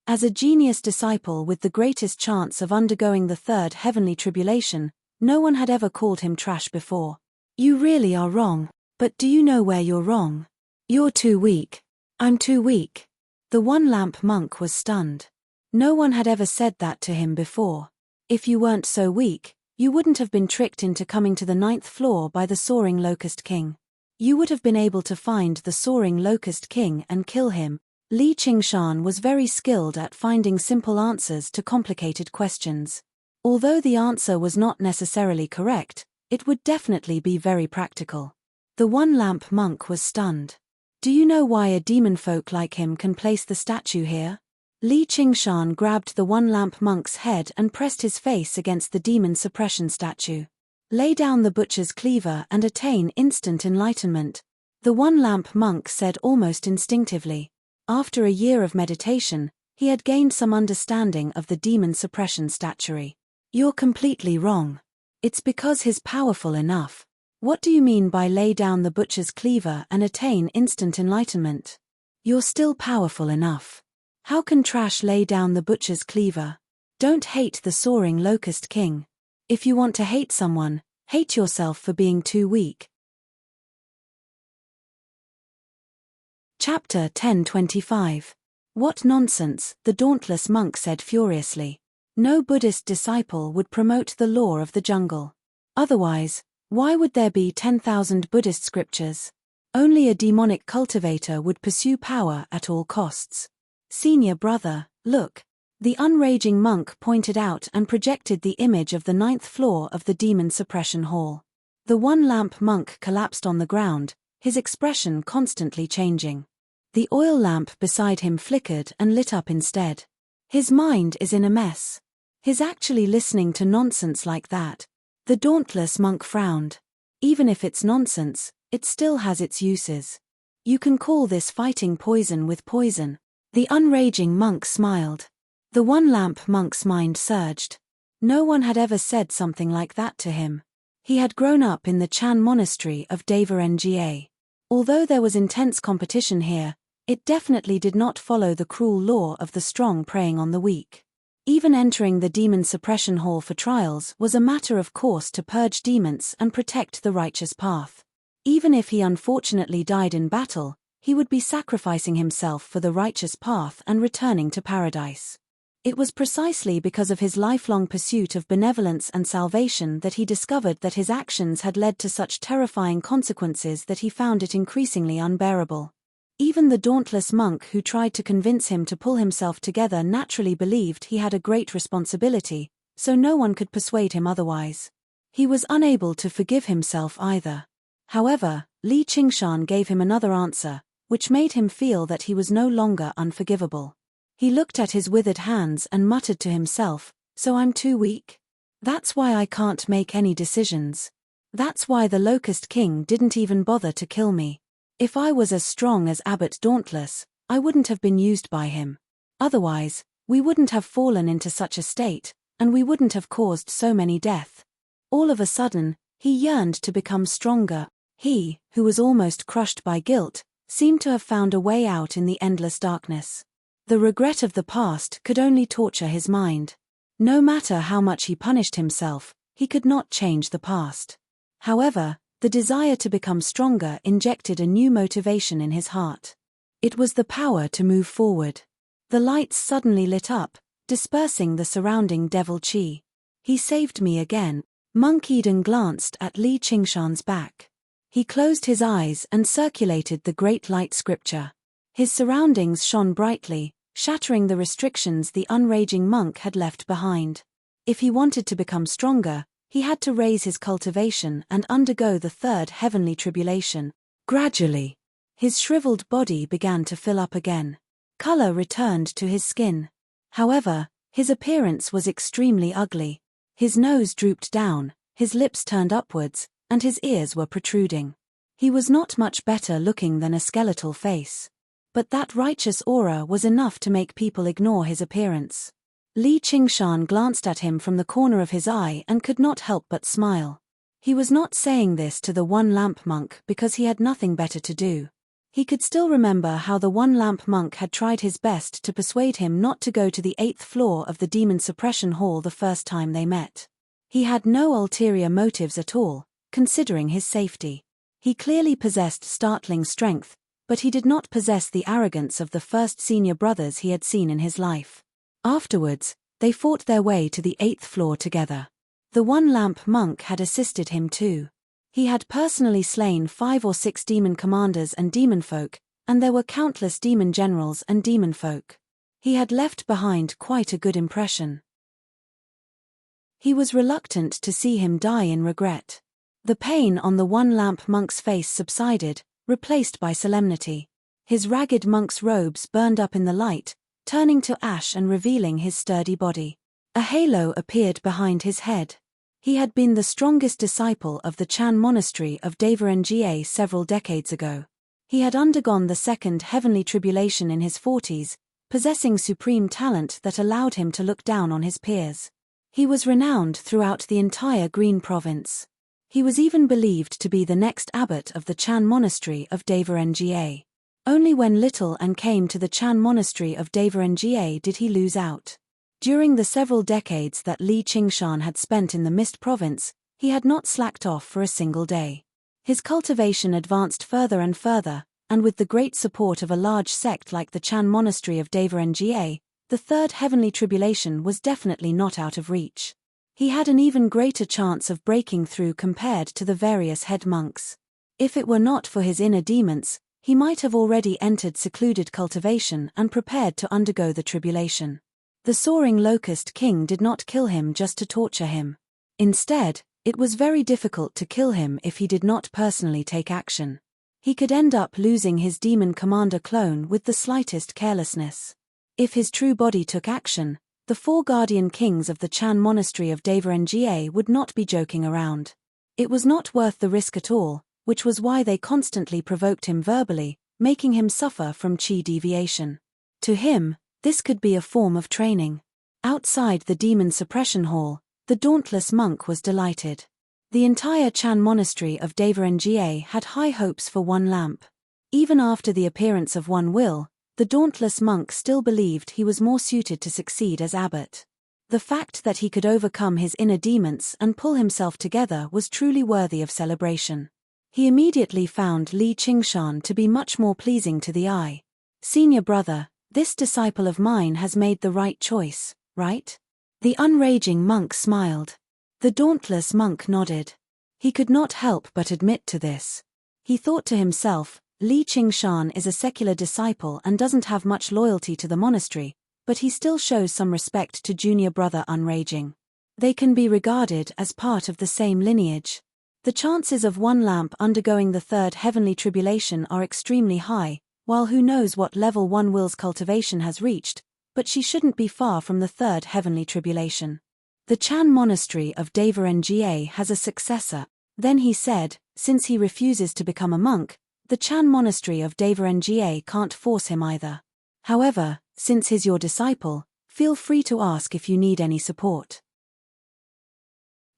As a genius disciple with the greatest chance of undergoing the third heavenly tribulation, no one had ever called him trash before. You really are wrong, but do you know where you're wrong? You're too weak. I'm too weak. The one lamp monk was stunned. No one had ever said that to him before. If you weren't so weak, you wouldn't have been tricked into coming to the 9th floor by the soaring Locust King. You would have been able to find the soaring Locust King and kill him. Li Qingshan was very skilled at finding simple answers to complicated questions. Although the answer was not necessarily correct, it would definitely be very practical. The one lamp monk was stunned. Do you know why a demon folk like him can place the statue here? Li Qingshan grabbed the one lamp monk's head and pressed his face against the demon suppression statue. Lay down the butcher's cleaver and attain instant enlightenment, the one lamp monk said almost instinctively. After a year of meditation, he had gained some understanding of the demon suppression statuary. You're completely wrong. It's because he's powerful enough. What do you mean by lay down the butcher's cleaver and attain instant enlightenment? You're still powerful enough. How can trash lay down the butcher's cleaver? Don't hate the soaring Locust King. If you want to hate someone, hate yourself for being too weak. Chapter 10:25. What nonsense, the dauntless monk said furiously. No Buddhist disciple would promote the law of the jungle. Otherwise, why would there be 10,000 Buddhist scriptures? Only a demonic cultivator would pursue power at all costs. Senior brother, look. The unraging monk pointed out and projected the image of the 9th floor of the demon suppression hall. The one lamp monk collapsed on the ground, his expression constantly changing. The oil lamp beside him flickered and lit up instead. His mind is in a mess. He's actually listening to nonsense like that. The dauntless monk frowned. Even if it's nonsense, it still has its uses. You can call this fighting poison with poison. The unraging monk smiled. The one lamp monk's mind surged. No one had ever said something like that to him. He had grown up in the Chan monastery of Deva Nga. Although there was intense competition here, it definitely did not follow the cruel law of the strong preying on the weak. Even entering the demon suppression hall for trials was a matter of course to purge demons and protect the righteous path. Even if he unfortunately died in battle, he would be sacrificing himself for the righteous path and returning to paradise. It was precisely because of his lifelong pursuit of benevolence and salvation that he discovered that his actions had led to such terrifying consequences that he found it increasingly unbearable. Even the dauntless monk who tried to convince him to pull himself together naturally believed he had a great responsibility, so no one could persuade him otherwise. He was unable to forgive himself either. However, Li Qingshan gave him another answer, which made him feel that he was no longer unforgivable. He looked at his withered hands and muttered to himself, "So I'm too weak? That's why I can't make any decisions. That's why the Locust King didn't even bother to kill me. If I was as strong as Abbot Dauntless, I wouldn't have been used by him. Otherwise, we wouldn't have fallen into such a state, and we wouldn't have caused so many deaths." All of a sudden, he yearned to become stronger. He, who was almost crushed by guilt, seemed to have found a way out in the endless darkness. The regret of the past could only torture his mind. No matter how much he punished himself, he could not change the past. However, the desire to become stronger injected a new motivation in his heart. It was the power to move forward. The lights suddenly lit up, dispersing the surrounding devil chi. He saved me again. Monk Eden glanced at Li Qingshan's back. He closed his eyes and circulated the great light scripture. His surroundings shone brightly, shattering the restrictions the unraging monk had left behind. If he wanted to become stronger, he had to raise his cultivation and undergo the third heavenly tribulation. Gradually, his shriveled body began to fill up again. Color returned to his skin. However, his appearance was extremely ugly. His nose drooped down, his lips turned upwards, and his ears were protruding. He was not much better looking than a skeletal face. But that righteous aura was enough to make people ignore his appearance. Li Qingshan glanced at him from the corner of his eye and could not help but smile. He was not saying this to the one-lamp monk because he had nothing better to do. He could still remember how the one-lamp monk had tried his best to persuade him not to go to the 8th floor of the demon suppression hall the first time they met. He had no ulterior motives at all, considering his safety. He clearly possessed startling strength, but he did not possess the arrogance of the first senior brothers he had seen in his life. Afterwards, they fought their way to the 8th floor together. The one-lamp monk had assisted him too. He had personally slain 5 or 6 demon commanders and demon folk, and there were countless demon generals and demon folk. He had left behind quite a good impression. He was reluctant to see him die in regret. The pain on the one-lamp monk's face subsided, replaced by solemnity. His ragged monk's robes burned up in the light, turning to ash and revealing his sturdy body. A halo appeared behind his head. He had been the strongest disciple of the Chan monastery of Devarengye several decades ago. He had undergone the second heavenly tribulation in his 40s, possessing supreme talent that allowed him to look down on his peers. He was renowned throughout the entire Green Province. He was even believed to be the next abbot of the Chan monastery of Devarengye. Only when little and came to the Chan monastery of Devarengye did he lose out. During the several decades that Li Qingshan had spent in the Mist Province, he had not slacked off for a single day. His cultivation advanced further and further, and with the great support of a large sect like the Chan monastery of Devarengye, the third heavenly tribulation was definitely not out of reach. He had an even greater chance of breaking through compared to the various head monks. If it were not for his inner demons, he might have already entered secluded cultivation and prepared to undergo the tribulation. The soaring locust king did not kill him just to torture him. Instead, it was very difficult to kill him if he did not personally take action. He could end up losing his demon commander clone with the slightest carelessness. If his true body took action, the 4 guardian kings of the Chan monastery of Devarengye would not be joking around. It was not worth the risk at all, which was why they constantly provoked him verbally, making him suffer from chi deviation. To him, this could be a form of training. Outside the demon suppression hall, the dauntless monk was delighted. The entire Chan monastery of Devarengye had high hopes for one lamp. Even after the appearance of one will, the dauntless monk still believed he was more suited to succeed as abbot. The fact that he could overcome his inner demons and pull himself together was truly worthy of celebration. He immediately found Li Qingshan to be much more pleasing to the eye. "Senior brother, this disciple of mine has made the right choice, right?" The unraging monk smiled. The dauntless monk nodded. He could not help but admit to this. He thought to himself, Li Qingshan is a secular disciple and doesn't have much loyalty to the monastery, but he still shows some respect to junior brother Unraging. They can be regarded as part of the same lineage. The chances of one lamp undergoing the third heavenly tribulation are extremely high, while who knows what level one will's cultivation has reached, but she shouldn't be far from the third heavenly tribulation. The Chan monastery of Devarengye has a successor. Then he said, since he refuses to become a monk, the Chan monastery of Devarengye can't force him either. However, since he's your disciple, feel free to ask if you need any support.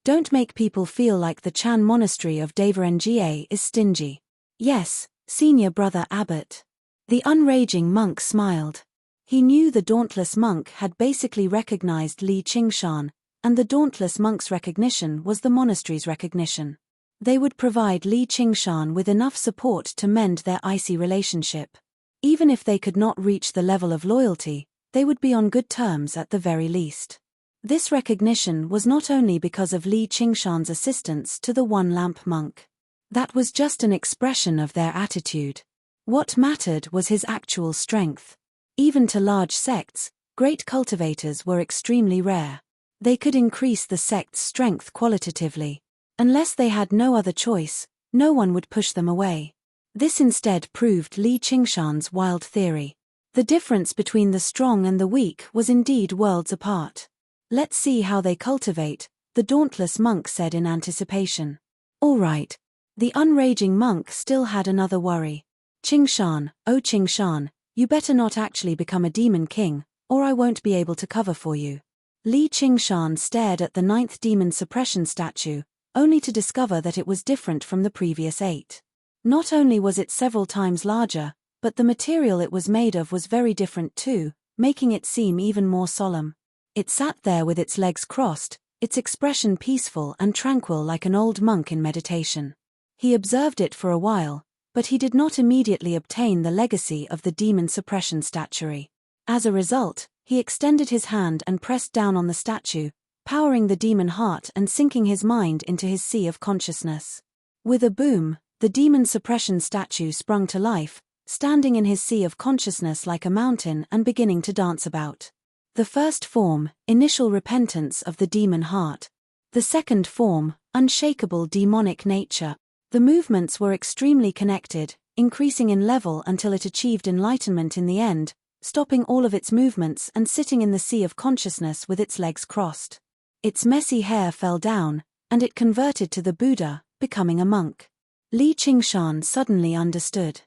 Don't make people feel like the Chan monastery of Devarengye is stingy. Yes, senior brother abbot. The unraging monk smiled. He knew the dauntless monk had basically recognized Li Qingshan, and the dauntless monk's recognition was the monastery's recognition. They would provide Li Qingshan with enough support to mend their icy relationship. Even if they could not reach the level of loyalty, they would be on good terms at the very least. This recognition was not only because of Li Qingshan's assistance to the one-lamp monk. That was just an expression of their attitude. What mattered was his actual strength. Even to large sects, great cultivators were extremely rare. They could increase the sect's strength qualitatively. Unless they had no other choice, no one would push them away. This instead proved Li Qingshan's wild theory. The difference between the strong and the weak was indeed worlds apart. Let's see how they cultivate, the dauntless monk said in anticipation. All right. The unraging monk still had another worry. Qingshan, oh Qingshan, you better not actually become a demon king, or I won't be able to cover for you. Li Qingshan stared at the 9th demon suppression statue, only to discover that it was different from the previous 8. Not only was it several times larger, but the material it was made of was very different too, making it seem even more solemn. It sat there with its legs crossed, its expression peaceful and tranquil like an old monk in meditation. He observed it for a while, but he did not immediately obtain the legacy of the demon suppression statuary. As a result, he extended his hand and pressed down on the statue, powering the demon heart and sinking his mind into his sea of consciousness. With a boom, the demon suppression statue sprung to life, standing in his sea of consciousness like a mountain and beginning to dance about. The first form, initial repentance of the demon heart. The second form, unshakable demonic nature. The movements were extremely connected, increasing in level until it achieved enlightenment in the end, stopping all of its movements and sitting in the sea of consciousness with its legs crossed. Its messy hair fell down, and it converted to the Buddha, becoming a monk. Li Qingshan suddenly understood.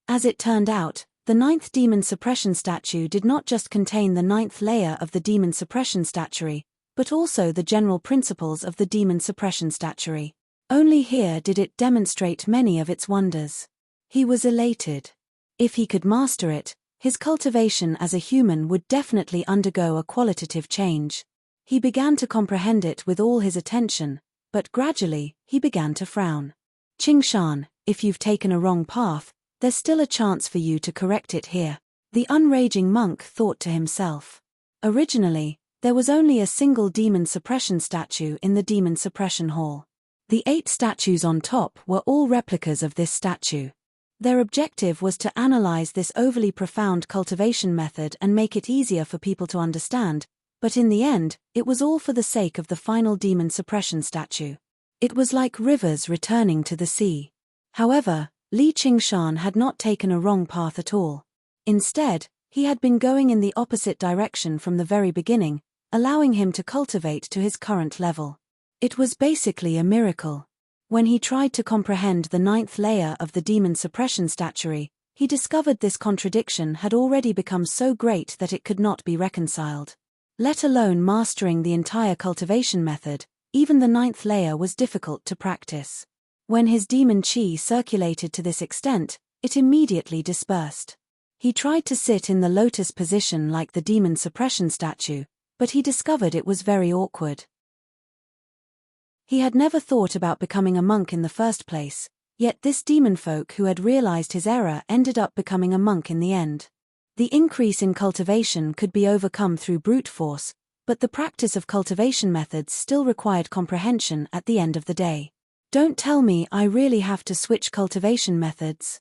As it turned out, the 9th demon suppression statue did not just contain the 9th layer of the demon suppression statuary, but also the general principles of the demon suppression statuary. Only here did it demonstrate many of its wonders. He was elated. If he could master it, his cultivation as a human would definitely undergo a qualitative change. He began to comprehend it with all his attention, but gradually, he began to frown. Qingshan, if you've taken a wrong path, there's still a chance for you to correct it here. The unraging monk thought to himself. Originally, there was only a single demon suppression statue in the demon suppression hall. The 8 statues on top were all replicas of this statue. Their objective was to analyze this overly profound cultivation method and make it easier for people to understand, but in the end, it was all for the sake of the final demon suppression statue. It was like rivers returning to the sea. However, Li Qingshan had not taken a wrong path at all. Instead, he had been going in the opposite direction from the very beginning, allowing him to cultivate to his current level. It was basically a miracle. When he tried to comprehend the 9th layer of the demon suppression statuary, he discovered this contradiction had already become so great that it could not be reconciled. Let alone mastering the entire cultivation method, even the 9th layer was difficult to practice. When his demon qi circulated to this extent, it immediately dispersed. He tried to sit in the lotus position like the demon suppression statue, but he discovered it was very awkward. He had never thought about becoming a monk in the first place, yet this demon folk who had realized his error ended up becoming a monk in the end. The increase in cultivation could be overcome through brute force, but the practice of cultivation methods still required comprehension at the end of the day. Don't tell me I really have to switch cultivation methods.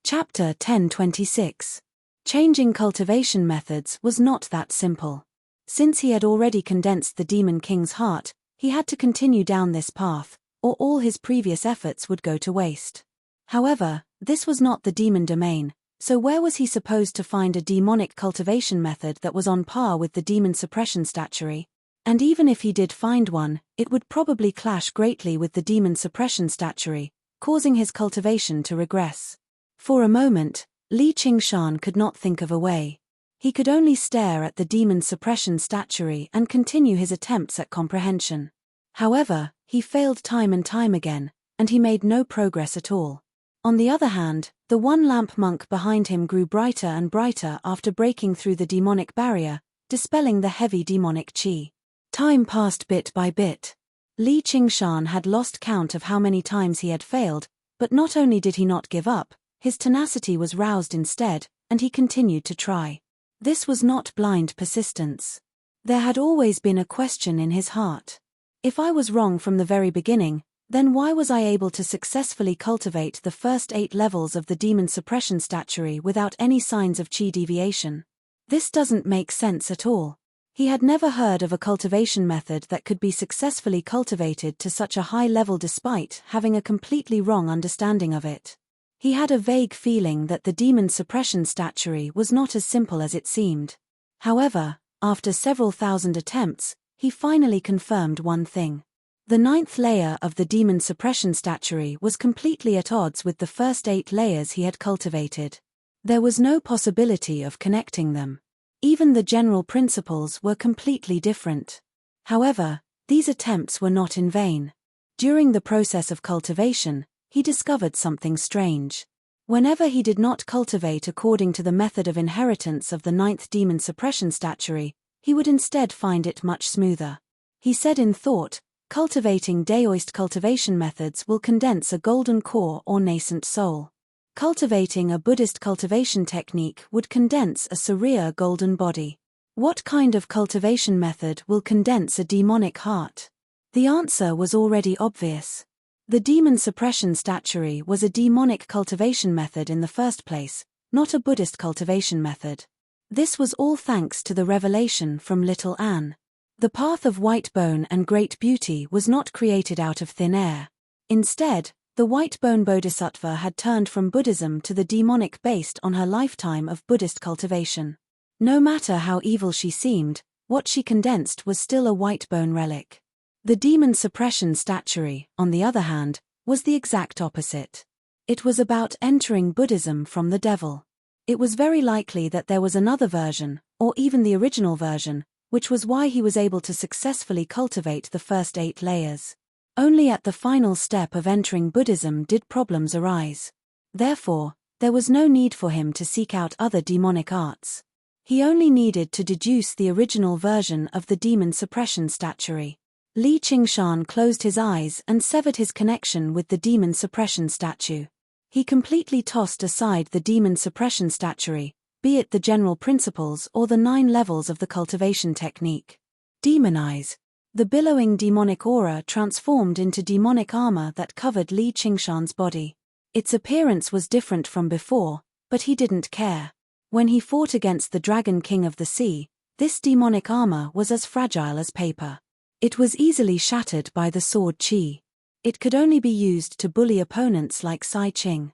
Chapter 1026. Changing cultivation methods was not that simple. Since he had already condensed the Demon King's heart, he had to continue down this path, or all his previous efforts would go to waste. However, this was not the demon domain, so where was he supposed to find a demonic cultivation method that was on par with the demon suppression statuary? And even if he did find one, it would probably clash greatly with the demon suppression statuary, causing his cultivation to regress. For a moment, Li Qingshan could not think of a way. He could only stare at the demon suppression statuary and continue his attempts at comprehension. However, he failed time and time again, and he made no progress at all. On the other hand, the one-lamp monk behind him grew brighter and brighter after breaking through the demonic barrier, dispelling the heavy demonic qi. Time passed bit by bit. Li Qingshan had lost count of how many times he had failed, but not only did he not give up, His tenacity was roused instead, and he continued to try. This was not blind persistence. There had always been a question in his heart. If I was wrong from the very beginning, then why was I able to successfully cultivate the first 8 levels of the demon suppression statuary without any signs of chi deviation? This doesn't make sense at all. He had never heard of a cultivation method that could be successfully cultivated to such a high level despite having a completely wrong understanding of it. He had a vague feeling that the demon suppression statuary was not as simple as it seemed. However, after several thousand attempts, he finally confirmed one thing. The 9th layer of the demon suppression statuary was completely at odds with the first 8 layers he had cultivated. There was no possibility of connecting them. Even the general principles were completely different. However, these attempts were not in vain. During the process of cultivation, he discovered something strange. Whenever he did not cultivate according to the method of inheritance of the 9th demon suppression statuary, he would instead find it much smoother. He said in thought, cultivating Daoist cultivation methods will condense a golden core or nascent soul. Cultivating a Buddhist cultivation technique would condense a Surya golden body. What kind of cultivation method will condense a demonic heart? The answer was already obvious. The demon suppression statuary was a demonic cultivation method in the first place, not a Buddhist cultivation method. This was all thanks to the revelation from Little Anne. The path of white bone and great beauty was not created out of thin air. Instead, the white bone bodhisattva had turned from Buddhism to the demonic based on her lifetime of Buddhist cultivation. No matter how evil she seemed, what she condensed was still a white bone relic. The demon suppression statuary, on the other hand, was the exact opposite. It was about entering Buddhism from the devil. It was very likely that there was another version, or even the original version, which was why he was able to successfully cultivate the first 8 layers. Only at the final step of entering Buddhism did problems arise. Therefore, there was no need for him to seek out other demonic arts. He only needed to deduce the original version of the demon suppression statuary. Li Qingshan closed his eyes and severed his connection with the demon suppression statue. He completely tossed aside the demon suppression statuary, be it the general principles or the 9 levels of the cultivation technique. Demonize. The billowing demonic aura transformed into demonic armor that covered Li Qingshan's body. Its appearance was different from before, but he didn't care. When he fought against the Dragon King of the Sea, this demonic armor was as fragile as paper. It was easily shattered by the sword Qi. It could only be used to bully opponents like Sai Qing.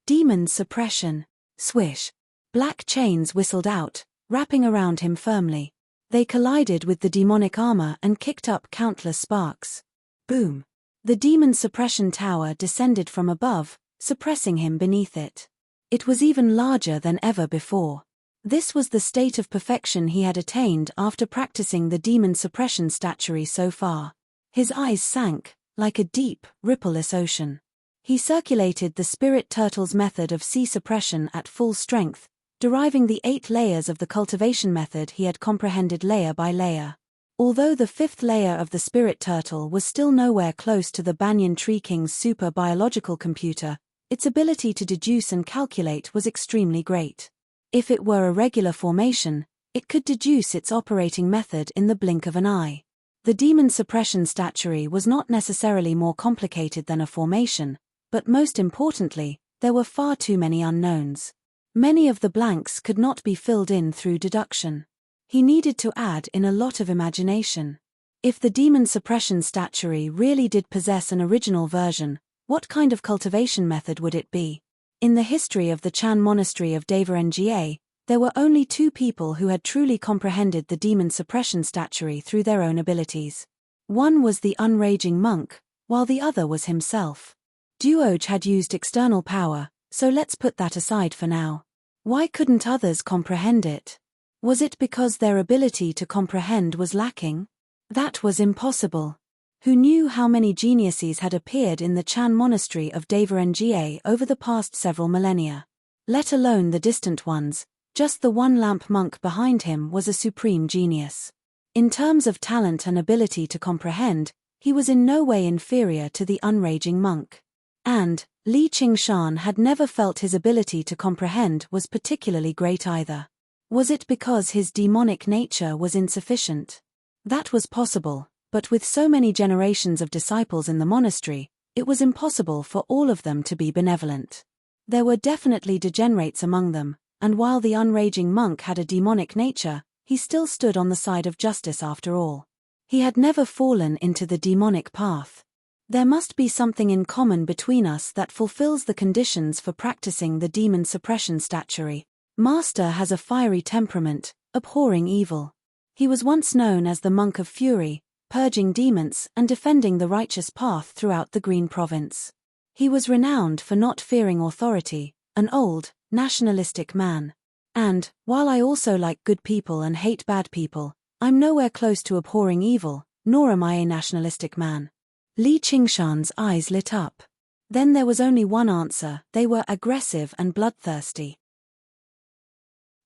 Demon suppression. Swish. Black chains whistled out, wrapping around him firmly. They collided with the demonic armor and kicked up countless sparks. Boom. The demon suppression tower descended from above, suppressing him beneath it. It was even larger than ever before. This was the state of perfection he had attained after practicing the demon suppression statuary so far. His eyes sank, like a deep, rippleless ocean. He circulated the spirit turtle's method of sea suppression at full strength, deriving the 8 layers of the cultivation method he had comprehended layer by layer. Although the 5th layer of the spirit turtle was still nowhere close to the Banyan Tree King's super biological computer, its ability to deduce and calculate was extremely great. If it were a regular formation, it could deduce its operating method in the blink of an eye. The demon suppression statuary was not necessarily more complicated than a formation, but most importantly, there were far too many unknowns. Many of the blanks could not be filled in through deduction. He needed to add in a lot of imagination. If the demon suppression statuary really did possess an original version, what kind of cultivation method would it be? In the history of the Chan monastery of Devarengye, there were only 2 people who had truly comprehended the demon suppression statuary through their own abilities. One was the unraging monk, while the other was himself. Duoj had used external power, so let's put that aside for now. Why couldn't others comprehend it? Was it because their ability to comprehend was lacking? That was impossible. Who knew how many geniuses had appeared in the Chan monastery of Devarengye over the past several millennia? Let alone the distant ones, just the one lamp monk behind him was a supreme genius. In terms of talent and ability to comprehend, he was in no way inferior to the unraging monk. And Li Qingshan had never felt his ability to comprehend was particularly great either. Was it because his demonic nature was insufficient? That was possible, but with so many generations of disciples in the monastery, it was impossible for all of them to be benevolent. There were definitely degenerates among them, and while the unraging monk had a demonic nature, he still stood on the side of justice after all. He had never fallen into the demonic path. There must be something in common between us that fulfills the conditions for practicing the demon suppression statuary. Master has a fiery temperament, abhorring evil. He was once known as the Monk of Fury, purging demons and defending the righteous path throughout the Green Province. He was renowned for not fearing authority, an old, nationalistic man. And, while I also like good people and hate bad people, I'm nowhere close to abhorring evil, nor am I a nationalistic man. Li Qingshan's eyes lit up. Then there was only one answer: they were aggressive and bloodthirsty.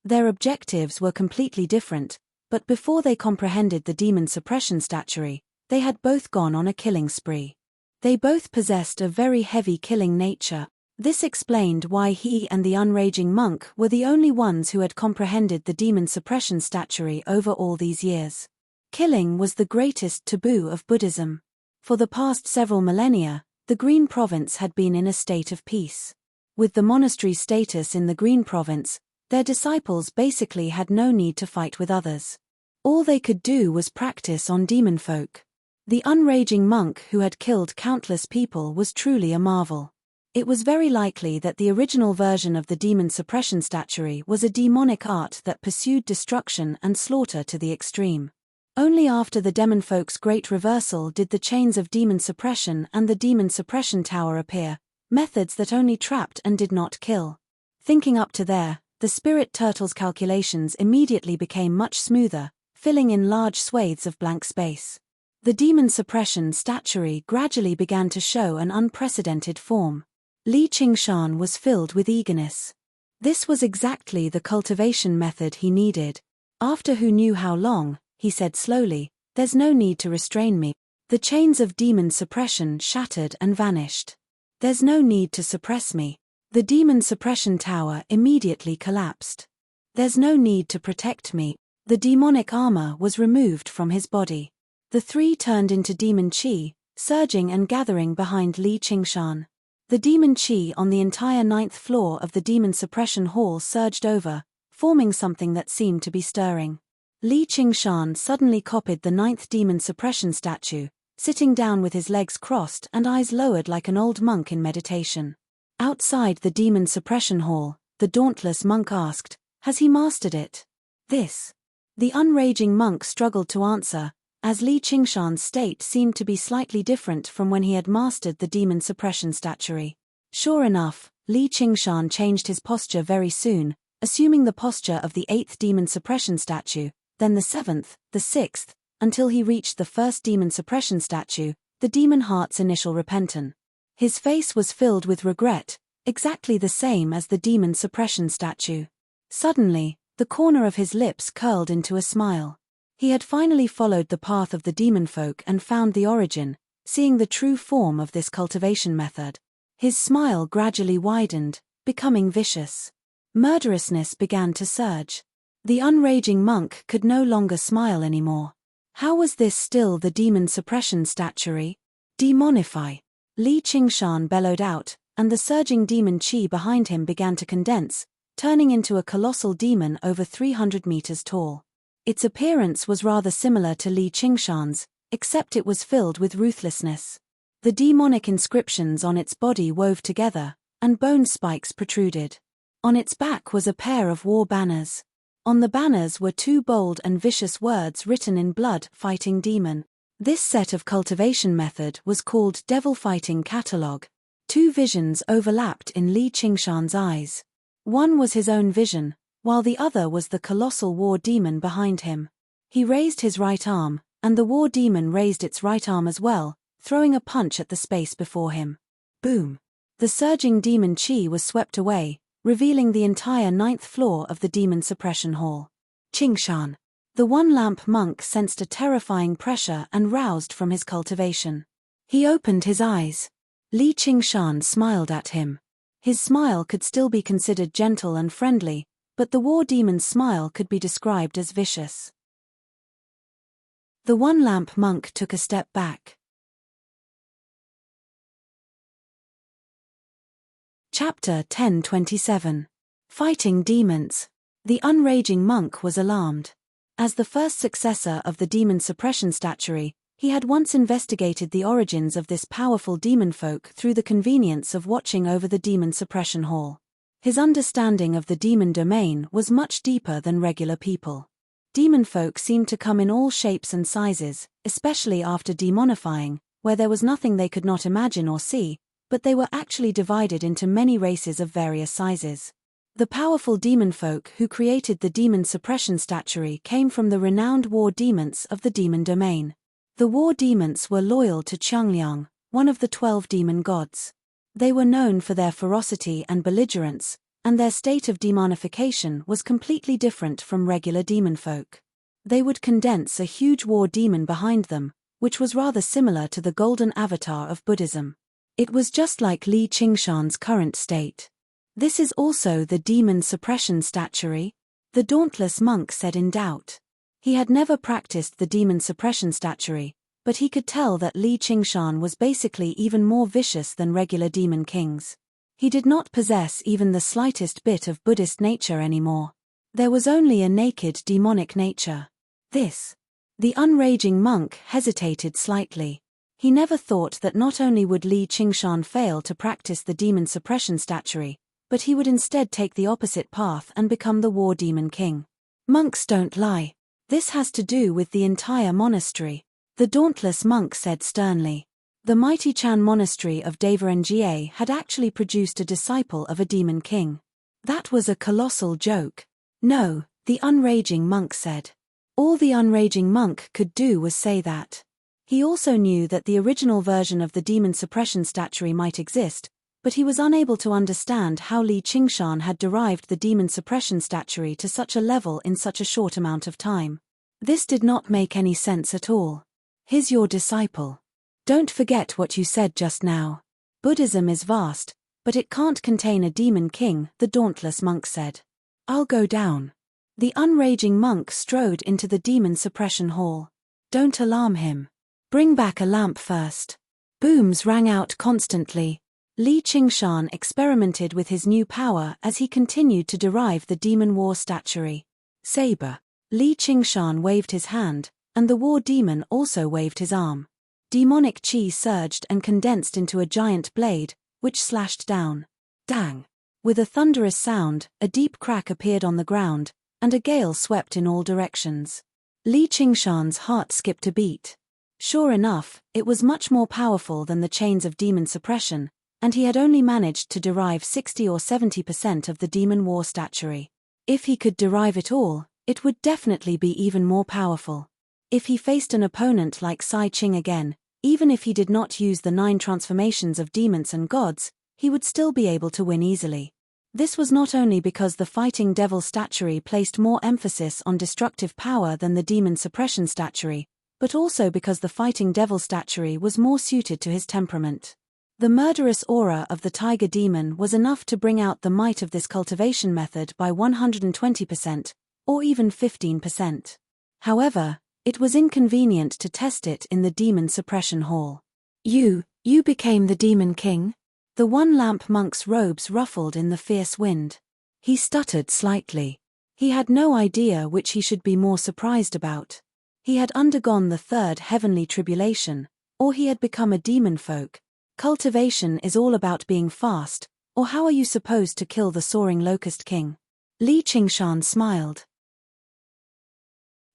Their objectives were completely different, but before they comprehended the demon suppression statuary, they had both gone on a killing spree. They both possessed a very heavy killing nature. This explained why he and the unraging monk were the only ones who had comprehended the demon suppression statuary over all these years. Killing was the greatest taboo of Buddhism. For the past several millennia, the Green Province had been in a state of peace. With the monastery's status in the Green Province, their disciples basically had no need to fight with others. All they could do was practice on demon folk. The unraging monk who had killed countless people was truly a marvel. It was very likely that the original version of the demon suppression statuary was a demonic art that pursued destruction and slaughter to the extreme. Only after the demon folk's great reversal did the chains of demon suppression and the demon suppression tower appear, methods that only trapped and did not kill. Thinking up to there, the spirit turtle's calculations immediately became much smoother, filling in large swathes of blank space. The demon suppression statuary gradually began to show an unprecedented form. Li Qingshan was filled with eagerness. This was exactly the cultivation method he needed. After who knew how long, he said slowly, "There's no need to restrain me." The chains of demon suppression shattered and vanished. "There's no need to suppress me." The demon suppression tower immediately collapsed. "There's no need to protect me." The demonic armor was removed from his body. The three turned into demon chi, surging and gathering behind Li Qingshan. The demon chi on the entire 9th floor of the demon suppression hall surged over, forming something that seemed to be stirring. Li Qingshan suddenly copied the 9th demon suppression statue, sitting down with his legs crossed and eyes lowered like an old monk in meditation. Outside the demon suppression hall, the dauntless monk asked, "Has he mastered it?" "This." The unraging monk struggled to answer, as Li Qingshan's state seemed to be slightly different from when he had mastered the demon suppression statuary. Sure enough, Li Qingshan changed his posture very soon, assuming the posture of the 8th demon suppression statue, then the 7th, the 6th, until he reached the 1st demon suppression statue, the demon heart's initial repentant. His face was filled with regret, exactly the same as the demon suppression statue. Suddenly, the corner of his lips curled into a smile. He had finally followed the path of the demon folk and found the origin, seeing the true form of this cultivation method. His smile gradually widened, becoming vicious. Murderousness began to surge. The unraging monk could no longer smile anymore. How was this still the demon suppression statuary? "Demonify!" Li Qingshan bellowed out, and the surging demon chi behind him began to condense, turning into a colossal demon over 300 meters tall. Its appearance was rather similar to Li Qingshan's, except it was filled with ruthlessness. The demonic inscriptions on its body wove together, and bone spikes protruded. On its back was a pair of war banners. On the banners were two bold and vicious words written in blood: "Fighting Demon." This set of cultivation method was called Devil Fighting Catalog. Two visions overlapped in Li Qingshan's eyes. One was his own vision, while the other was the colossal war demon behind him. He raised his right arm, and the war demon raised its right arm as well, throwing a punch at the space before him. Boom! The surging demon chi was swept away, revealing the entire 9th floor of the demon suppression hall. Qingshan. The one-lamp monk sensed a terrifying pressure and roused from his cultivation. He opened his eyes. Li Qingshan smiled at him. His smile could still be considered gentle and friendly, but the war demon's smile could be described as vicious. The one-lamp monk took a step back. Chapter 10:27. Fighting Demons. The unraging monk was alarmed. As the first successor of the demon suppression statuary, he had once investigated the origins of this powerful demon folk through the convenience of watching over the demon suppression hall. His understanding of the demon domain was much deeper than regular people. Demon folk seemed to come in all shapes and sizes, especially after demonifying, where there was nothing they could not imagine or see, but they were actually divided into many races of various sizes. The powerful demon folk who created the demon suppression statuary came from the renowned war demons of the demon domain. The war demons were loyal to Qiangliang, one of the 12 demon gods. They were known for their ferocity and belligerence, and their state of demonification was completely different from regular demon folk. They would condense a huge war demon behind them, which was rather similar to the golden avatar of Buddhism. It was just like Li Qingshan's current state. This is also the demon suppression statuary? The dauntless monk said in doubt. He had never practiced the demon suppression statuary, but he could tell that Li Qingshan was basically even more vicious than regular demon kings. He did not possess even the slightest bit of Buddhist nature anymore. There was only a naked demonic nature. The unraging monk hesitated slightly. He never thought that not only would Li Qingshan fail to practice the demon suppression statuary, but he would instead take the opposite path and become the war demon king. Monks don't lie. This has to do with the entire monastery, the dauntless monk said sternly. The mighty Chan monastery of Devarengye had actually produced a disciple of a demon king. That was a colossal joke. No, the unraging monk said. All the unraging monk could do was say that. He also knew that the original version of the demon suppression statuary might exist, but he was unable to understand how Li Qingshan had derived the demon suppression statuary to such a level in such a short amount of time. This did not make any sense at all. He's your disciple. Don't forget what you said just now. Buddhism is vast, but it can't contain a demon king, the dauntless monk said. I'll go down. The unraging monk strode into the demon suppression hall. Don't alarm him. Bring back a lamp first. Booms rang out constantly. Li Qingshan experimented with his new power as he continued to derive the demon war statuary. Saber. Li Qingshan waved his hand, and the war demon also waved his arm. Demonic chi surged and condensed into a giant blade, which slashed down. Dang! With a thunderous sound, a deep crack appeared on the ground, and a gale swept in all directions. Li Qingshan's heart skipped a beat. Sure enough, it was much more powerful than the chains of demon suppression, and he had only managed to derive 60 or 70% of the demon war statuary. If he could derive it all, it would definitely be even more powerful. If he faced an opponent like Sai Ching again, even if he did not use the 9 transformations of demons and gods, he would still be able to win easily. This was not only because the fighting devil statuary placed more emphasis on destructive power than the demon suppression statuary, but also because the fighting devil statuary was more suited to his temperament. The murderous aura of the tiger demon was enough to bring out the might of this cultivation method by 120%, or even 15%. However, it was inconvenient to test it in the demon suppression hall. You became the demon king? The one-lamp monk's robes ruffled in the fierce wind. He stuttered slightly. He had no idea which he should be more surprised about. He had undergone the 3rd heavenly tribulation, or he had become a demon folk. Cultivation is all about being fast, or how are you supposed to kill the soaring locust king? Li Qingshan smiled.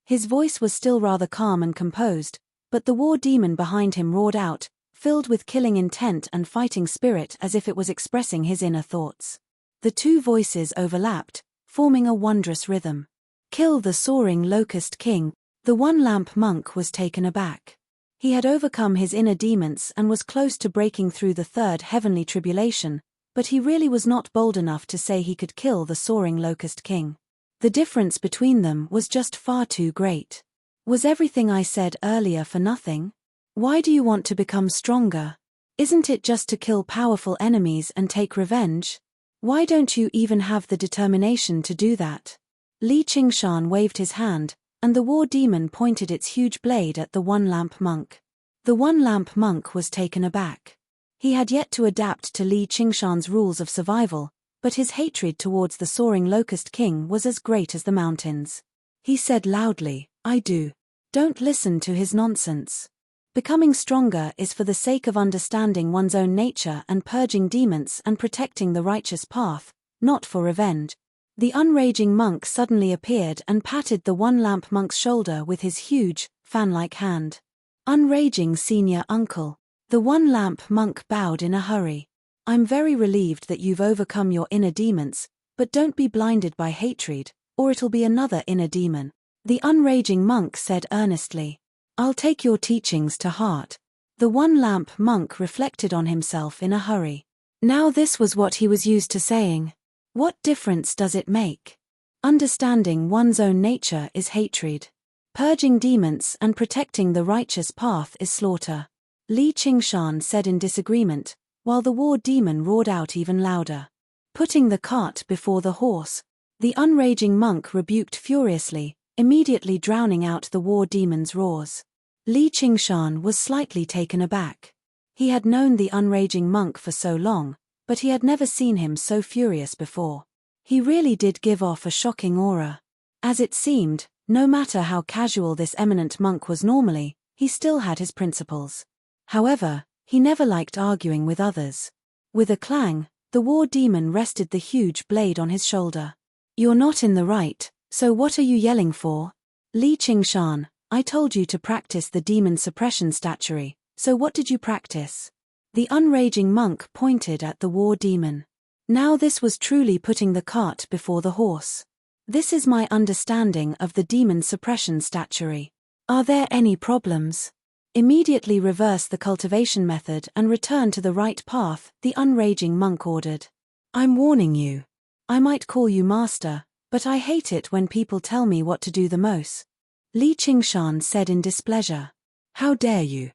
His voice was still rather calm and composed, but the war demon behind him roared out, filled with killing intent and fighting spirit as if it was expressing his inner thoughts. The two voices overlapped, forming a wondrous rhythm. Kill the soaring locust king. The one-lamp monk was taken aback. He had overcome his inner demons and was close to breaking through the 3rd heavenly tribulation, but he really was not bold enough to say he could kill the soaring locust king. The difference between them was just far too great. Was everything I said earlier for nothing? Why do you want to become stronger? Isn't it just to kill powerful enemies and take revenge? Why don't you even have the determination to do that? Li Qingshan waved his hand, and the war demon pointed its huge blade at the one-lamp monk. The one-lamp monk was taken aback. He had yet to adapt to Li Qingshan's rules of survival, but his hatred towards the soaring Locust King was as great as the mountains. He said loudly, "I do. Don't listen to his nonsense. Becoming stronger is for the sake of understanding one's own nature and purging demons and protecting the righteous path, not for revenge." The unraging monk suddenly appeared and patted the one-lamp monk's shoulder with his huge, fan-like hand. "Unraging senior uncle." The one-lamp monk bowed in a hurry. "I'm very relieved that you've overcome your inner demons, but don't be blinded by hatred, or it'll be another inner demon," the unraging monk said earnestly. "I'll take your teachings to heart." The one-lamp monk reflected on himself in a hurry. Now this was what he was used to saying. What difference does it make? Understanding one's own nature is hatred. Purging demons and protecting the righteous path is slaughter. Li Qingshan said in disagreement, while the war demon roared out even louder. "Putting the cart before the horse," the unraging monk rebuked furiously, immediately drowning out the war demon's roars. Li Qingshan was slightly taken aback. He had known the unraging monk for so long, but he had never seen him so furious before. He really did give off a shocking aura. As it seemed, no matter how casual this eminent monk was normally, he still had his principles. However, he never liked arguing with others. With a clang, the war demon rested the huge blade on his shoulder. "You're not in the right, so what are you yelling for?" "Li Qingshan, I told you to practice the demon suppression statuary, so what did you practice?" The unraging monk pointed at the war demon. Now this was truly putting the cart before the horse. "This is my understanding of the demon suppression statuary. Are there any problems?" "Immediately reverse the cultivation method and return to the right path," the unraging monk ordered. "I'm warning you. I might call you master, but I hate it when people tell me what to do the most," Li Qingshan said in displeasure. "How dare you?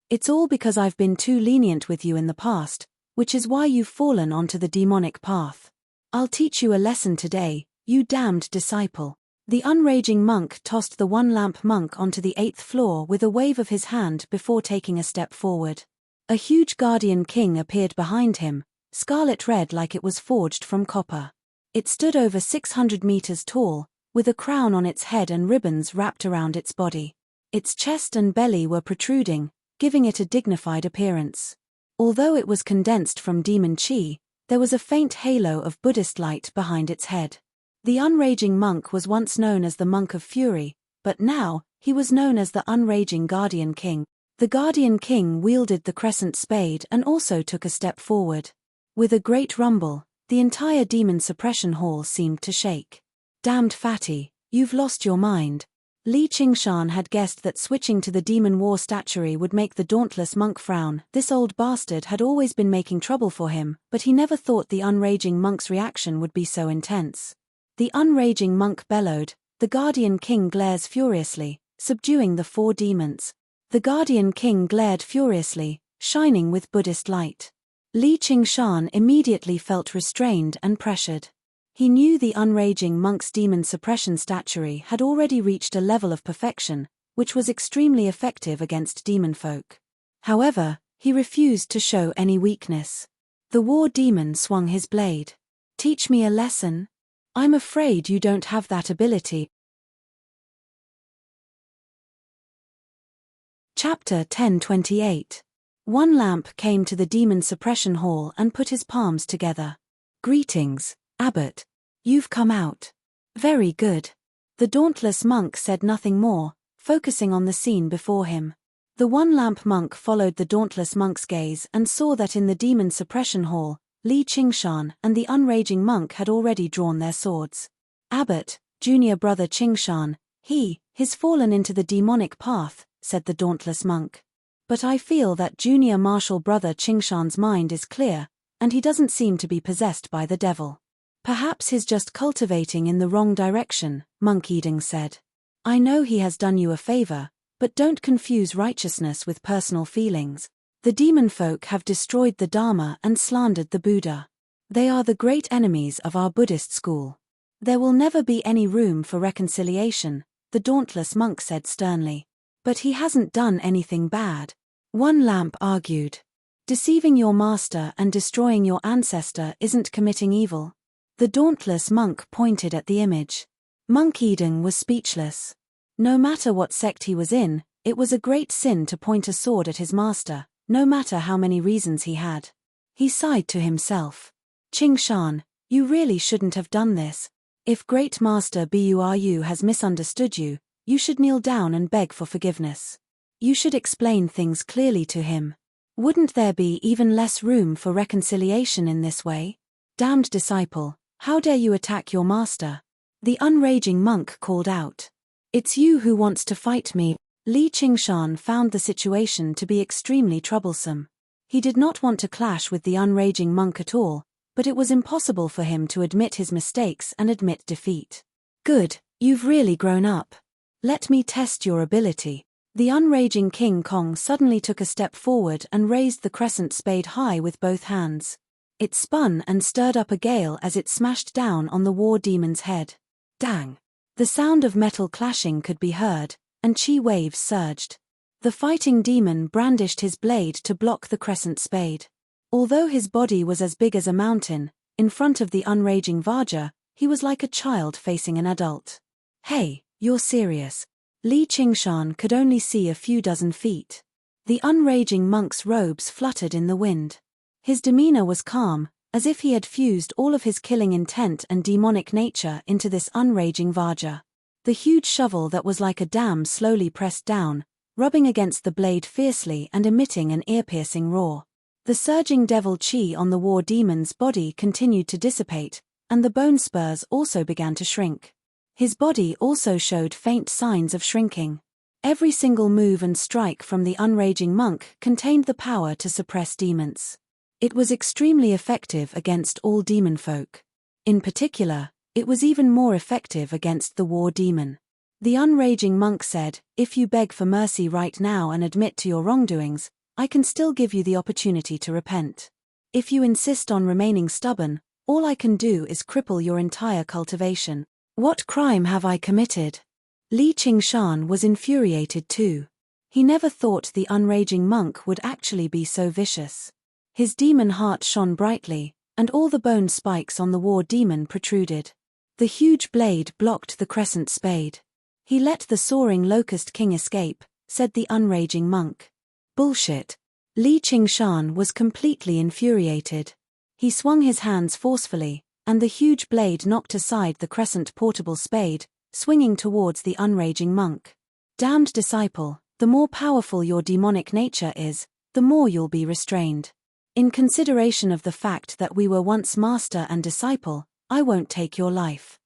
It's all because I've been too lenient with you in the past, which is why you've fallen onto the demonic path. I'll teach you a lesson today, you damned disciple." The unraging monk tossed the one-lamp monk onto the 8th floor with a wave of his hand before taking a step forward. A huge guardian king appeared behind him, scarlet red like it was forged from copper. It stood over 600 meters tall, with a crown on its head and ribbons wrapped around its body. Its chest and belly were protruding, giving it a dignified appearance. Although it was condensed from demon chi, there was a faint halo of Buddhist light behind its head. The unraging monk was once known as the Monk of Fury, but now, he was known as the unraging Guardian King. The Guardian King wielded the crescent spade and also took a step forward. With a great rumble, the entire demon suppression hall seemed to shake. "Damned fatty, you've lost your mind." Li Qingshan had guessed that switching to the demon war statuary would make the dauntless monk frown. This old bastard had always been making trouble for him, but he never thought the unraging monk's reaction would be so intense. The unraging monk bellowed, "The Guardian King glares furiously, subduing the 4 demons." The Guardian King glared furiously, shining with Buddhist light. Li Qingshan immediately felt restrained and pressured. He knew the unraging monk's demon suppression statuary had already reached a level of perfection, which was extremely effective against demon folk. However, he refused to show any weakness. The war demon swung his blade. "Teach me a lesson? I'm afraid you don't have that ability." Chapter 1028. One lamp came to the demon suppression hall and put his palms together. "Greetings, Abbot. You've come out. Very good." The dauntless monk said nothing more, focusing on the scene before him. The one-lamp monk followed the dauntless monk's gaze and saw that in the demon suppression hall, Li Qingshan and the unraging monk had already drawn their swords. "Abbot, junior brother Qingshan, he's fallen into the demonic path," said the dauntless monk. "But I feel that junior martial brother Qingshan's mind is clear, and he doesn't seem to be possessed by the devil. Perhaps he's just cultivating in the wrong direction," Monk Eding said. "I know he has done you a favor, But don't confuse righteousness with personal feelings. The demon folk have destroyed the Dharma and slandered the Buddha. They are the great enemies of our Buddhist school. There will never be any room for reconciliation, the dauntless monk said sternly. But he hasn't done anything bad. One lamp argued. Deceiving your master and destroying your ancestor isn't committing evil. The dauntless monk pointed at the image. Monk Eden was speechless. No matter what sect he was in, it was a great sin to point a sword at his master, no matter how many reasons he had. He sighed to himself. Qing Shan, you really shouldn't have done this. If Great Master Buru has misunderstood you, you should kneel down and beg for forgiveness. You should explain things clearly to him. Wouldn't there be even less room for reconciliation in this way? Damned disciple, how dare you attack your master? The unraging monk called out. It's you who wants to fight me. Li Qingshan found the situation to be extremely troublesome. He did not want to clash with the unraging monk at all, but it was impossible for him to admit his mistakes and admit defeat. Good, you've really grown up. Let me test your ability. The unraging King Kong suddenly took a step forward and raised the crescent spade high with both hands. It spun and stirred up a gale as it smashed down on the war demon's head. Dang! The sound of metal clashing could be heard, and chi waves surged. The fighting demon brandished his blade to block the crescent spade. Although his body was as big as a mountain, in front of the unraging Vajra, he was like a child facing an adult. Hey, you're serious. Li Qingshan could only see a few dozen feet. The unraging monk's robes fluttered in the wind. His demeanor was calm, as if he had fused all of his killing intent and demonic nature into this unraging Vajra. The huge shovel that was like a dam slowly pressed down, rubbing against the blade fiercely and emitting an ear-piercing roar. The surging devil chi on the war demon's body continued to dissipate, and the bone spurs also began to shrink. His body also showed faint signs of shrinking. Every single move and strike from the unraging monk contained the power to suppress demons. It was extremely effective against all demon folk. In particular, it was even more effective against the war demon. The unraging monk said, "If you beg for mercy right now and admit to your wrongdoings, I can still give you the opportunity to repent. If you insist on remaining stubborn, all I can do is cripple your entire cultivation. What crime have I committed?" Li Qingshan was infuriated too. He never thought the unraging monk would actually be so vicious. His demon heart shone brightly, and all the bone spikes on the war demon protruded. The huge blade blocked the crescent spade. "He let the soaring locust king escape," said the unraging monk. "Bullshit." Li Qingshan was completely infuriated. He swung his hands forcefully, and the huge blade knocked aside the crescent portable spade, swinging towards the unraging monk. "Damned disciple, the more powerful your demonic nature is, the more you'll be restrained. In consideration of the fact that we were once master and disciple, I won't take your life.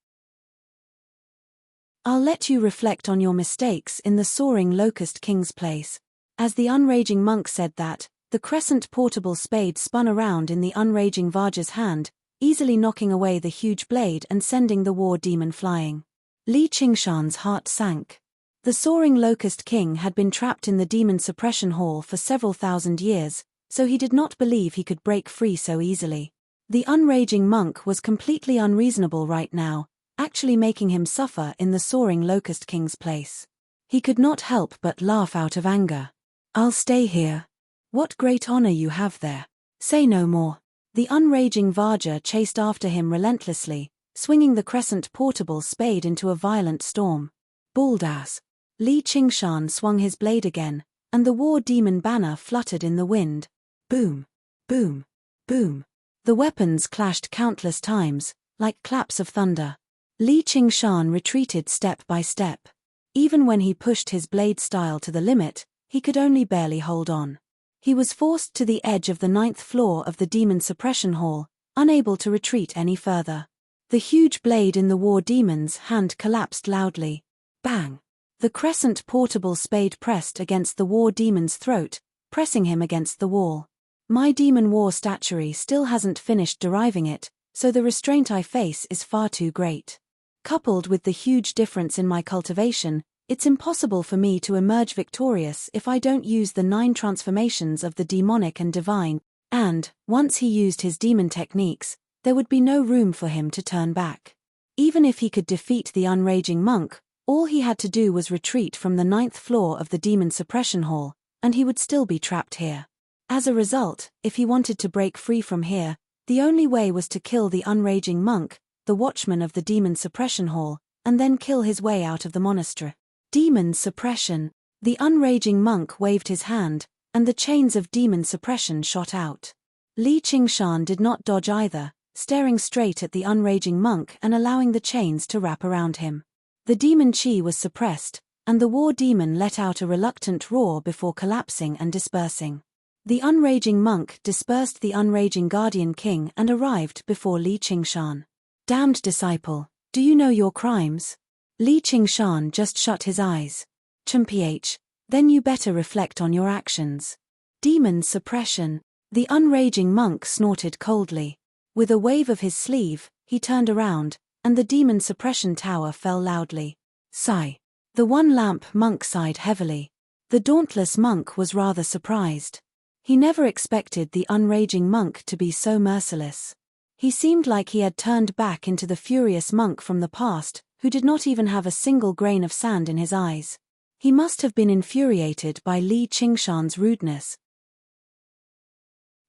I'll let you reflect on your mistakes in the soaring locust king's place." As the unraging monk said that, the crescent portable spade spun around in the unraging Vajra's hand, easily knocking away the huge blade and sending the war demon flying. Li Qingshan's heart sank. The soaring locust king had been trapped in the demon suppression hall for several thousand years, so he did not believe he could break free so easily. The unraging monk was completely unreasonable right now, actually making him suffer in the soaring locust king's place. He could not help but laugh out of anger. "I'll stay here. What great honor you have there. Say no more." The unraging Vajra chased after him relentlessly, swinging the crescent portable spade into a violent storm. "Baldass." Li Qingshan swung his blade again, and the war demon banner fluttered in the wind. Boom, boom, boom. The weapons clashed countless times, like claps of thunder. Li Qingshan retreated step by step. Even when he pushed his blade style to the limit, he could only barely hold on. He was forced to the edge of the 9th floor of the demon suppression hall, unable to retreat any further. The huge blade in the war demon's hand collapsed loudly. Bang! The crescent portable spade pressed against the war demon's throat, pressing him against the wall. My demon war statuary still hasn't finished deriving it, so the restraint I face is far too great. Coupled with the huge difference in my cultivation, It's impossible for me to emerge victorious if I don't use the 9 transformations of the demonic and divine, and, once he used his demon techniques, there would be no room for him to turn back. Even if he could defeat the unraging monk, all he had to do was retreat from the 9th floor of the demon suppression hall, and he would still be trapped here. As a result, if he wanted to break free from here, the only way was to kill the unraging monk, the watchman of the demon suppression hall, and then kill his way out of the monastery. Demon suppression. The unraging monk waved his hand, and the chains of demon suppression shot out. Li Qingshan did not dodge either, staring straight at the unraging monk and allowing the chains to wrap around him. The demon chi was suppressed, and the war demon let out a reluctant roar before collapsing and dispersing. The unraging monk dispersed the unraging guardian king and arrived before Li Qingshan. Damned disciple, do you know your crimes? Li Qingshan just shut his eyes. Chumph, then you better reflect on your actions. Demon suppression. The unraging monk snorted coldly. With a wave of his sleeve, he turned around, and the demon suppression tower fell loudly. Sigh. The one-lamp monk sighed heavily. The dauntless monk was rather surprised. He never expected the unraging monk to be so merciless. He seemed like he had turned back into the furious monk from the past, who did not even have a single grain of sand in his eyes. He must have been infuriated by Li Qingshan's rudeness.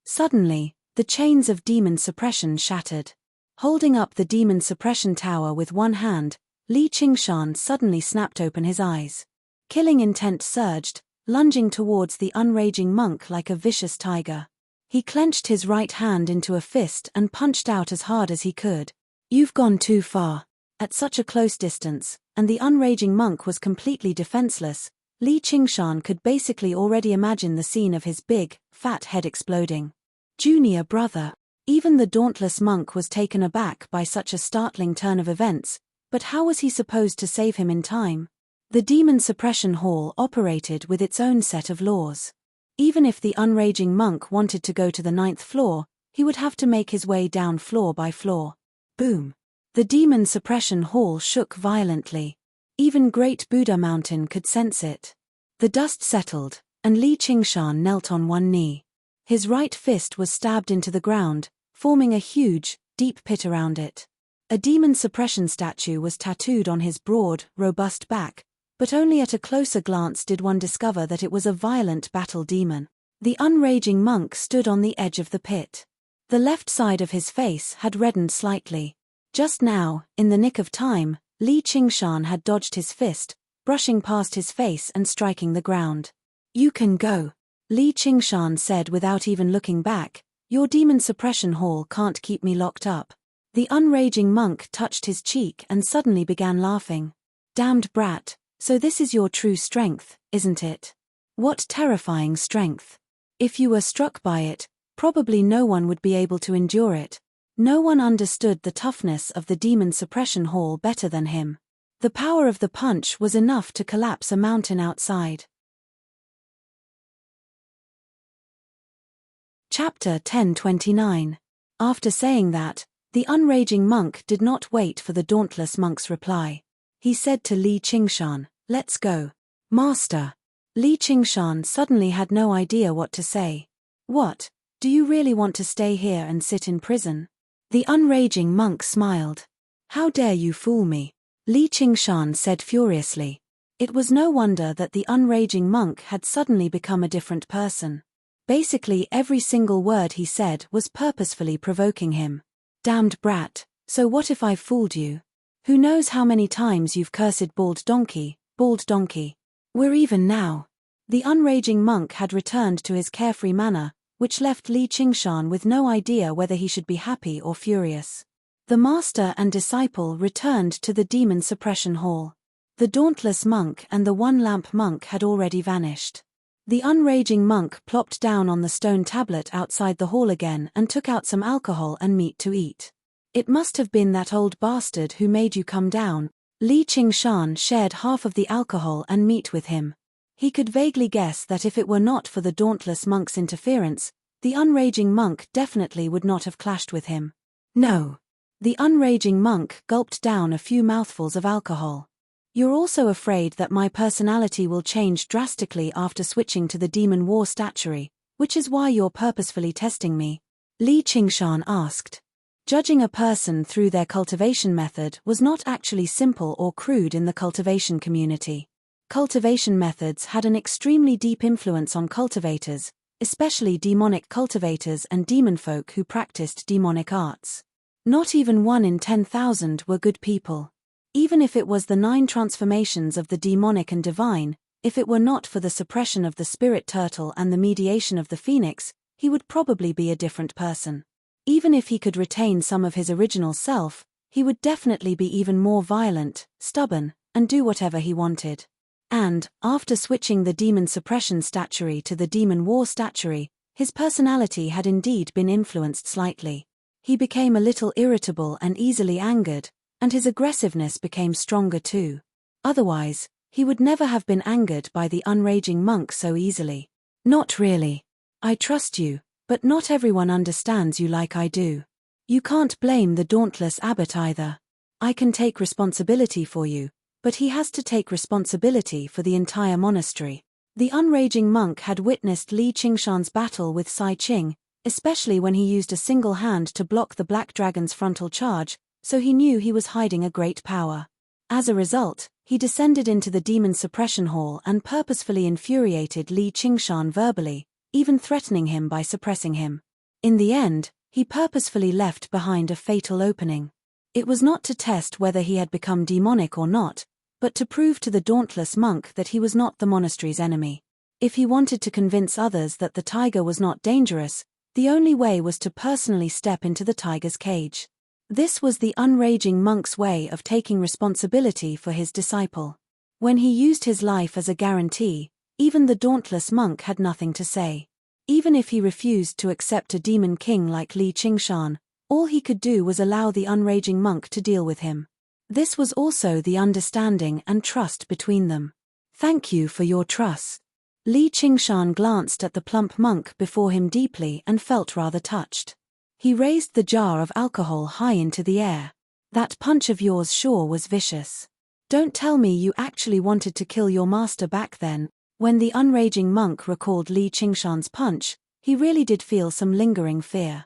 Suddenly, the chains of demon suppression shattered. Holding up the demon suppression tower with one hand, Li Qingshan suddenly snapped open his eyes. Killing intent surged, lunging towards the unraging monk like a vicious tiger. He clenched his right hand into a fist and punched out as hard as he could. You've gone too far. At such a close distance, and the unraging monk was completely defenseless, Li Qingshan could basically already imagine the scene of his big, fat head exploding. Junior brother. Even the dauntless monk was taken aback by such a startling turn of events, but how was he supposed to save him in time? The demon suppression hall operated with its own set of laws. Even if the unraging monk wanted to go to the 9th floor, he would have to make his way down floor by floor. Boom. The demon suppression hall shook violently. Even Great Buddha Mountain could sense it. The dust settled, and Li Qingshan knelt on one knee. His right fist was stabbed into the ground, forming a huge, deep pit around it. A demon suppression statue was tattooed on his broad, robust back, but only at a closer glance did one discover that it was a violent battle demon. The unraging monk stood on the edge of the pit. The left side of his face had reddened slightly. Just now, in the nick of time, Li Qingshan had dodged his fist, brushing past his face and striking the ground. You can go. Li Qingshan said without even looking back, your demon suppression hall can't keep me locked up. The unraging monk touched his cheek and suddenly began laughing. Damned brat, so this is your true strength, isn't it? What terrifying strength. If you were struck by it, probably no one would be able to endure it. No one understood the toughness of the demon suppression hall better than him. The power of the punch was enough to collapse a mountain outside. Chapter 1029. After saying that, the unraging monk did not wait for the dauntless monk's reply. He said to Li Qingshan, "Let's go." Master. Li Qingshan suddenly had no idea what to say. What? Do you really want to stay here and sit in prison? The unraging monk smiled. How dare you fool me? Li Qingshan said furiously. It was no wonder that the unraging monk had suddenly become a different person. Basically every single word he said was purposefully provoking him. Damned brat, so what if I fooled you? Who knows how many times you've cursed bald donkey, bald donkey. We're even now. The unraging monk had returned to his carefree manner, which left Li Qingshan with no idea whether he should be happy or furious. The master and disciple returned to the demon suppression hall. The dauntless monk and the one-lamp monk had already vanished. The unraging monk plopped down on the stone tablet outside the hall again and took out some alcohol and meat to eat. It must have been that old bastard who made you come down. Li Qingshan shared half of the alcohol and meat with him. He could vaguely guess that if it were not for the dauntless monk's interference, the unraging monk definitely would not have clashed with him. No. The unraging monk gulped down a few mouthfuls of alcohol. You're also afraid that my personality will change drastically after switching to the demon war statuary, which is why you're purposefully testing me?" Li Qingshan asked. Judging a person through their cultivation method was not actually simple or crude in the cultivation community. Cultivation methods had an extremely deep influence on cultivators, especially demonic cultivators and demon folk who practiced demonic arts. Not even 1 in 10,000 were good people. Even if it was the 9 transformations of the demonic and divine, if it were not for the suppression of the spirit turtle and the mediation of the phoenix, he would probably be a different person. Even if he could retain some of his original self, he would definitely be even more violent, stubborn, and do whatever he wanted. And, after switching the demon suppression statuary to the demon war statuary, his personality had indeed been influenced slightly. He became a little irritable and easily angered, and his aggressiveness became stronger too. Otherwise, he would never have been angered by the unraging monk so easily. "Not really. I trust you, but not everyone understands you like I do. You can't blame the dauntless abbot either. I can take responsibility for you, but he has to take responsibility for the entire monastery." The unraging monk had witnessed Li Qingshan's battle with Sai Qing, especially when he used a single hand to block the black dragon's frontal charge, so he knew he was hiding a great power. As a result, he descended into the demon suppression hall and purposefully infuriated Li Qingshan verbally, even threatening him by suppressing him. In the end, he purposefully left behind a fatal opening. It was not to test whether he had become demonic or not, but to prove to the dauntless monk that he was not the monastery's enemy. If he wanted to convince others that the tiger was not dangerous, the only way was to personally step into the tiger's cage. This was the unraging monk's way of taking responsibility for his disciple. When he used his life as a guarantee, even the dauntless monk had nothing to say. Even if he refused to accept a demon king like Li Qingshan, all he could do was allow the unraging monk to deal with him. This was also the understanding and trust between them. "Thank you for your trust." Li Qingshan glanced at the plump monk before him deeply and felt rather touched. He raised the jar of alcohol high into the air. "That punch of yours sure was vicious. Don't tell me you actually wanted to kill your master back then." When the unraging monk recalled Li Qingshan's punch, he really did feel some lingering fear.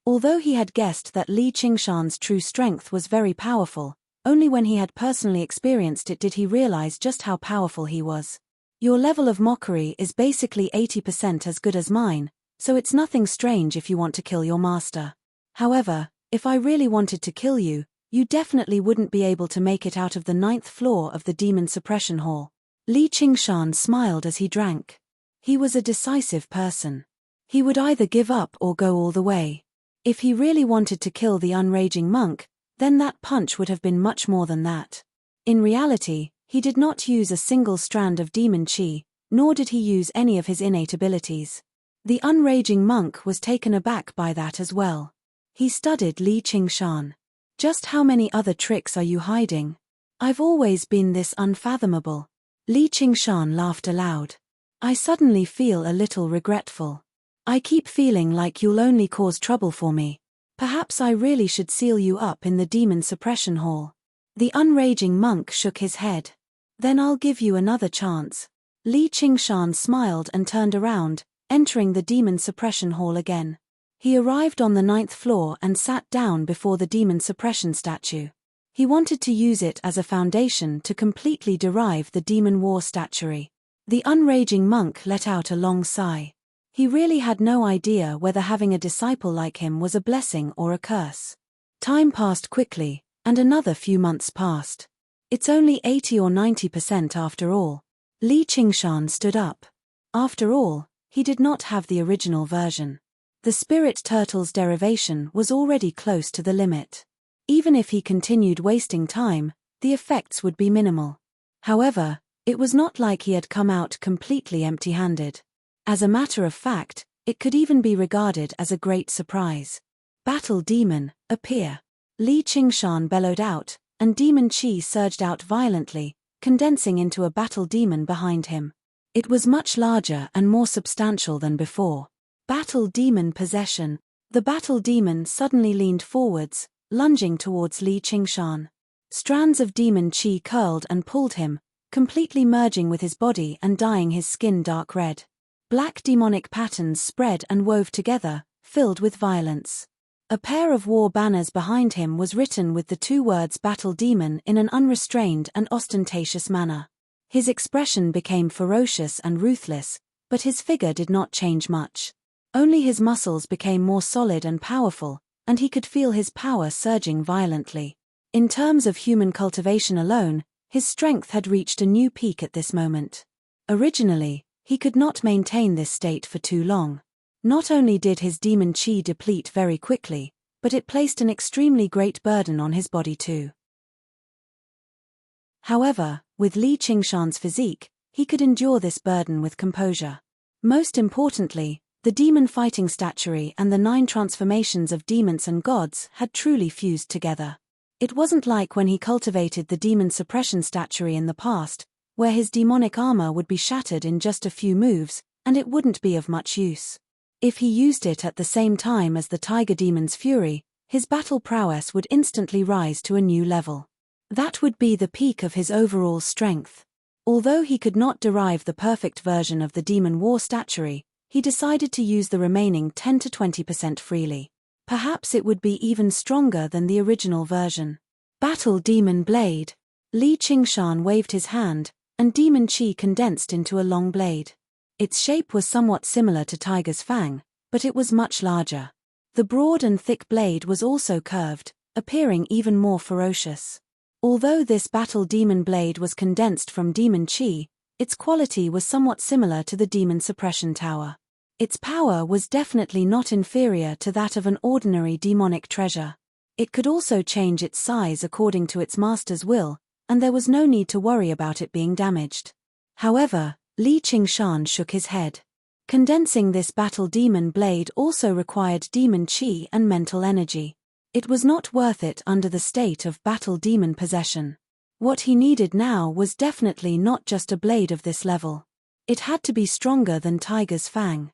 Although he had guessed that Li Qingshan's true strength was very powerful, only when he had personally experienced it did he realize just how powerful he was. "Your level of mockery is basically 80% as good as mine, so it's nothing strange if you want to kill your master. However, if I really wanted to kill you, you definitely wouldn't be able to make it out of the 9th floor of the demon suppression hall." Li Qingshan smiled as he drank. He was a decisive person. He would either give up or go all the way. If he really wanted to kill the unraging monk, then that punch would have been much more than that. In reality, he did not use a single strand of demon chi, nor did he use any of his innate abilities. The unraging monk was taken aback by that as well. He studied Li Qingshan. "Just how many other tricks are you hiding? I've always been this unfathomable." Li Qingshan laughed aloud. "I suddenly feel a little regretful. I keep feeling like you'll only cause trouble for me. Perhaps I really should seal you up in the demon suppression hall." The unraging monk shook his head. "Then I'll give you another chance." Li Qingshan smiled and turned around, entering the demon suppression hall again. He arrived on the 9th floor and sat down before the demon suppression statue. He wanted to use it as a foundation to completely derive the demon war statuary. The unraging monk let out a long sigh. He really had no idea whether having a disciple like him was a blessing or a curse. Time passed quickly, and another few months passed. "It's only 80 or 90% after all." Li Qingshan stood up. After all, he did not have the original version. The spirit turtle's derivation was already close to the limit. Even if he continued wasting time, the effects would be minimal. However, it was not like he had come out completely empty-handed. As a matter of fact, it could even be regarded as a great surprise. "Battle demon, appear." Li Qingshan bellowed out, and demon chi surged out violently, condensing into a battle demon behind him. It was much larger and more substantial than before. Battle demon possession. The battle demon suddenly leaned forwards, lunging towards Li Qingshan. Strands of demon chi curled and pulled him, completely merging with his body and dyeing his skin dark red. Black demonic patterns spread and wove together, filled with violence. A pair of war banners behind him was written with the two words Battle Demon in an unrestrained and ostentatious manner. His expression became ferocious and ruthless, but his figure did not change much. Only his muscles became more solid and powerful, and he could feel his power surging violently. In terms of human cultivation alone, his strength had reached a new peak at this moment. Originally, he could not maintain this state for too long. Not only did his demon chi deplete very quickly, but it placed an extremely great burden on his body too. However, with Li Qingshan's physique, he could endure this burden with composure. Most importantly, the demon fighting statuary and the 9 transformations of demons and gods had truly fused together. It wasn't like when he cultivated the demon suppression statuary in the past, where his demonic armor would be shattered in just a few moves, and it wouldn't be of much use. If he used it at the same time as the tiger demon's fury, his battle prowess would instantly rise to a new level. That would be the peak of his overall strength. Although he could not derive the perfect version of the demon war statuary, he decided to use the remaining 10 to 20% freely. Perhaps it would be even stronger than the original version. Battle Demon Blade. Li Qingshan waved his hand, and demon chi condensed into a long blade. Its shape was somewhat similar to Tiger's Fang, but it was much larger. The broad and thick blade was also curved, appearing even more ferocious. Although this battle demon blade was condensed from demon chi, its quality was somewhat similar to the demon suppression tower. Its power was definitely not inferior to that of an ordinary demonic treasure. It could also change its size according to its master's will, and there was no need to worry about it being damaged. However, Li Qingshan shook his head. Condensing this battle demon blade also required demon chi and mental energy. It was not worth it under the state of battle demon possession. What he needed now was definitely not just a blade of this level. It had to be stronger than Tiger's Fang.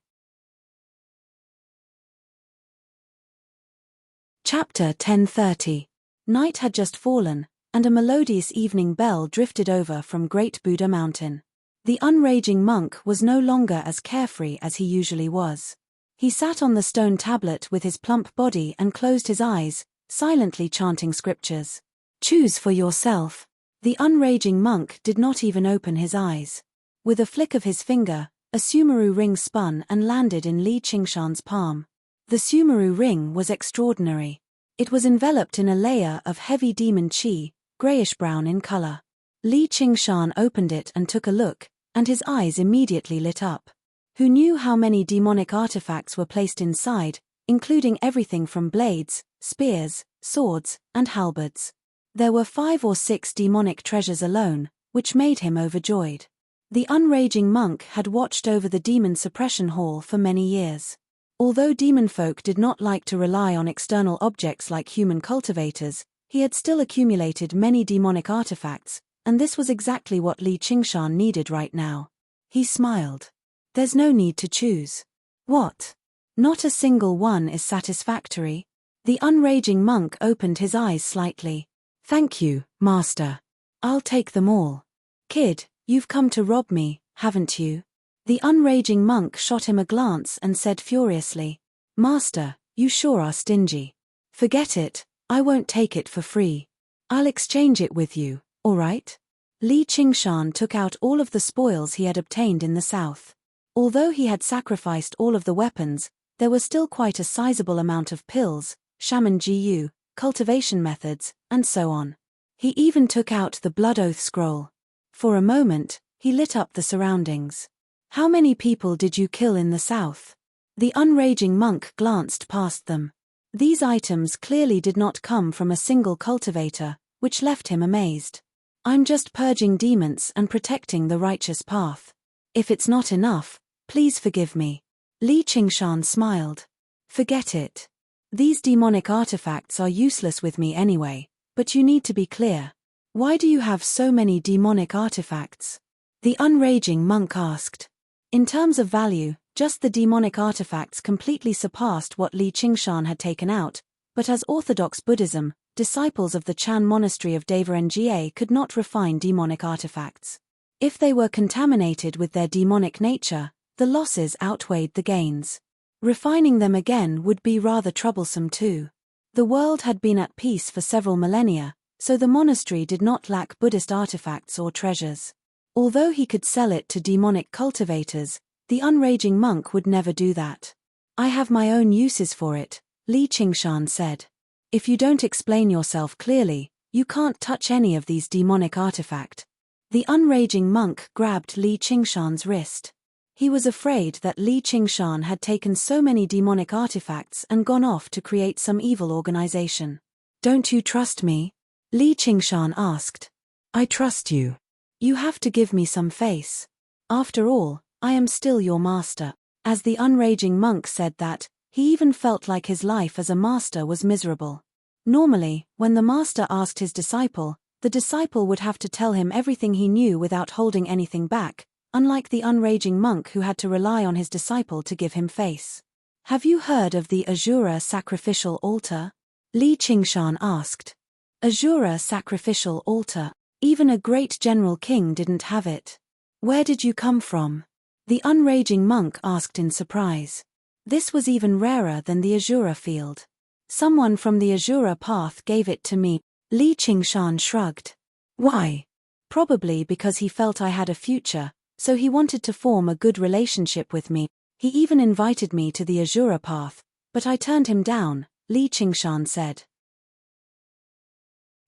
Chapter 1030. Night had just fallen, and a melodious evening bell drifted over from Great Buddha Mountain. The unraging monk was no longer as carefree as he usually was. He sat on the stone tablet with his plump body and closed his eyes, silently chanting scriptures. Choose for yourself. The unraging monk did not even open his eyes. With a flick of his finger, a Sumeru ring spun and landed in Li Qingshan's palm. The Sumeru ring was extraordinary. It was enveloped in a layer of heavy demon chi, grayish-brown in color. Li Qingshan opened it and took a look, and his eyes immediately lit up. Who knew how many demonic artifacts were placed inside, including everything from blades, spears, swords, and halberds. There were 5 or 6 demonic treasures alone, which made him overjoyed. The unraging monk had watched over the demon suppression hall for many years. Although demon folk did not like to rely on external objects like human cultivators, he had still accumulated many demonic artifacts, and this was exactly what Li Qingshan needed right now. He smiled. There's no need to choose. What? Not a single one is satisfactory? The unraging monk opened his eyes slightly. Thank you, master. I'll take them all. Kid, you've come to rob me, haven't you? The unraging monk shot him a glance and said furiously, Master, you sure are stingy. Forget it, I won't take it for free. I'll exchange it with you, all right? Li Qingshan took out all of the spoils he had obtained in the south. Although he had sacrificed all of the weapons, there was still quite a sizable amount of pills, shaman GU, cultivation methods, and so on. He even took out the Blood Oath scroll. For a moment, he lit up the surroundings. How many people did you kill in the south? The unraging monk glanced past them. These items clearly did not come from a single cultivator, which left him amazed. I'm just purging demons and protecting the righteous path. If it's not enough, please forgive me. Li Qingshan smiled. Forget it. These demonic artifacts are useless with me anyway, but you need to be clear. Why do you have so many demonic artifacts? The unraging monk asked. In terms of value, just the demonic artifacts completely surpassed what Li Qingshan had taken out, but as Orthodox Buddhism, disciples of the Chan monastery of Devaranga could not refine demonic artifacts. If they were contaminated with their demonic nature, the losses outweighed the gains. Refining them again would be rather troublesome too. The world had been at peace for several millennia, so the monastery did not lack Buddhist artifacts or treasures. Although he could sell it to demonic cultivators, the unraging monk would never do that. "I have my own uses for it," Li Qingshan said. "If you don't explain yourself clearly, you can't touch any of these demonic artifacts." The unraging monk grabbed Li Qingshan's wrist. He was afraid that Li Qingshan had taken so many demonic artifacts and gone off to create some evil organization. "Don't you trust me?" Li Qingshan asked. "I trust you. You have to give me some face. After all, I am still your master." As the unraging monk said that, he even felt like his life as a master was miserable. Normally, when the master asked his disciple, the disciple would have to tell him everything he knew without holding anything back, unlike the unraging monk who had to rely on his disciple to give him face. "Have you heard of the Asura sacrificial altar?" Li Qingshan asked. "Asura sacrificial altar? Even a great general king didn't have it. Where did you come from?" The unraging monk asked in surprise. "This was even rarer than the Asura field. Someone from the Asura path gave it to me." Li Qingshan shrugged. "Why?" "Probably because he felt I had a future, so he wanted to form a good relationship with me. He even invited me to the Asura path, but I turned him down," Li Qingshan said.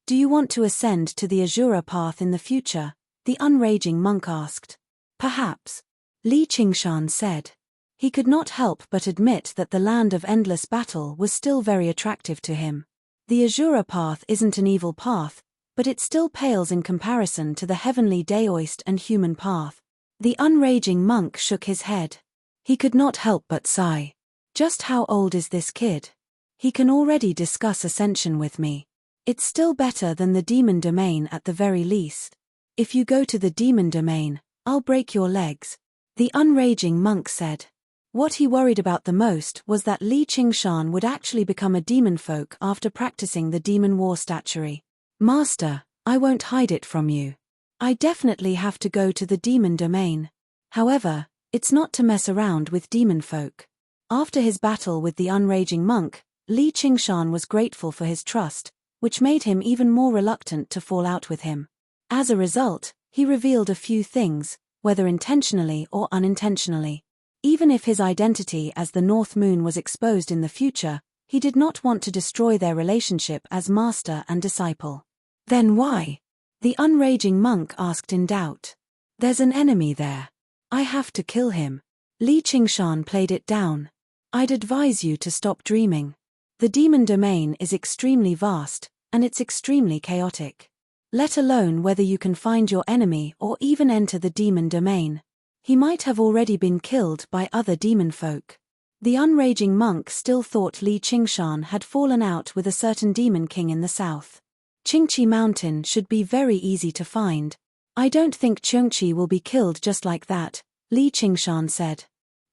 "Do you want to ascend to the Asura path in the future?" the unraging monk asked. "Perhaps," Li Qingshan said. He could not help but admit that the land of endless battle was still very attractive to him. The Asura path isn't an evil path, but it still pales in comparison to the heavenly Daoist and human path. The unraging monk shook his head. He could not help but sigh. "Just how old is this kid? He can already discuss ascension with me. It's still better than the demon domain at the very least. If you go to the demon domain, I'll break your legs," the unraging monk said. What he worried about the most was that Li Qingshan would actually become a demon folk after practicing the demon war statuary. "Master, I won't hide it from you. I definitely have to go to the demon domain. However, it's not to mess around with demon folk." After his battle with the unraging monk, Li Qingshan was grateful for his trust, which made him even more reluctant to fall out with him. As a result, he revealed a few things, whether intentionally or unintentionally. Even if his identity as the North Moon was exposed in the future, he did not want to destroy their relationship as master and disciple. "Then why?" the unraging monk asked in doubt. "There's an enemy there. I have to kill him." Li Qingshan played it down. "I'd advise you to stop dreaming. The demon domain is extremely vast, and it's extremely chaotic. Let alone whether you can find your enemy or even enter the demon domain. He might have already been killed by other demon folk." The unraging monk still thought Li Qingshan had fallen out with a certain demon king in the south. "Qingqi Mountain should be very easy to find. I don't think Qingqi will be killed just like that," Li Qingshan said.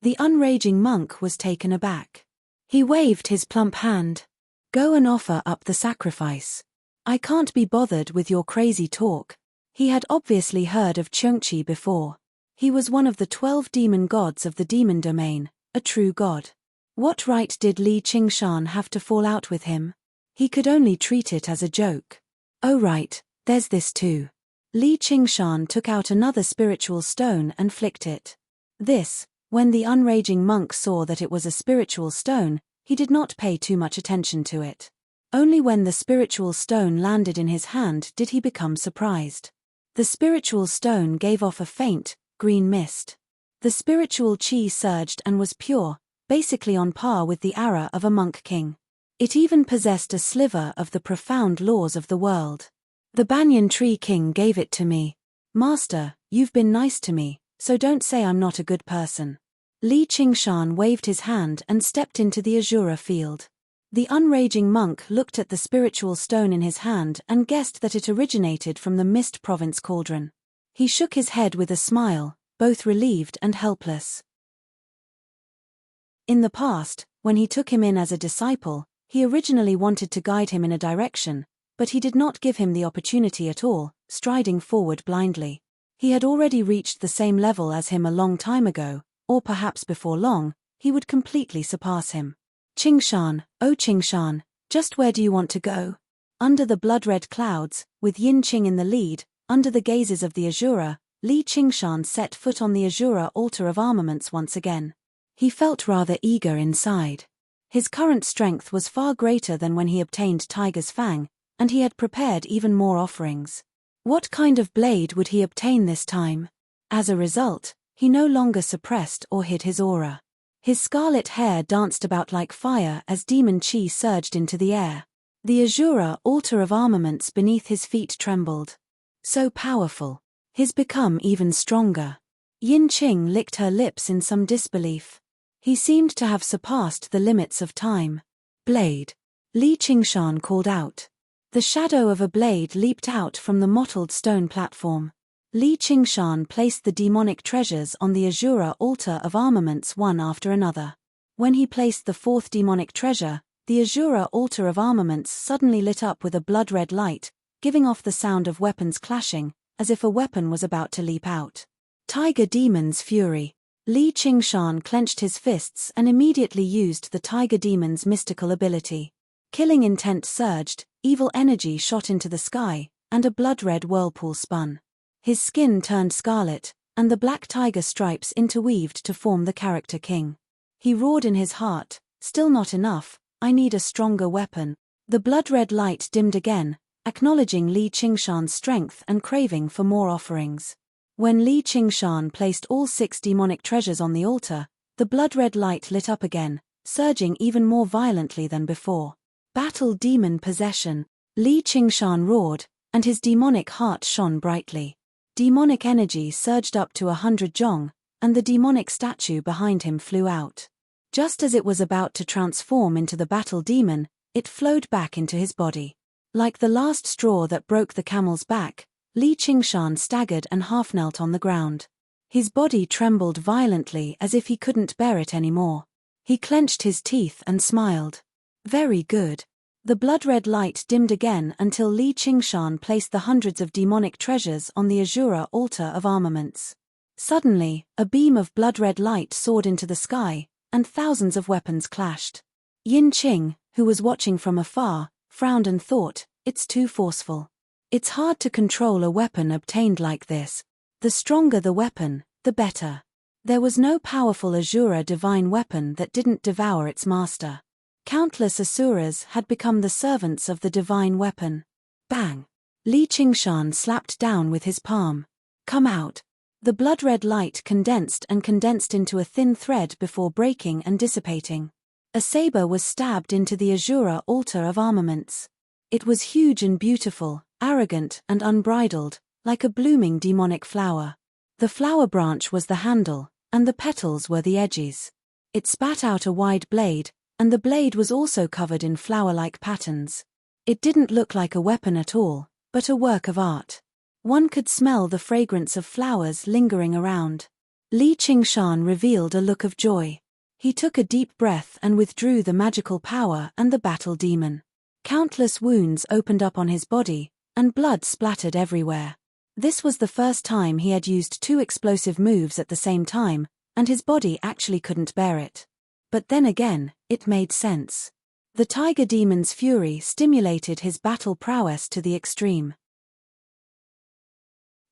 The unraging monk was taken aback. He waved his plump hand. "Go and offer up the sacrifice. I can't be bothered with your crazy talk." He had obviously heard of Qingqi before. He was one of the 12 demon gods of the demon domain, a true god. What right did Li Qingshan have to fall out with him? He could only treat it as a joke. "Oh right, there's this too." Li Qingshan took out another spiritual stone and flicked it. When the unraging monk saw that it was a spiritual stone, he did not pay too much attention to it. Only when the spiritual stone landed in his hand did he become surprised. The spiritual stone gave off a faint, green mist. The spiritual chi surged and was pure, basically on par with the aura of a monk king. It even possessed a sliver of the profound laws of the world. "The banyan tree king gave it to me. Master, you've been nice to me, so don't say I'm not a good person." Li Qingshan waved his hand and stepped into the Asura field. The unraging monk looked at the spiritual stone in his hand and guessed that it originated from the Mist Province cauldron. He shook his head with a smile, both relieved and helpless. In the past, when he took him in as a disciple, He originally wanted to guide him in a direction, but he did not give him the opportunity at all, striding forward blindly. He had already reached the same level as him a long time ago, or perhaps before long, he would completely surpass him. Qingshan, oh Qingshan, just where do you want to go? Under the blood-red clouds, with Yin Qing in the lead, under the gazes of the Azura, Li Qingshan set foot on the Azura altar of armaments once again. He felt rather eager inside. His current strength was far greater than when he obtained Tiger's Fang, and he had prepared even more offerings. What kind of blade would he obtain this time? As a result, he no longer suppressed or hid his aura. His scarlet hair danced about like fire as demon chi surged into the air. The Azura altar of armaments beneath his feet trembled. So powerful. He's become even stronger. Yin Qing licked her lips in some disbelief. He seemed to have surpassed the limits of time. Blade. Li Qingshan called out. The shadow of a blade leaped out from the mottled stone platform. Li Qingshan placed the demonic treasures on the Azura altar of armaments one after another. When he placed the fourth demonic treasure, the Azura altar of armaments suddenly lit up with a blood-red light, giving off the sound of weapons clashing, as if a weapon was about to leap out. Tiger Demon's Fury. Li Qingshan clenched his fists and immediately used the Tiger Demon's mystical ability. Killing intent surged, evil energy shot into the sky, and a blood-red whirlpool spun. His skin turned scarlet, and the black tiger stripes interweaved to form the character king. He roared in his heart, "Still not enough, I need a stronger weapon." The blood-red light dimmed again, acknowledging Li Qingshan's strength and craving for more offerings. When Li Qingshan placed all 6 demonic treasures on the altar, the blood-red light lit up again, surging even more violently than before. Battle Demon Possession. Li Qingshan roared, and his demonic heart shone brightly. Demonic energy surged up to 100 zhong, and the demonic statue behind him flew out. Just as it was about to transform into the battle demon, it flowed back into his body. Like the last straw that broke the camel's back, Li Qingshan staggered and half-knelt on the ground. His body trembled violently as if he couldn't bear it anymore. He clenched his teeth and smiled. Very good. The blood-red light dimmed again until Li Qingshan placed the hundreds of demonic treasures on the Azura altar of armaments. Suddenly, a beam of blood-red light soared into the sky, and thousands of weapons clashed. Yin Qing, who was watching from afar, frowned and thought, "It's too forceful. It's hard to control a weapon obtained like this. The stronger the weapon, the better." There was no powerful Azura divine weapon that didn't devour its master. Countless Asuras had become the servants of the divine weapon. Bang! Li Qingshan slapped down with his palm. "Come out." The blood-red light condensed into a thin thread before breaking and dissipating. A saber was stabbed into the Azura altar of armaments. It was huge and beautiful, arrogant and unbridled, like a blooming demonic flower. The flower branch was the handle, and the petals were the edges. It spat out a wide blade, and the blade was also covered in flower-like patterns. It didn't look like a weapon at all, but a work of art. One could smell the fragrance of flowers lingering around. Li Qingshan revealed a look of joy. He took a deep breath and withdrew the magical power and the battle demon. Countless wounds opened up on his body, and blood splattered everywhere. This was the first time he had used 2 explosive moves at the same time, and his body actually couldn't bear it. But then again, it made sense. The Tiger Demon's fury stimulated his battle prowess to the extreme.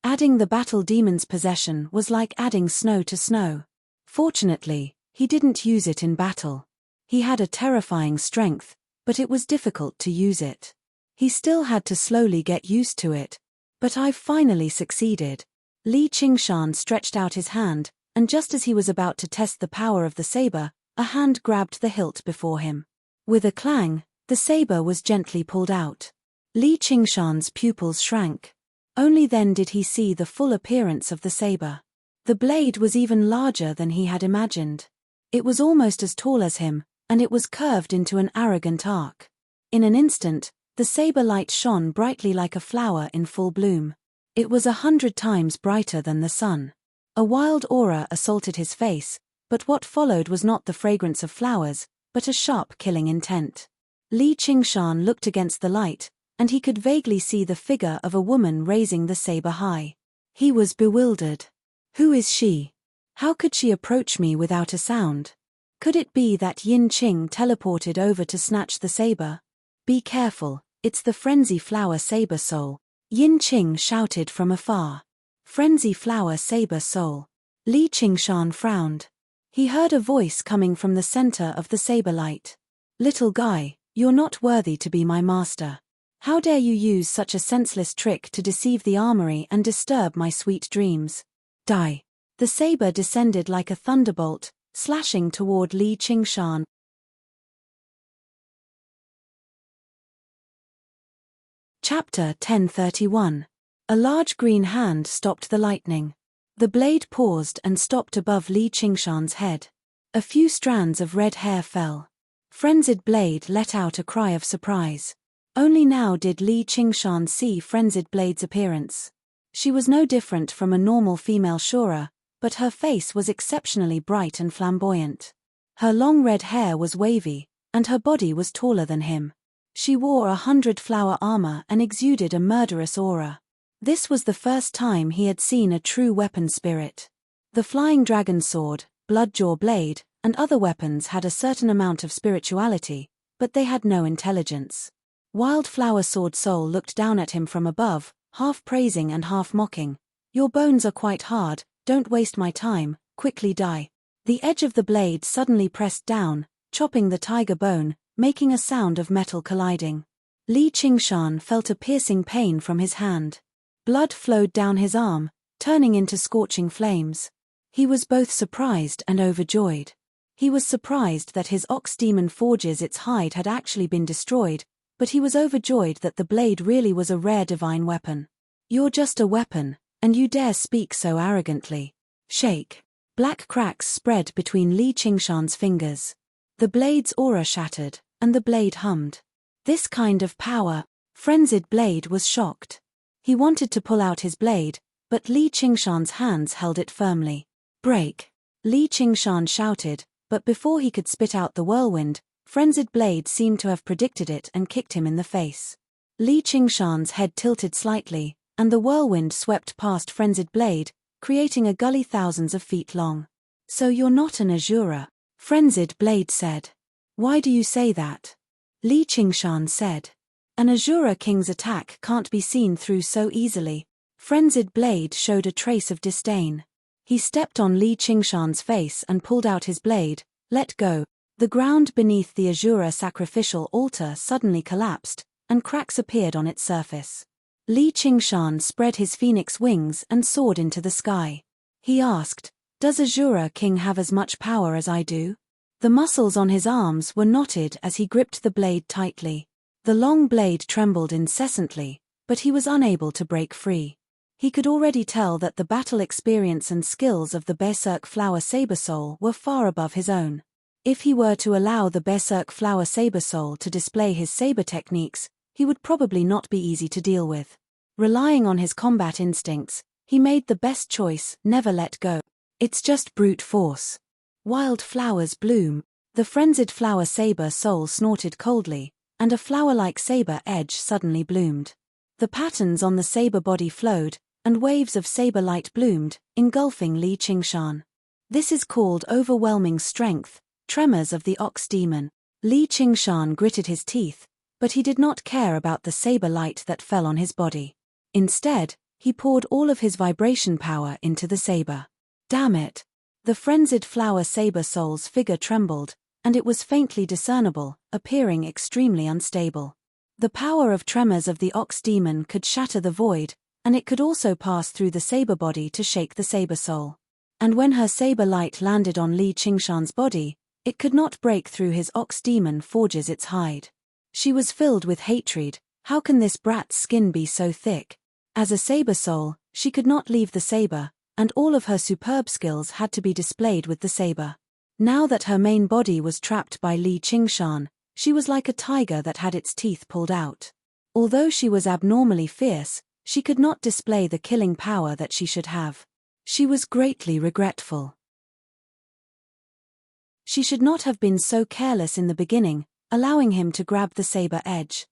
Adding the battle demon's possession was like adding snow to snow. Fortunately, he didn't use it in battle. He had a terrifying strength, but it was difficult to use it. He still had to slowly get used to it. But I've finally succeeded. Li Qingshan stretched out his hand, and just as he was about to test the power of the saber, a hand grabbed the hilt before him. With a clang, the saber was gently pulled out. Li Qingshan's pupils shrank. Only then did he see the full appearance of the saber. The blade was even larger than he had imagined. It was almost as tall as him, and it was curved into an arrogant arc. In an instant, the saber light shone brightly like a flower in full bloom. It was 100 times brighter than the sun. A wild aura assaulted his face, but what followed was not the fragrance of flowers, but a sharp killing intent. Li Qingshan looked against the light, and he could vaguely see the figure of a woman raising the saber high. He was bewildered. Who is she? How could she approach me without a sound? Could it be that Yin Qing teleported over to snatch the saber? Be careful, it's the frenzy flower saber soul, Yin Qing shouted from afar. Frenzy flower saber soul. Li Qingshan frowned. He heard a voice coming from the center of the saber light. Little guy, you're not worthy to be my master. How dare you use such a senseless trick to deceive the armory and disturb my sweet dreams? Die. The saber descended like a thunderbolt, slashing toward Li Qingshan. Chapter 1031. A large green hand stopped the lightning. The blade paused and stopped above Li Qingshan's head. A few strands of red hair fell. Frenzied Blade let out a cry of surprise. Only now did Li Qingshan see Frenzied Blade's appearance. She was no different from a normal female Shura, but her face was exceptionally bright and flamboyant. Her long red hair was wavy, and her body was taller than him. She wore 100-flower armor and exuded a murderous aura. This was the first time he had seen a true weapon spirit. The flying dragon sword, bloodjaw blade, and other weapons had a certain amount of spirituality, but they had no intelligence. Wildflower Sword Soul looked down at him from above, half praising and half mocking. Your bones are quite hard, don't waste my time, quickly die. The edge of the blade suddenly pressed down, chopping the tiger bone, making a sound of metal colliding. Li Qingshan felt a piercing pain from his hand. Blood flowed down his arm, turning into scorching flames. He was both surprised and overjoyed. He was surprised that his ox demon forges its hide had actually been destroyed, but he was overjoyed that the blade really was a rare divine weapon. You're just a weapon, and you dare speak so arrogantly. Shake. Black cracks spread between Li Qingshan's fingers. The blade's aura shattered, and the blade hummed. This kind of power. Frenzied Blade was shocked. He wanted to pull out his blade, but Li Qingshan's hands held it firmly. Break. Li Qingshan shouted, but before he could spit out the whirlwind, Frenzied Blade seemed to have predicted it and kicked him in the face. Li Qingshan's head tilted slightly, and the whirlwind swept past Frenzied Blade, creating a gully thousands of feet long. So you're not an Azura, Frenzied Blade said. Why do you say that? Li Qingshan said. An Azura king's attack can't be seen through so easily. Frenzied Blade showed a trace of disdain. He stepped on Li Qingshan's face and pulled out his blade. Let go. The ground beneath the Azura sacrificial altar suddenly collapsed, and cracks appeared on its surface. Li Qingshan spread his phoenix wings and soared into the sky. He asked, Does Azura King have as much power as I do? The muscles on his arms were knotted as he gripped the blade tightly. The long blade trembled incessantly, but he was unable to break free. He could already tell that the battle experience and skills of the Berserk Flower Saber Soul were far above his own. If he were to allow the Berserk Flower Saber Soul to display his saber techniques, he would probably not be easy to deal with. Relying on his combat instincts, he made the best choice: never let go. It's just brute force. Wild flowers bloom. The frenzied flower saber soul snorted coldly, and a flower-like saber edge suddenly bloomed. The patterns on the saber body flowed, and waves of saber light bloomed, engulfing Li Qingshan. This is called overwhelming strength, tremors of the ox demon. Li Qingshan gritted his teeth, but he did not care about the saber light that fell on his body. Instead, he poured all of his vibration power into the saber. Damn it! The frenzied flower saber soul's figure trembled, and it was faintly discernible, appearing extremely unstable. The power of tremors of the ox demon could shatter the void, and it could also pass through the saber body to shake the saber soul. And when her saber light landed on Li Qingshan's body, it could not break through his ox demon forges its hide. She was filled with hatred. How can this brat's skin be so thick? As a saber soul, she could not leave the saber, and all of her superb skills had to be displayed with the saber. Now that her main body was trapped by Li Qingshan, she was like a tiger that had its teeth pulled out. Although she was abnormally fierce, she could not display the killing power that she should have. She was greatly regretful. She should not have been so careless in the beginning, allowing him to grab the saber edge.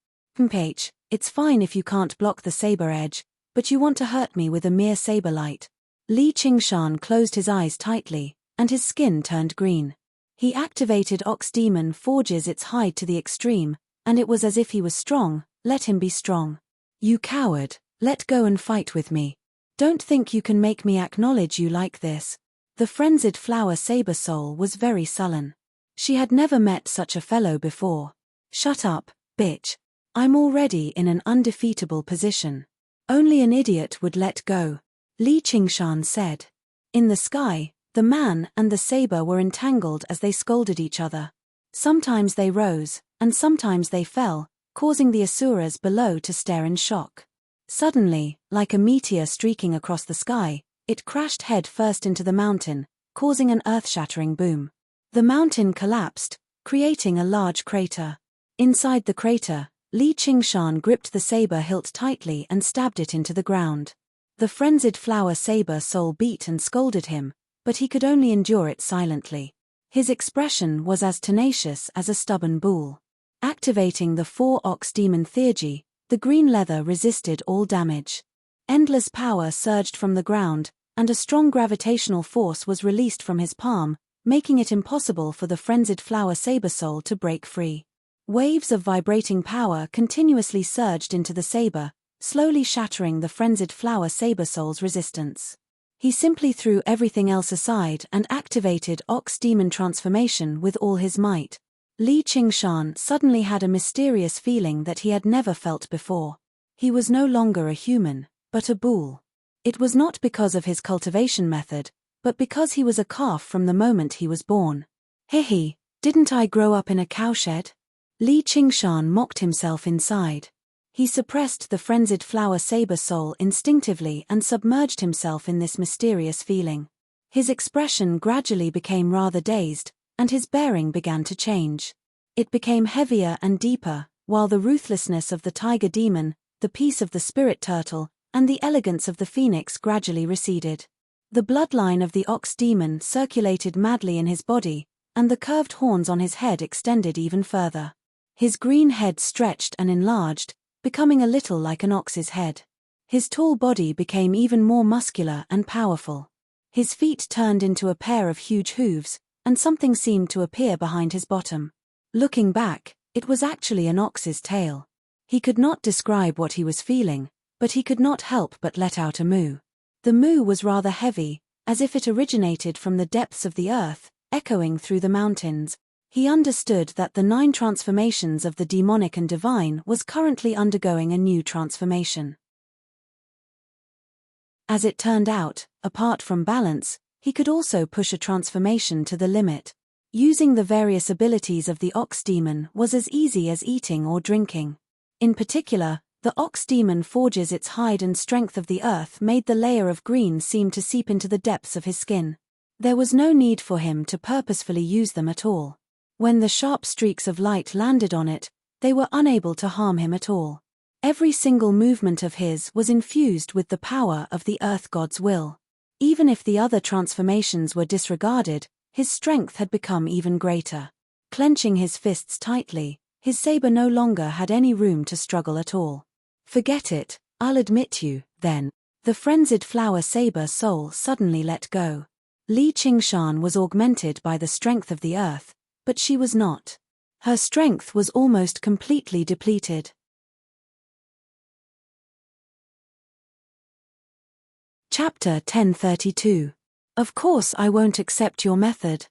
It's fine if you can't block the saber edge, but you want to hurt me with a mere saber light. Li Qingshan closed his eyes tightly, and his skin turned green. He activated Ox Demon forges its hide to the extreme, and it was as if he was strong. Let him be strong. You coward, let go and fight with me. Don't think you can make me acknowledge you like this. The frenzied flower saber soul was very sullen. She had never met such a fellow before. Shut up, bitch. I'm already in an undefeatable position. Only an idiot would let go. Li Qingshan said. In the sky, the man and the saber were entangled as they scolded each other. Sometimes they rose, and sometimes they fell, causing the asuras below to stare in shock. Suddenly, like a meteor streaking across the sky, it crashed head first into the mountain, causing an earth-shattering boom. The mountain collapsed, creating a large crater. Inside the crater, Li Qingshan gripped the saber hilt tightly and stabbed it into the ground. The frenzied flower saber soul beat and scolded him, but he could only endure it silently. His expression was as tenacious as a stubborn bull. Activating the 4 Ox Demon Theurgy, the green leather resisted all damage. Endless power surged from the ground, and a strong gravitational force was released from his palm, making it impossible for the frenzied flower saber soul to break free. Waves of vibrating power continuously surged into the saber, slowly shattering the frenzied flower saber soul's resistance. He simply threw everything else aside and activated Ox Demon transformation with all his might. Li Qingshan suddenly had a mysterious feeling that he had never felt before. He was no longer a human, but a bull. It was not because of his cultivation method, but because he was a calf from the moment he was born. Hehe, didn't I grow up in a cowshed? Li Qingshan mocked himself inside. He suppressed the frenzied flower saber soul instinctively and submerged himself in this mysterious feeling. His expression gradually became rather dazed, and his bearing began to change. It became heavier and deeper, while the ruthlessness of the tiger demon, the peace of the spirit turtle, and the elegance of the phoenix gradually receded. The bloodline of the ox demon circulated madly in his body, and the curved horns on his head extended even further. His green head stretched and enlarged, becoming a little like an ox's head. His tall body became even more muscular and powerful. His feet turned into a pair of huge hooves, and something seemed to appear behind his bottom. Looking back, it was actually an ox's tail. He could not describe what he was feeling, but he could not help but let out a moo. The moo was rather heavy, as if it originated from the depths of the earth, echoing through the mountains. He understood that the 9 transformations of the demonic and divine was currently undergoing a new transformation. As it turned out, apart from balance, he could also push a transformation to the limit. Using the various abilities of the ox demon was as easy as eating or drinking. In particular, the ox demon forges its hide, and strength of the earth made the layer of green seem to seep into the depths of his skin. There was no need for him to purposefully use them at all. When the sharp streaks of light landed on it, they were unable to harm him at all. Every single movement of his was infused with the power of the earth god's will. Even if the other transformations were disregarded, his strength had become even greater. Clenching his fists tightly, his saber no longer had any room to struggle at all. Forget it, I'll admit you, then. The frenzied flower saber soul suddenly let go. Li Qingshan was augmented by the strength of the earth, but she was not. Her strength was almost completely depleted. Chapter 1032. Of course I won't accept your method.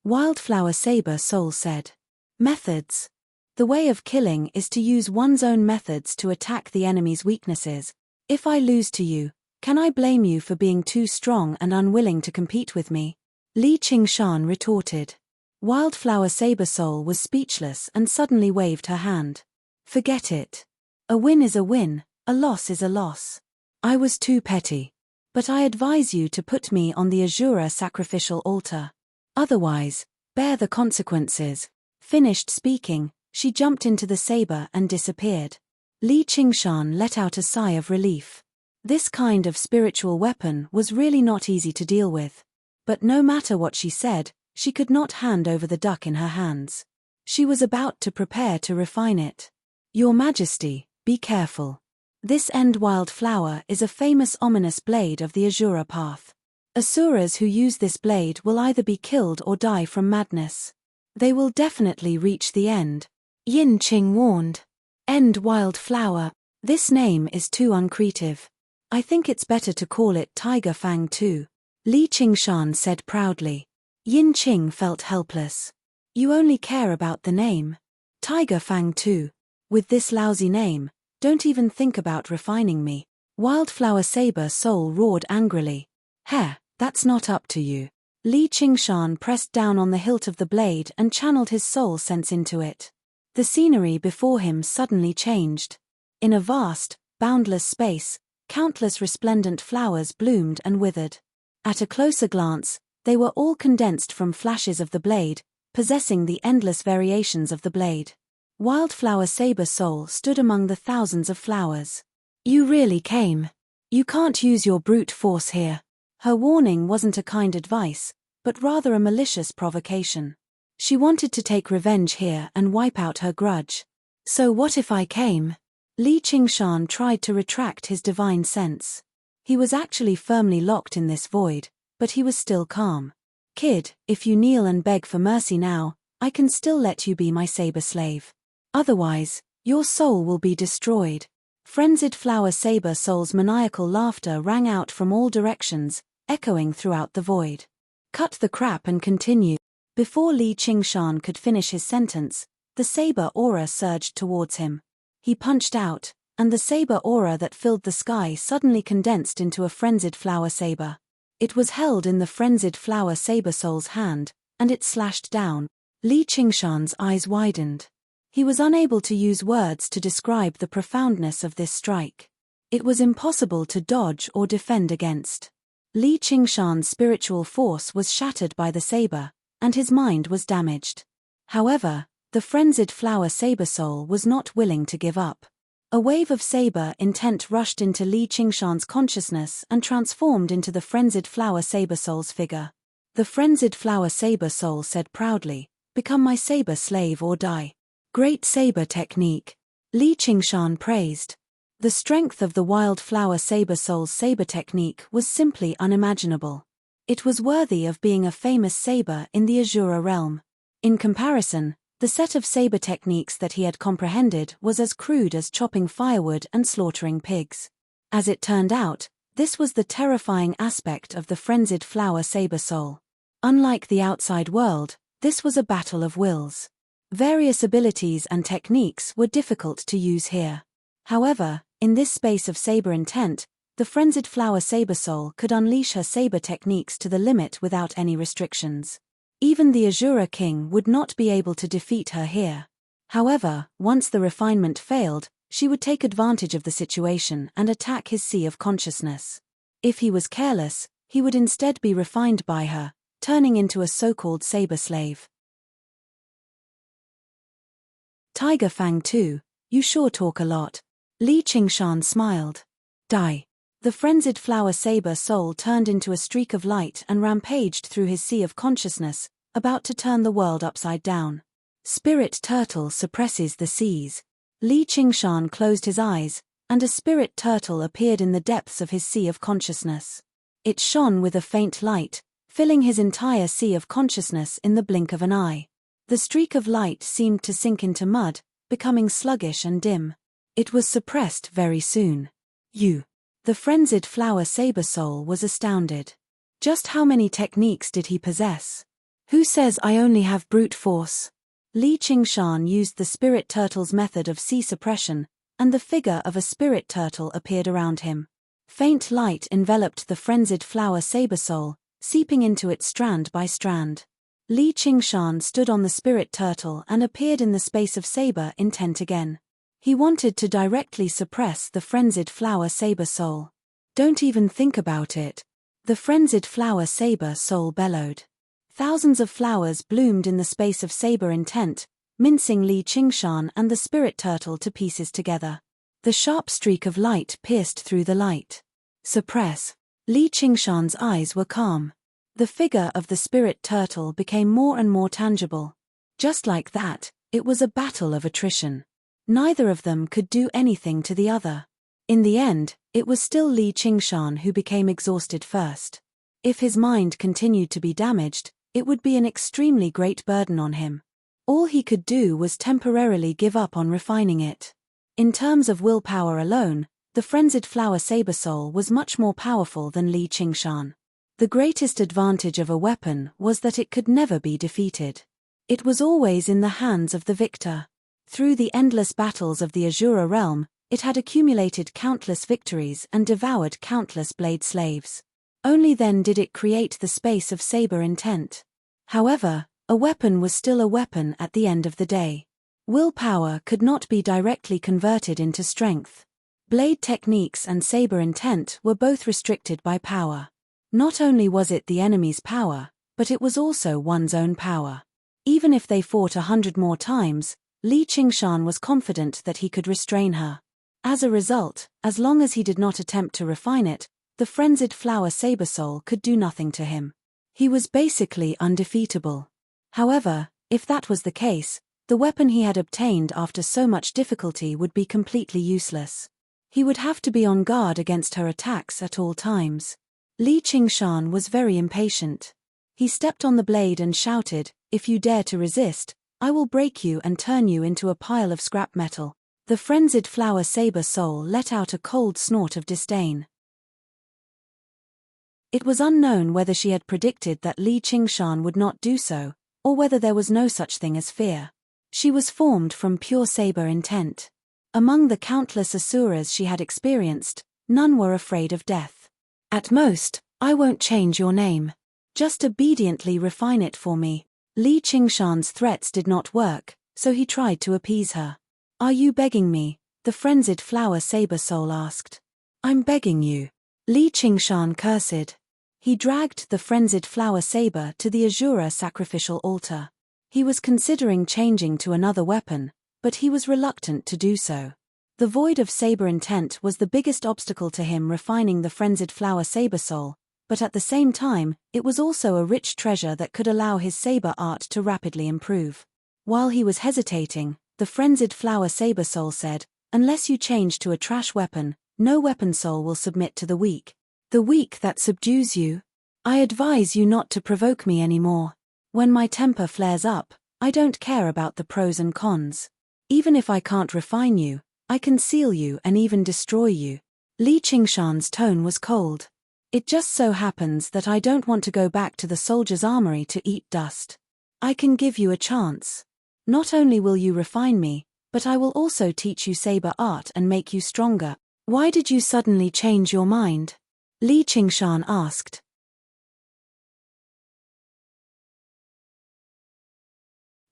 Wildflower Saber Soul said. Methods. The way of killing is to use one's own methods to attack the enemy's weaknesses. If I lose to you, can I blame you for being too strong and unwilling to compete with me? Li Qingshan retorted. Wildflower Saber Soul was speechless and suddenly waved her hand. Forget it. A win is a win, a loss is a loss. I was too petty. But I advise you to put me on the Azura sacrificial altar. Otherwise, bear the consequences. Finished speaking, she jumped into the saber and disappeared. Li Qingshan let out a sigh of relief. This kind of spiritual weapon was really not easy to deal with. But no matter what she said, she could not hand over the duck in her hands. She was about to prepare to refine it. Your Majesty, be careful. This end wildflower is a famous ominous blade of the Azura path. Asuras who use this blade will either be killed or die from madness. They will definitely reach the end. Yin Qing warned. End wildflower. This name is too uncreative. I think it's better to call it Tiger Fang too. Li Qingshan said proudly. Yin Qing felt helpless. You only care about the name. Tiger Fang too. With this lousy name, don't even think about refining me. Wildflower Saber Soul roared angrily. Heh, that's not up to you. Li Qingshan pressed down on the hilt of the blade and channeled his soul sense into it. The scenery before him suddenly changed. In a vast, boundless space, countless resplendent flowers bloomed and withered. At a closer glance, they were all condensed from flashes of the blade, possessing the endless variations of the blade. Wildflower Saber Soul stood among the thousands of flowers. You really came. You can't use your brute force here. Her warning wasn't a kind advice, but rather a malicious provocation. She wanted to take revenge here and wipe out her grudge. So what if I came? Li Qingshan tried to retract his divine sense. He was actually firmly locked in this void, but he was still calm. Kid, if you kneel and beg for mercy now, I can still let you be my saber slave. Otherwise, your soul will be destroyed. Frenzied Flower Saber Soul's maniacal laughter rang out from all directions, echoing throughout the void. Cut the crap and continue. Before Li Qingshan could finish his sentence, the saber aura surged towards him. He punched out, and the saber aura that filled the sky suddenly condensed into a frenzied flower saber. It was held in the frenzied Flower Saber Soul's hand, and it slashed down. Li Qingshan's eyes widened. He was unable to use words to describe the profoundness of this strike. It was impossible to dodge or defend against. Li Qingshan's spiritual force was shattered by the saber, and his mind was damaged. However, the frenzied Flower Saber Soul was not willing to give up. A wave of saber intent rushed into Li Qingshan's consciousness and transformed into the frenzied Flower Saber Soul's figure. The frenzied Flower Saber Soul said proudly, "Become my saber slave or die." Great saber technique. Li Qingshan praised. The strength of the Wildflower Saber Soul's saber technique was simply unimaginable. It was worthy of being a famous saber in the Azura realm. In comparison, the set of saber techniques that he had comprehended was as crude as chopping firewood and slaughtering pigs. As it turned out, this was the terrifying aspect of the frenzied Flower Saber Soul. Unlike the outside world, this was a battle of wills. Various abilities and techniques were difficult to use here. However, in this space of saber intent, the frenzied Flower Saber Soul could unleash her saber techniques to the limit without any restrictions. Even the Azura King would not be able to defeat her here. However, once the refinement failed, she would take advantage of the situation and attack his sea of consciousness. If he was careless, he would instead be refined by her, turning into a so-called saber slave. Tiger Fang too, you sure talk a lot. Li Qingshan smiled. Die. The frenzied Flower Saber Soul turned into a streak of light and rampaged through his sea of consciousness, about to turn the world upside down. Spirit Turtle suppresses the seas. Li Qingshan closed his eyes, and a spirit turtle appeared in the depths of his sea of consciousness. It shone with a faint light, filling his entire sea of consciousness in the blink of an eye. The streak of light seemed to sink into mud, becoming sluggish and dim. It was suppressed very soon. The frenzied Flower Saber Soul was astounded. Just how many techniques did he possess? Who says I only have brute force? Li Qingshan used the spirit turtle's method of sea suppression, and the figure of a spirit turtle appeared around him. Faint light enveloped the frenzied Flower Saber Soul, seeping into it strand by strand. Li Qingshan stood on the spirit turtle and appeared in the space of saber intent again. He wanted to directly suppress the frenzied Flower Saber Soul. Don't even think about it. The frenzied Flower Saber Soul bellowed. Thousands of flowers bloomed in the space of saber intent, mincing Li Qingshan and the spirit turtle to pieces together. The sharp streak of light pierced through the light. Suppress. Li Qingshan's eyes were calm. The figure of the spirit turtle became more and more tangible. Just like that, It was a battle of attrition. Neither of them could do anything to the other. In the end, it was still Li Qingshan who became exhausted first. If his mind continued to be damaged, it would be an extremely great burden on him. All he could do was temporarily give up on refining it. In terms of willpower alone, the frenzied flower saber soul was much more powerful than Li Qingshan. The greatest advantage of a weapon was that it could never be defeated. It was always in the hands of the victor. Through the endless battles of the Azura realm, it had accumulated countless victories and devoured countless blade slaves. Only then did it create the space of saber intent. However, a weapon was still a weapon at the end of the day. Willpower could not be directly converted into strength. Blade techniques and saber intent were both restricted by power. Not only was it the enemy's power, but it was also one's own power. Even if they fought 100 more times, Li Qingshan was confident that he could restrain her. As a result, as long as he did not attempt to refine it, the frenzied flower saber soul could do nothing to him. He was basically undefeatable. However, if that was the case, the weapon he had obtained after so much difficulty would be completely useless. He would have to be on guard against her attacks at all times. Li Qingshan was very impatient. He stepped on the blade and shouted, "If you dare to resist, I will break you and turn you into a pile of scrap metal." The frenzied flower saber soul let out a cold snort of disdain. It was unknown whether she had predicted that Li Qingshan would not do so, or whether there was no such thing as fear. She was formed from pure saber intent. Among the countless asuras she had experienced, none were afraid of death. "At most, I won't change your name. Just obediently refine it for me." Li Qingshan's threats did not work, so he tried to appease her. "Are you begging me?" the frenzied flower saber soul asked. "I'm begging you." Li Qingshan cursed. He dragged the frenzied flower saber to the Azura sacrificial altar. He was considering changing to another weapon, but he was reluctant to do so. The void of saber intent was the biggest obstacle to him refining the frenzied flower saber soul, but at the same time, it was also a rich treasure that could allow his saber art to rapidly improve. While he was hesitating, the frenzied flower saber soul said, "Unless you change to a trash weapon, no weapon soul will submit to the weak. The weak that subdues you. I advise you not to provoke me anymore. When my temper flares up, I don't care about the pros and cons. Even if I can't refine you, I can seal you and even destroy you." Li Qingshan's tone was cold. "It just so happens that I don't want to go back to the soldier's armory to eat dust. I can give you a chance. Not only will you refine me, but I will also teach you saber art and make you stronger." "Why did you suddenly change your mind?" Li Qingshan asked.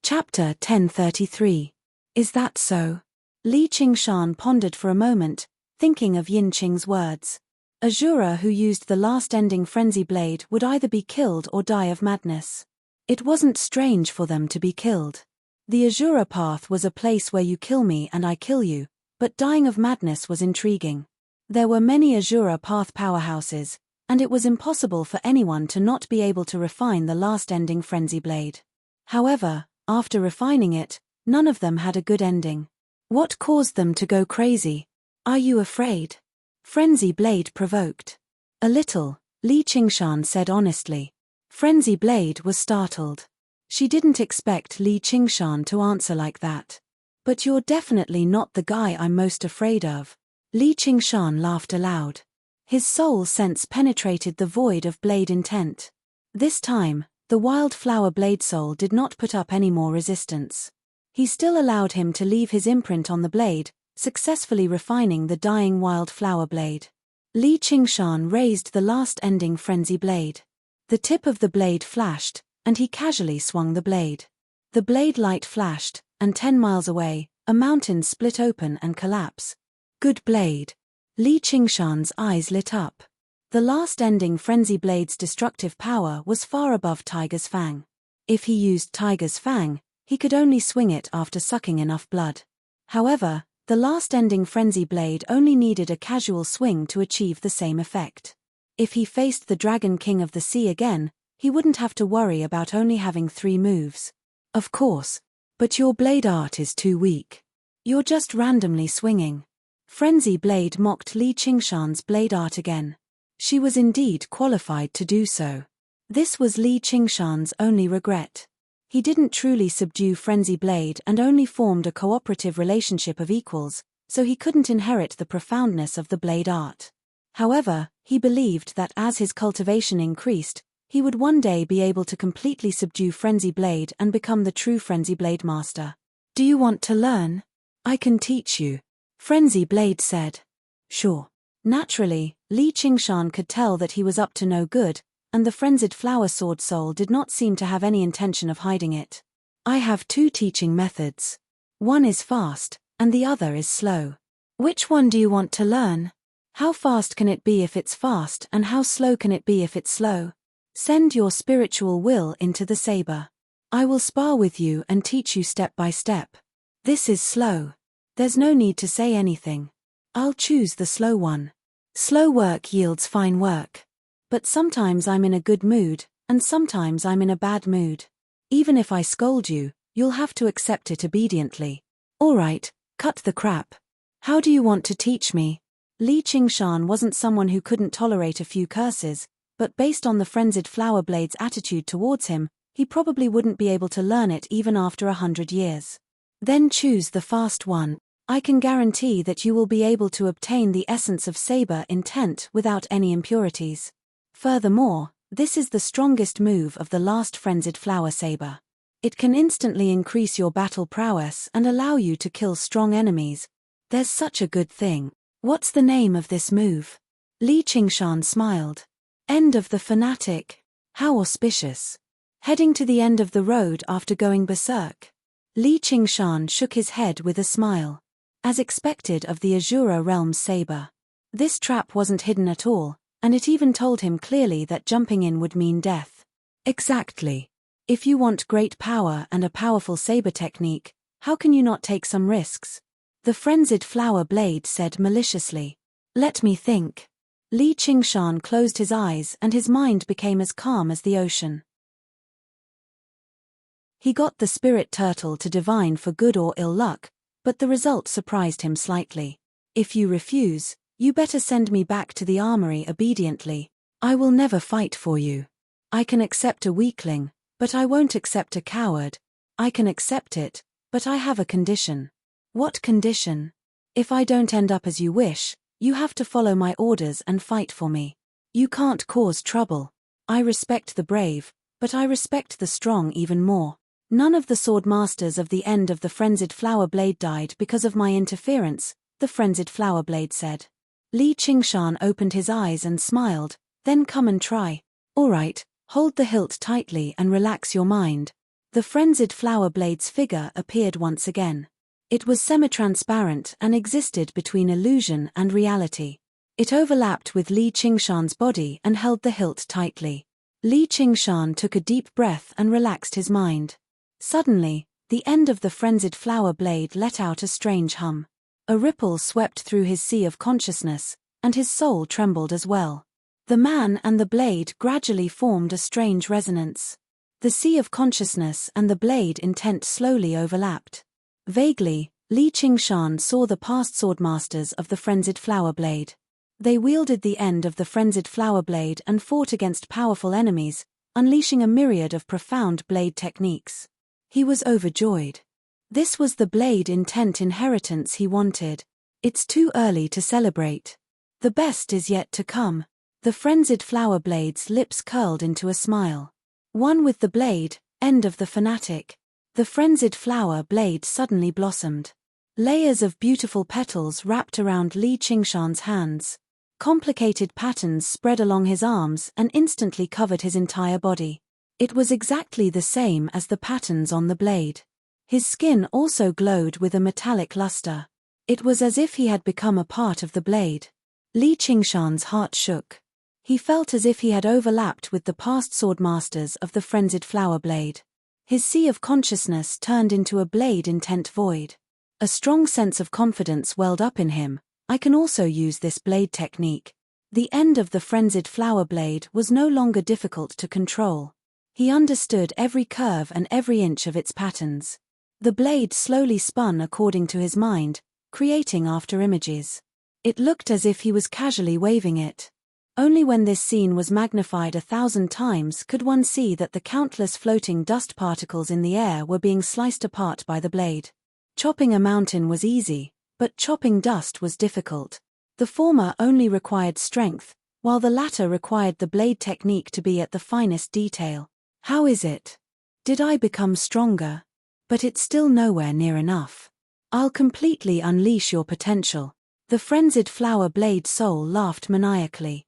Chapter 1033. Is that so? Li Qingshan pondered for a moment, thinking of Yin Qing's words. Azura who used the last-ending frenzy blade would either be killed or die of madness. It wasn't strange for them to be killed. The Azura path was a place where you kill me and I kill you, but dying of madness was intriguing. There were many Azura path powerhouses, and it was impossible for anyone to not be able to refine the last-ending frenzy blade. However, after refining it, none of them had a good ending. What caused them to go crazy? "Are you afraid?" Frenzy Blade provoked. "A little," Li Qingshan said honestly. Frenzy Blade was startled. She didn't expect Li Qingshan to answer like that. "But you're definitely not the guy I'm most afraid of." Li Qingshan laughed aloud. His soul sense penetrated the void of blade intent. This time, the wildflower blade soul did not put up any more resistance. He still allowed him to leave his imprint on the blade, successfully refining the dying wildflower blade. Li Qingshan raised the last-ending frenzy blade. The tip of the blade flashed, and he casually swung the blade. The blade light flashed, and 10 miles away, a mountain split open and collapsed. "Good blade." Li Qingshan's eyes lit up. The last-ending frenzy blade's destructive power was far above Tiger's Fang. If he used Tiger's Fang, he could only swing it after sucking enough blood. However, the last-ending frenzy blade only needed a casual swing to achieve the same effect. If he faced the Dragon King of the Sea again, he wouldn't have to worry about only having 3 moves. Of course, But your blade art is too weak. You're just randomly swinging. Frenzy Blade mocked Li Qingshan's blade art again. She was indeed qualified to do so. This was Li Qingshan's only regret. He didn't truly subdue Frenzy Blade and only formed a cooperative relationship of equals, so he couldn't inherit the profoundness of the blade art. However, he believed that as his cultivation increased, he would one day be able to completely subdue Frenzy Blade and become the true Frenzy Blade master. Do you want to learn? I can teach you, Frenzy Blade said. Sure. Naturally, Li Qingshan could tell that he was up to no good, and the frenzied flower sword soul did not seem to have any intention of hiding it. I have two teaching methods. One is fast, and the other is slow. Which one do you want to learn? How fast can it be if it's fast, and how slow can it be if it's slow? Send your spiritual will into the saber. I will spar with you and teach you step by step. This is slow. There's no need to say anything. I'll choose the slow one. Slow work yields fine work. But sometimes I'm in a good mood, and sometimes I'm in a bad mood. Even if I scold you, you'll have to accept it obediently. Alright, cut the crap. How do you want to teach me? Li Qingshan wasn't someone who couldn't tolerate a few curses, but based on the frenzied flower blade's attitude towards him, he probably wouldn't be able to learn it even after 100 years. Then choose the fast one. I can guarantee that you will be able to obtain the essence of saber intent without any impurities. Furthermore, this is the strongest move of the last frenzied flower saber. It can instantly increase your battle prowess and allow you to kill strong enemies. There's such a good thing. What's the name of this move? Li Qingshan smiled. End of the fanatic. How auspicious. Heading to the end of the road after going berserk. Li Qingshan shook his head with a smile. As expected of the Azura realm's saber. This trap wasn't hidden at all, and it even told him clearly that jumping in would mean death. Exactly. If you want great power and a powerful saber technique, how can you not take some risks? The frenzied flower blade said maliciously. Let me think. Li Qingshan closed his eyes and his mind became as calm as the ocean. He got the spirit turtle to divine for good or ill luck, but the result surprised him slightly. If you refuse, you better send me back to the armory obediently. I will never fight for you. I can accept a weakling, but I won't accept a coward. I can accept it, but I have a condition. What condition? If I don't end up as you wish, you have to follow my orders and fight for me. You can't cause trouble. I respect the brave, but I respect the strong even more. None of the sword masters of the end of the frenzied flower blade died because of my interference, the frenzied flower blade said. Li Qingshan opened his eyes and smiled, then come and try. Alright, hold the hilt tightly and relax your mind. The frenzied flower blade's figure appeared once again. It was semi-transparent and existed between illusion and reality. It overlapped with Li Qingshan's body and held the hilt tightly. Li Qingshan took a deep breath and relaxed his mind. Suddenly, the end of the frenzied flower blade let out a strange hum. A ripple swept through his sea of consciousness, and his soul trembled as well. The man and the blade gradually formed a strange resonance. The sea of consciousness and the blade intent slowly overlapped. Vaguely, Li Qingshan saw the past swordmasters of the frenzied flower blade. They wielded the end of the frenzied flower blade and fought against powerful enemies, unleashing a myriad of profound blade techniques. He was overjoyed. This was the blade intent inheritance he wanted. It's too early to celebrate. The best is yet to come. The frenzied flower blade's lips curled into a smile. One with the blade, end of the fanatic. The frenzied flower blade suddenly blossomed. Layers of beautiful petals wrapped around Li Qingshan's hands. Complicated patterns spread along his arms and instantly covered his entire body. It was exactly the same as the patterns on the blade. His skin also glowed with a metallic luster. It was as if he had become a part of the blade. Li Qingshan's heart shook. He felt as if he had overlapped with the past swordmasters of the frenzied flower blade. His sea of consciousness turned into a blade intent void. A strong sense of confidence welled up in him. I can also use this blade technique. The end of the frenzied flower blade was no longer difficult to control. He understood every curve and every inch of its patterns. The blade slowly spun according to his mind, creating after-images. It looked as if he was casually waving it. Only when this scene was magnified 1,000 times could one see that the countless floating dust particles in the air were being sliced apart by the blade. Chopping a mountain was easy, but chopping dust was difficult. The former only required strength, while the latter required the blade technique to be at the finest detail. How is it? Did I become stronger? But it's still nowhere near enough. I'll completely unleash your potential. The frenzied flower blade soul laughed maniacally.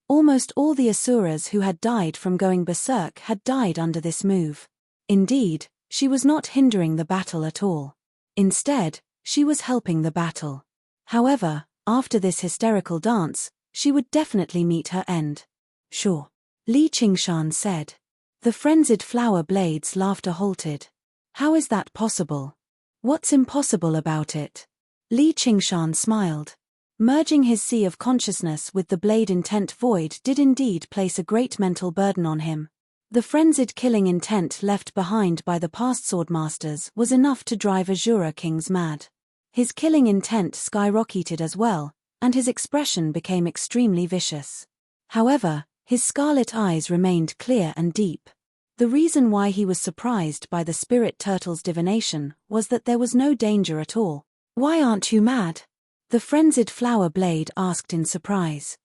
Almost all the asuras who had died from going berserk had died under this move. Indeed, she was not hindering the battle at all. Instead, she was helping the battle. However, after this hysterical dance, she would definitely meet her end. Sure. Li Qingshan said. The frenzied flower blade's laughter halted. How is that possible? What's impossible about it? Li Qingshan smiled. Merging his sea of consciousness with the blade intent void did indeed place a great mental burden on him. The frenzied killing intent left behind by the past swordmasters was enough to drive Azura kings mad. His killing intent skyrocketed as well, and his expression became extremely vicious. However, his scarlet eyes remained clear and deep. The reason why he was surprised by the spirit turtle's divination was that there was no danger at all. Why aren't you mad? The frenzied flower blade asked in surprise.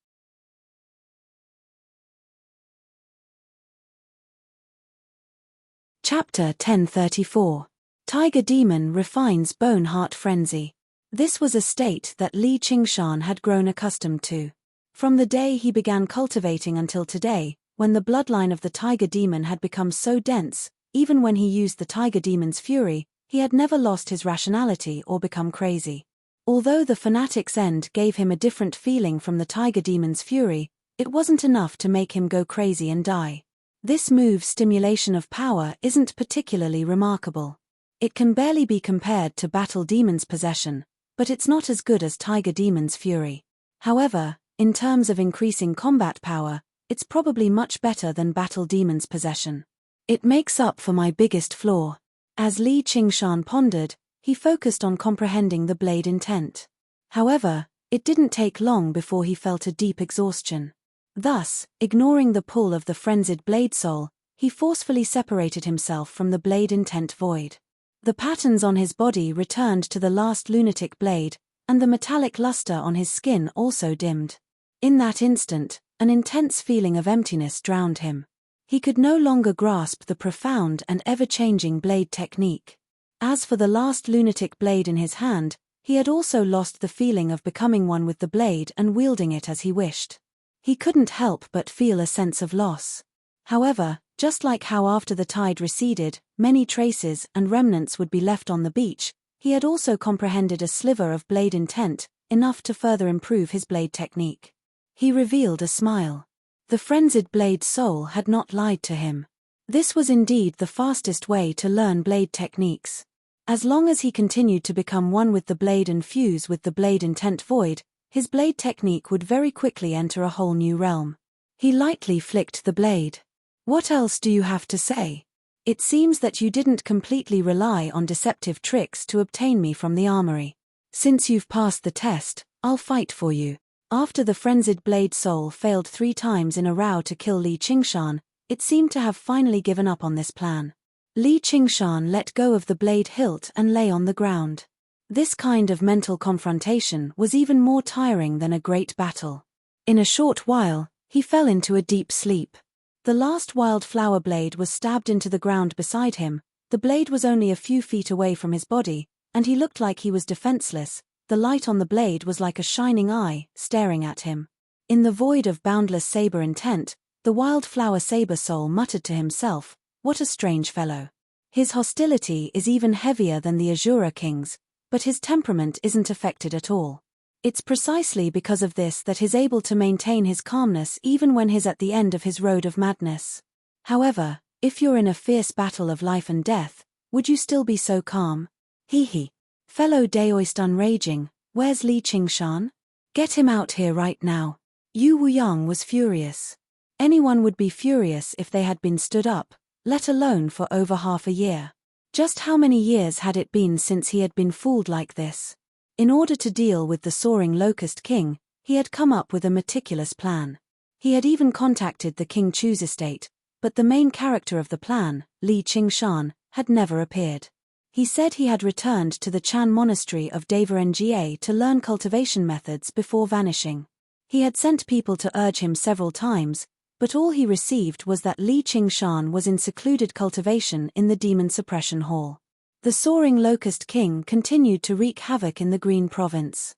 Chapter 1034. Tiger Demon refines Bone Heart Frenzy. This was a state that Li Qingshan had grown accustomed to. From the day he began cultivating until today, when the bloodline of the Tiger Demon had become so dense, even when he used the Tiger Demon's fury, he had never lost his rationality or become crazy. Although the fanatic's end gave him a different feeling from the Tiger Demon's fury, it wasn't enough to make him go crazy and die. This move's stimulation of power isn't particularly remarkable. It can barely be compared to Battle Demon's possession, but it's not as good as Tiger Demon's fury. However, in terms of increasing combat power, it's probably much better than Battle Demon's possession. It makes up for my biggest flaw. As Li Qingshan pondered, he focused on comprehending the blade intent. However, it didn't take long before he felt a deep exhaustion. Thus, ignoring the pull of the frenzied blade soul, he forcefully separated himself from the blade intent void. The patterns on his body returned to the last lunatic blade, and the metallic luster on his skin also dimmed. In that instant, an intense feeling of emptiness drowned him. He could no longer grasp the profound and ever-changing blade technique. As for the last lunatic blade in his hand, he had also lost the feeling of becoming one with the blade and wielding it as he wished. He couldn't help but feel a sense of loss. However, just like how after the tide receded, many traces and remnants would be left on the beach, he had also comprehended a sliver of blade intent, enough to further improve his blade technique. He revealed a smile. The frenzied blade soul had not lied to him. This was indeed the fastest way to learn blade techniques. As long as he continued to become one with the blade and fuse with the blade intent void, his blade technique would very quickly enter a whole new realm. He lightly flicked the blade. What else do you have to say? It seems that you didn't completely rely on deceptive tricks to obtain me from the armory. Since you've passed the test, I'll fight for you. After the frenzied blade soul failed 3 times in a row to kill Li Qingshan, it seemed to have finally given up on this plan. Li Qingshan let go of the blade hilt and lay on the ground. This kind of mental confrontation was even more tiring than a great battle. In a short while, he fell into a deep sleep. The last wildflower blade was stabbed into the ground beside him, the blade was only a few feet away from his body, and he looked like he was defenseless. The light on the blade was like a shining eye, staring at him. In the void of boundless saber intent, the wildflower saber soul muttered to himself, "What a strange fellow. His hostility is even heavier than the Azura King's, but his temperament isn't affected at all. It's precisely because of this that he's able to maintain his calmness even when he's at the end of his road of madness. However, if you're in a fierce battle of life and death, would you still be so calm? Hee. Fellow Daoist unraging, where's Li Qingshan? Get him out here right now." Yu Wuyang was furious. Anyone would be furious if they had been stood up, let alone for over half a year. Just how many years had it been since he had been fooled like this? In order to deal with the soaring Locust King, he had come up with a meticulous plan. He had even contacted the King Chu's estate, but the main character of the plan, Li Qingshan, had never appeared. He said he had returned to the Chan monastery of Devarengye to learn cultivation methods before vanishing. He had sent people to urge him several times, but all he received was that Li Qingshan was in secluded cultivation in the Demon Suppression Hall. The soaring Locust King continued to wreak havoc in the Green Province.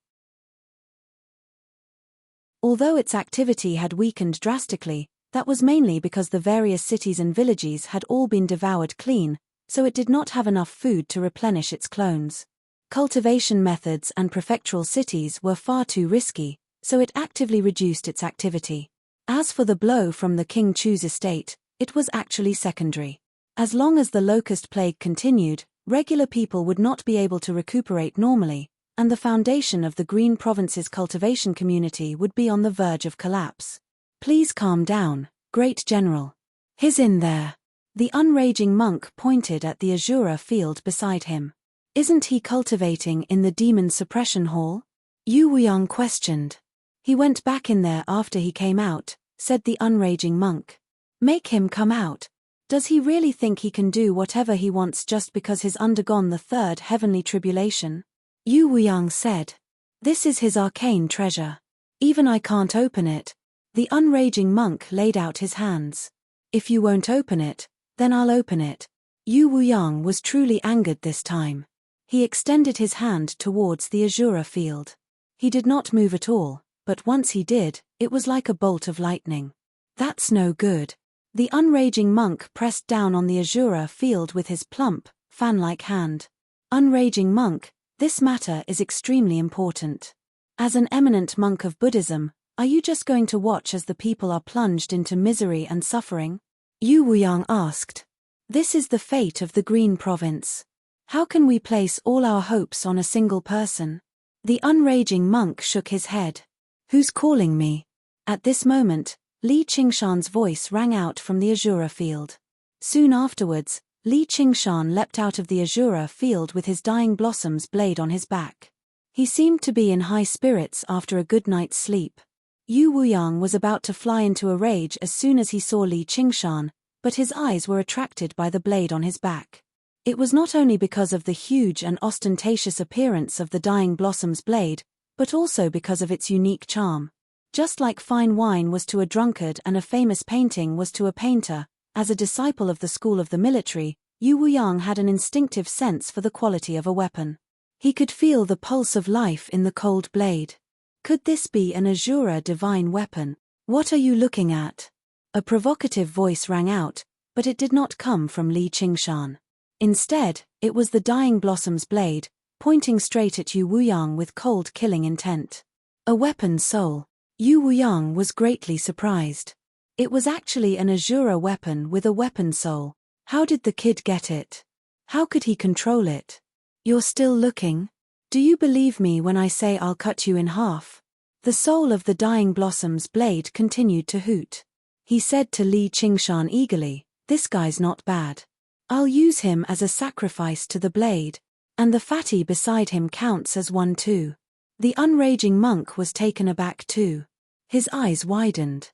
Although its activity had weakened drastically, that was mainly because the various cities and villages had all been devoured clean, so it did not have enough food to replenish its clones. Cultivation methods and prefectural cities were far too risky, so it actively reduced its activity. As for the blow from the King Chu's estate, it was actually secondary. As long as the locust plague continued, regular people would not be able to recuperate normally, and the foundation of the Green Province's cultivation community would be on the verge of collapse. Please calm down, Great General. He's in there. The unraging monk pointed at the Azura field beside him. Isn't he cultivating in the Demon Suppression Hall? Yu Wuyang questioned. He went back in there after he came out, said the unraging monk. Make him come out. Does he really think he can do whatever he wants just because he's undergone the third heavenly tribulation? Yu Wuyang said. This is his arcane treasure. Even I can't open it. The unraging monk laid out his hands. If you won't open it, then I'll open it. Yu Wuyang was truly angered this time. He extended his hand towards the Azura field. He did not move at all, but once he did, it was like a bolt of lightning. That's no good. The unraging monk pressed down on the Azura field with his plump, fan-like hand. Unraging monk, this matter is extremely important. As an eminent monk of Buddhism, are you just going to watch as the people are plunged into misery and suffering? Yu Wuyang asked. This is the fate of the Green Province. How can we place all our hopes on a single person? The unraging monk shook his head. Who's calling me? At this moment, Li Qingshan's voice rang out from the Azura field. Soon afterwards, Li Qingshan leapt out of the Azura field with his dying blossom's blade on his back. He seemed to be in high spirits after a good night's sleep. Yu Wuyang was about to fly into a rage as soon as he saw Li Qingshan, but his eyes were attracted by the blade on his back. It was not only because of the huge and ostentatious appearance of the dying blossom's blade, but also because of its unique charm. Just like fine wine was to a drunkard and a famous painting was to a painter, as a disciple of the school of the military, Yu Wuyang had an instinctive sense for the quality of a weapon. He could feel the pulse of life in the cold blade. Could this be an Azura divine weapon? What are you looking at? A provocative voice rang out, but it did not come from Li Qingshan. Instead, it was the dying blossom's blade, pointing straight at Yu Wuyang with cold killing intent. A weapon soul. Yu Wuyang was greatly surprised. It was actually an Azura weapon with a weapon soul. How did the kid get it? How could he control it? You're still looking? Do you believe me when I say I'll cut you in half? The soul of the dying blossom's blade continued to hoot. He said to Li Qingshan eagerly, this guy's not bad. I'll use him as a sacrifice to the blade. And the fatty beside him counts as one too. The unraging monk was taken aback too. His eyes widened.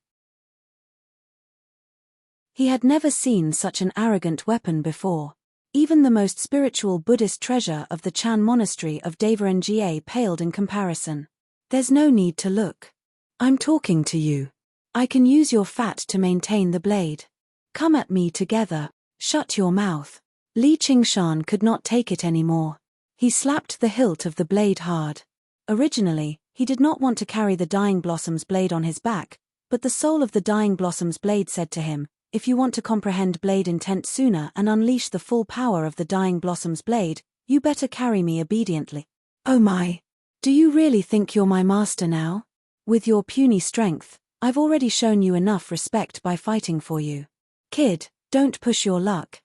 He had never seen such an arrogant weapon before. Even the most spiritual Buddhist treasure of the Chan monastery of Devarengye paled in comparison. There's no need to look. I'm talking to you. I can use your fat to maintain the blade. Come at me together. Shut your mouth. Li Qingshan could not take it anymore. He slapped the hilt of the blade hard. Originally, he did not want to carry the dying blossom's blade on his back, but the soul of the dying blossom's blade said to him, if you want to comprehend blade intent sooner and unleash the full power of the dying blossom's blade, you better carry me obediently. Oh my! Do you really think you're my master now? With your puny strength, I've already shown you enough respect by fighting for you. Kid, don't push your luck.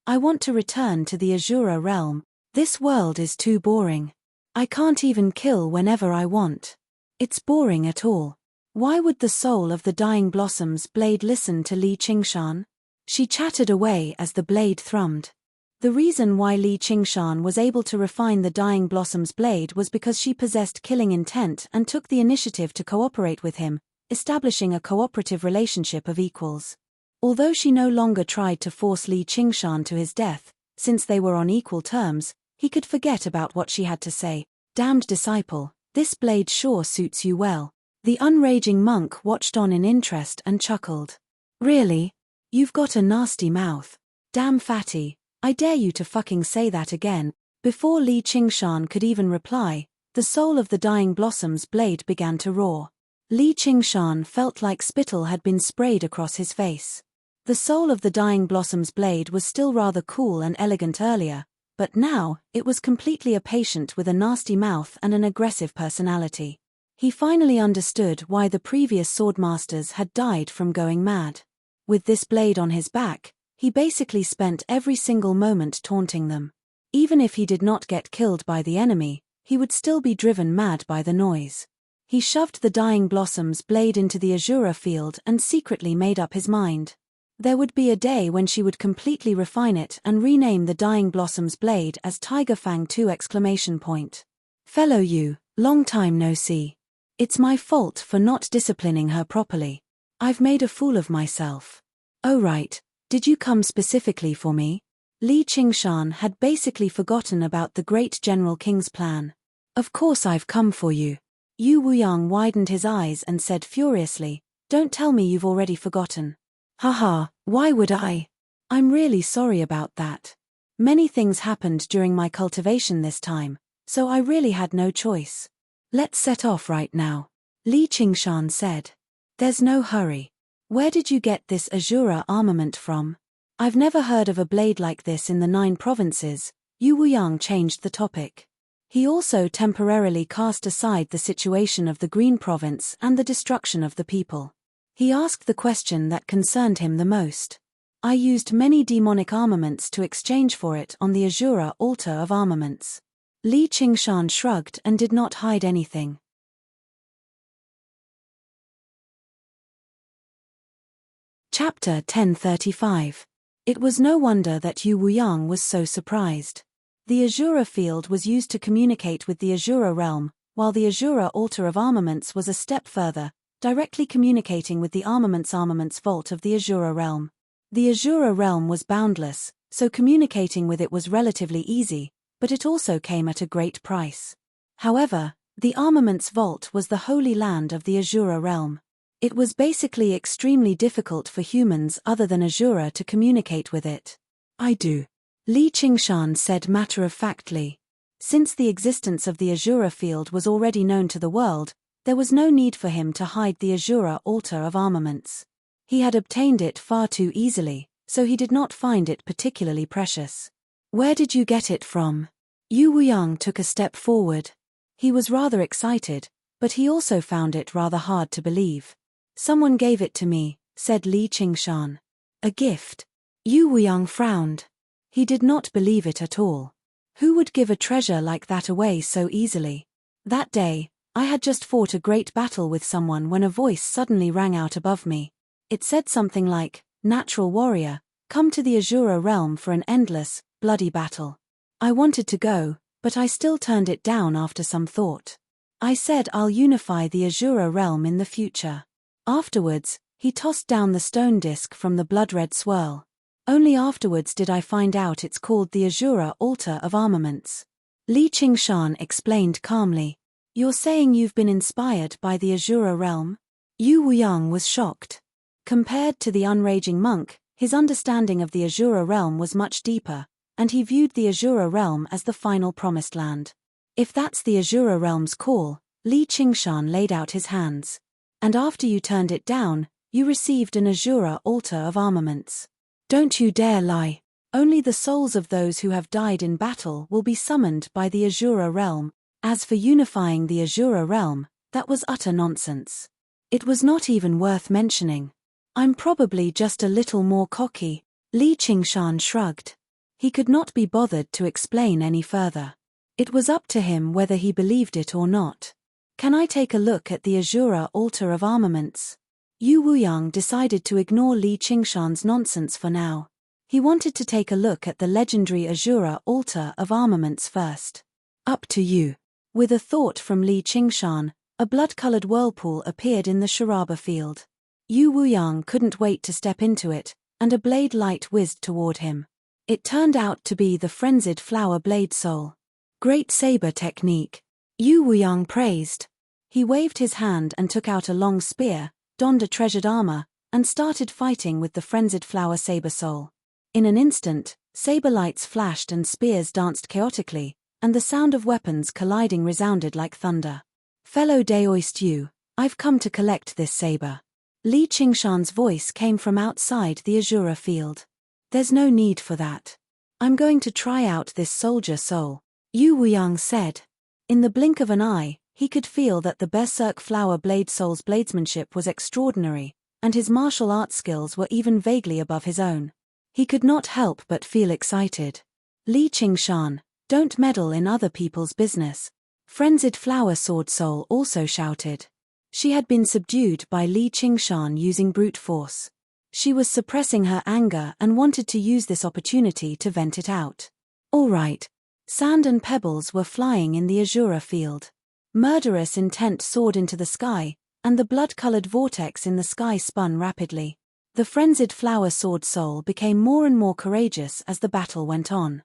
I want to return to the Azura realm. This world is too boring. I can't even kill whenever I want. It's boring at all. Why would the soul of the dying blossom's blade listen to Li Qingshan? She chattered away as the blade thrummed. The reason why Li Qingshan was able to refine the Dying Blossom's blade was because she possessed killing intent and took the initiative to cooperate with him, establishing a cooperative relationship of equals. Although she no longer tried to force Li Qingshan to his death, since they were on equal terms, he could forget about what she had to say. Damned disciple, this blade sure suits you well. The unraging monk watched on in interest and chuckled. Really? You've got a nasty mouth. Damn fatty, I dare you to fucking say that again. Before Li Qingshan could even reply, the soul of the Dying Blossom's blade began to roar. Li Qingshan felt like spittle had been sprayed across his face. The soul of the Dying Blossom's blade was still rather cool and elegant earlier, but now, it was completely a patient with a nasty mouth and an aggressive personality. He finally understood why the previous swordmasters had died from going mad. With this blade on his back, he basically spent every single moment taunting them. Even if he did not get killed by the enemy, he would still be driven mad by the noise. He shoved the Dying Blossom's blade into the Azura field and secretly made up his mind. There would be a day when she would completely refine it and rename the Dying Blossom's blade as Tiger Fang 2! Fellow you, long time no see. It's my fault for not disciplining her properly. I've made a fool of myself. Oh right, did you come specifically for me? Li Qingshan had basically forgotten about the great General King's plan. Of course I've come for you. Yu Wuyang widened his eyes and said furiously, don't tell me you've already forgotten. Haha, why would I? I'm really sorry about that. Many things happened during my cultivation this time, so I really had no choice. Let's set off right now. Li Qingshan said. There's no hurry. Where did you get this Azura armament from? I've never heard of a blade like this in the 9 provinces. Yu Wuyang changed the topic. He also temporarily cast aside the situation of the Green Province and the destruction of the people. He asked the question that concerned him the most. I used many demonic armaments to exchange for it on the Azura altar of armaments. Li Qingshan shrugged and did not hide anything. Chapter 1035. It was no wonder that Yu Wuyang was so surprised. The Azura field was used to communicate with the Azura realm, while the Azura altar of armaments was a step further, directly communicating with the armaments vault of the Azura realm. The Azura realm was boundless, so communicating with it was relatively easy, but it also came at a great price. However, the armaments vault was the holy land of the Azura realm. It was basically extremely difficult for humans other than Azura to communicate with it. I do. Li Qingshan said matter-of-factly. Since the existence of the Azura field was already known to the world, there was no need for him to hide the Azura altar of armaments. He had obtained it far too easily, so he did not find it particularly precious. Where did you get it from? Yu Wuyang took a step forward. He was rather excited, but he also found it rather hard to believe. Someone gave it to me, said Li Qingshan. A gift? Yu Wuyang frowned. He did not believe it at all. Who would give a treasure like that away so easily? That day, I had just fought a great battle with someone when a voice suddenly rang out above me. It said something like, "Natural warrior, come to the Azura realm for an endless, bloody battle." I wanted to go, but I still turned it down after some thought. I said I'll unify the Azura realm in the future. Afterwards, he tossed down the stone disc from the blood-red swirl. Only afterwards did I find out it's called the Azura altar of armaments. Li Qingshan explained calmly. You're saying you've been inspired by the Azura realm? Yu Wuyang was shocked. Compared to the unraging monk, his understanding of the Azura realm was much deeper, and he viewed the Azura realm as the final promised land. If that's the Azura realm's call, Li Qingshan laid out his hands. And after you turned it down, you received an Azura altar of armaments. Don't you dare lie. Only the souls of those who have died in battle will be summoned by the Azura realm. As for unifying the Azura realm, that was utter nonsense. It was not even worth mentioning. I'm probably just a little more cocky. Li Qingshan shrugged. He could not be bothered to explain any further. It was up to him whether he believed it or not. Can I take a look at the Azura altar of armaments? Yu Wuyang decided to ignore Li Qingshan's nonsense for now. He wanted to take a look at the legendary Azura altar of armaments first. Up to you. With a thought from Li Qingshan, a blood-colored whirlpool appeared in the Sharaba field. Yu Wuyang couldn't wait to step into it, and a blade light whizzed toward him. It turned out to be the frenzied flower blade soul. Great saber technique. Yu Wuyang praised. He waved his hand and took out a long spear, donned a treasured armor, and started fighting with the frenzied flower saber soul. In an instant, saber lights flashed and spears danced chaotically, and the sound of weapons colliding resounded like thunder. Fellow Daoist Yu, I've come to collect this saber. Li Qingshan's voice came from outside the Azura field. There's no need for that. I'm going to try out this soldier soul, Yu Wuyang said. In the blink of an eye, he could feel that the berserk flower blade soul's bladesmanship was extraordinary, and his martial arts skills were even vaguely above his own. He could not help but feel excited. Li Qingshan, don't meddle in other people's business. Frenzied flower sword soul also shouted. She had been subdued by Li Qingshan using brute force. She was suppressing her anger and wanted to use this opportunity to vent it out. All right. Sand and pebbles were flying in the Azura field. Murderous intent soared into the sky, and the blood-colored vortex in the sky spun rapidly. The frenzied flower sword soul became more and more courageous as the battle went on.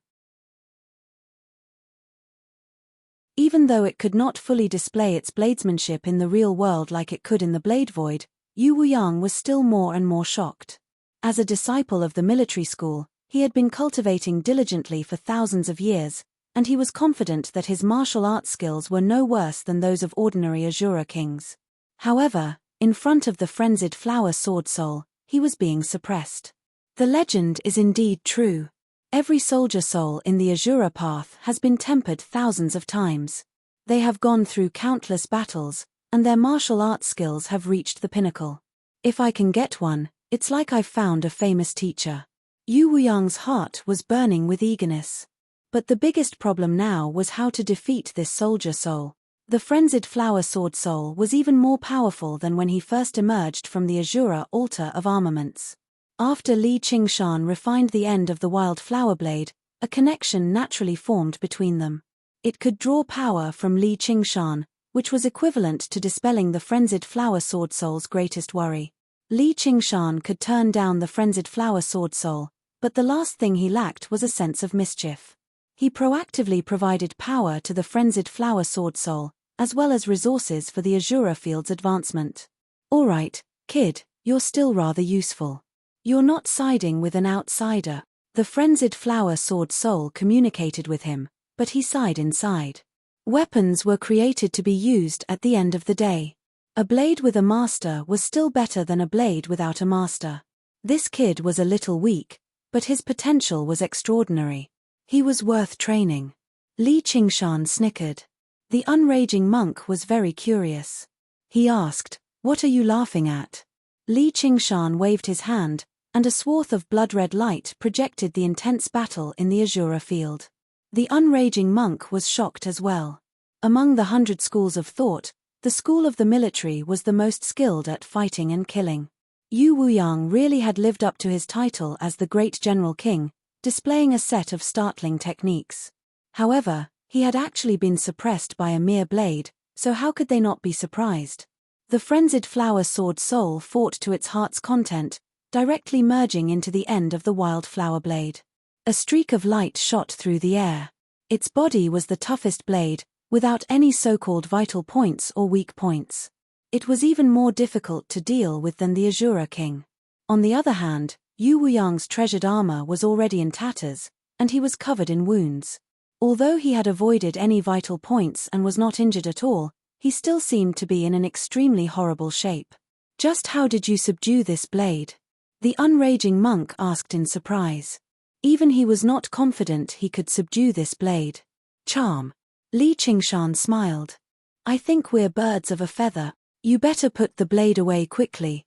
Even though it could not fully display its bladesmanship in the real world like it could in the Blade Void, Yu Wuyang was still more and more shocked. As a disciple of the military school, he had been cultivating diligently for thousands of years, and he was confident that his martial arts skills were no worse than those of ordinary Azura kings. However, in front of the frenzied flower sword soul, he was being suppressed. The legend is indeed true. Every soldier soul in the Azura path has been tempered thousands of times. They have gone through countless battles, and their martial arts skills have reached the pinnacle. If I can get one, it's like I've found a famous teacher. Yu Wuyang's heart was burning with eagerness. But the biggest problem now was how to defeat this soldier soul. The frenzied flower sword soul was even more powerful than when he first emerged from the Azura altar of armaments. After Li Qingshan refined the end of the wild flower blade, a connection naturally formed between them. It could draw power from Li Qingshan, which was equivalent to dispelling the frenzied flower sword soul's greatest worry. Li Qingshan could turn down the frenzied flower sword soul, but the last thing he lacked was a sense of mischief. He proactively provided power to the frenzied flower sword soul, as well as resources for the Azura field's advancement. All right, kid, you're still rather useful. You're not siding with an outsider. The frenzied flower sword soul communicated with him, but he sighed inside. Weapons were created to be used at the end of the day. A blade with a master was still better than a blade without a master. This kid was a little weak, but his potential was extraordinary. He was worth training. Li Qingshan snickered. The unraging monk was very curious. He asked, "What are you laughing at?" Li Qingshan waved his hand, and a swath of blood-red light projected the intense battle in the Azura field. The unraging monk was shocked as well. Among the 100 schools of thought, the school of the military was the most skilled at fighting and killing. Yu Wuyang really had lived up to his title as the Great General King, displaying a set of startling techniques. However, he had actually been suppressed by a mere blade, so how could they not be surprised? The frenzied flower sword soul fought to its heart's content, directly merging into the end of the wild flower blade. A streak of light shot through the air. Its body was the toughest blade, without any so-called vital points or weak points. It was even more difficult to deal with than the Azura King. On the other hand, Yu Wuyang's treasured armor was already in tatters, and he was covered in wounds. Although he had avoided any vital points and was not injured at all, he still seemed to be in an extremely horrible shape. Just how did you subdue this blade? The unraging monk asked in surprise. Even he was not confident he could subdue this blade. Charm. Li Qingshan smiled. I think we're birds of a feather. You better put the blade away quickly.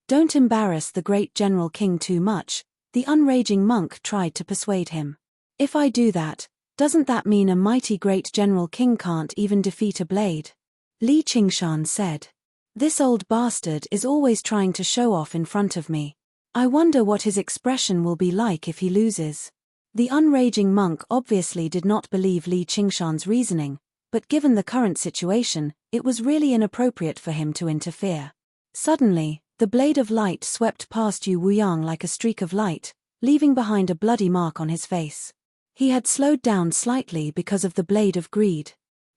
Don't embarrass the great General King too much, the unraging monk tried to persuade him. If I do that, doesn't that mean a mighty great General King can't even defeat a blade? Li Qingshan said. This old bastard is always trying to show off in front of me. I wonder what his expression will be like if he loses. The unraging monk obviously did not believe Li Qingshan's reasoning, but given the current situation, it was really inappropriate for him to interfere. Suddenly, the blade of light swept past Yu Wuyang like a streak of light, leaving behind a bloody mark on his face. He had slowed down slightly because of the blade of greed.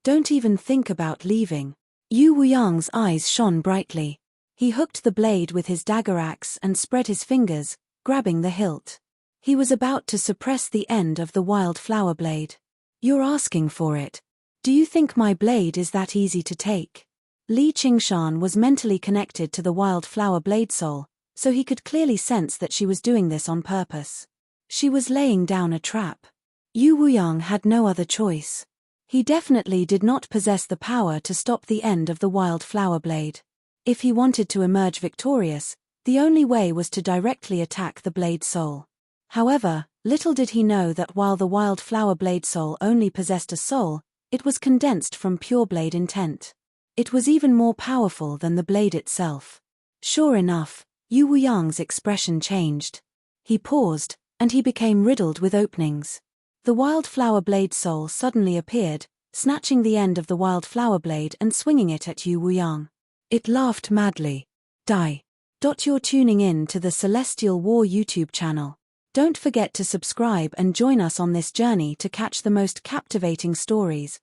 Don't even think about leaving. Yu Wuyang's eyes shone brightly. He hooked the blade with his dagger axe and spread his fingers, grabbing the hilt. He was about to suppress the end of the wild flower blade. You're asking for it. Do you think my blade is that easy to take? Li Qingshan was mentally connected to the wild flower blade soul, so he could clearly sense that she was doing this on purpose. She was laying down a trap. Yu Wuyang had no other choice. He definitely did not possess the power to stop the end of the wild flower blade. If he wanted to emerge victorious, the only way was to directly attack the blade soul. However, little did he know that while the wild flower blade soul only possessed a soul, it was condensed from pure blade intent. It was even more powerful than the blade itself. Sure enough, Yu Wuyang's expression changed. He paused, and he became riddled with openings. The wild flower blade soul suddenly appeared, snatching the end of the wild flower blade and swinging it at Yu Wuyang. It laughed madly. Die. You're tuning in to the Celestial War YouTube channel. Don't forget to subscribe and join us on this journey to catch the most captivating stories.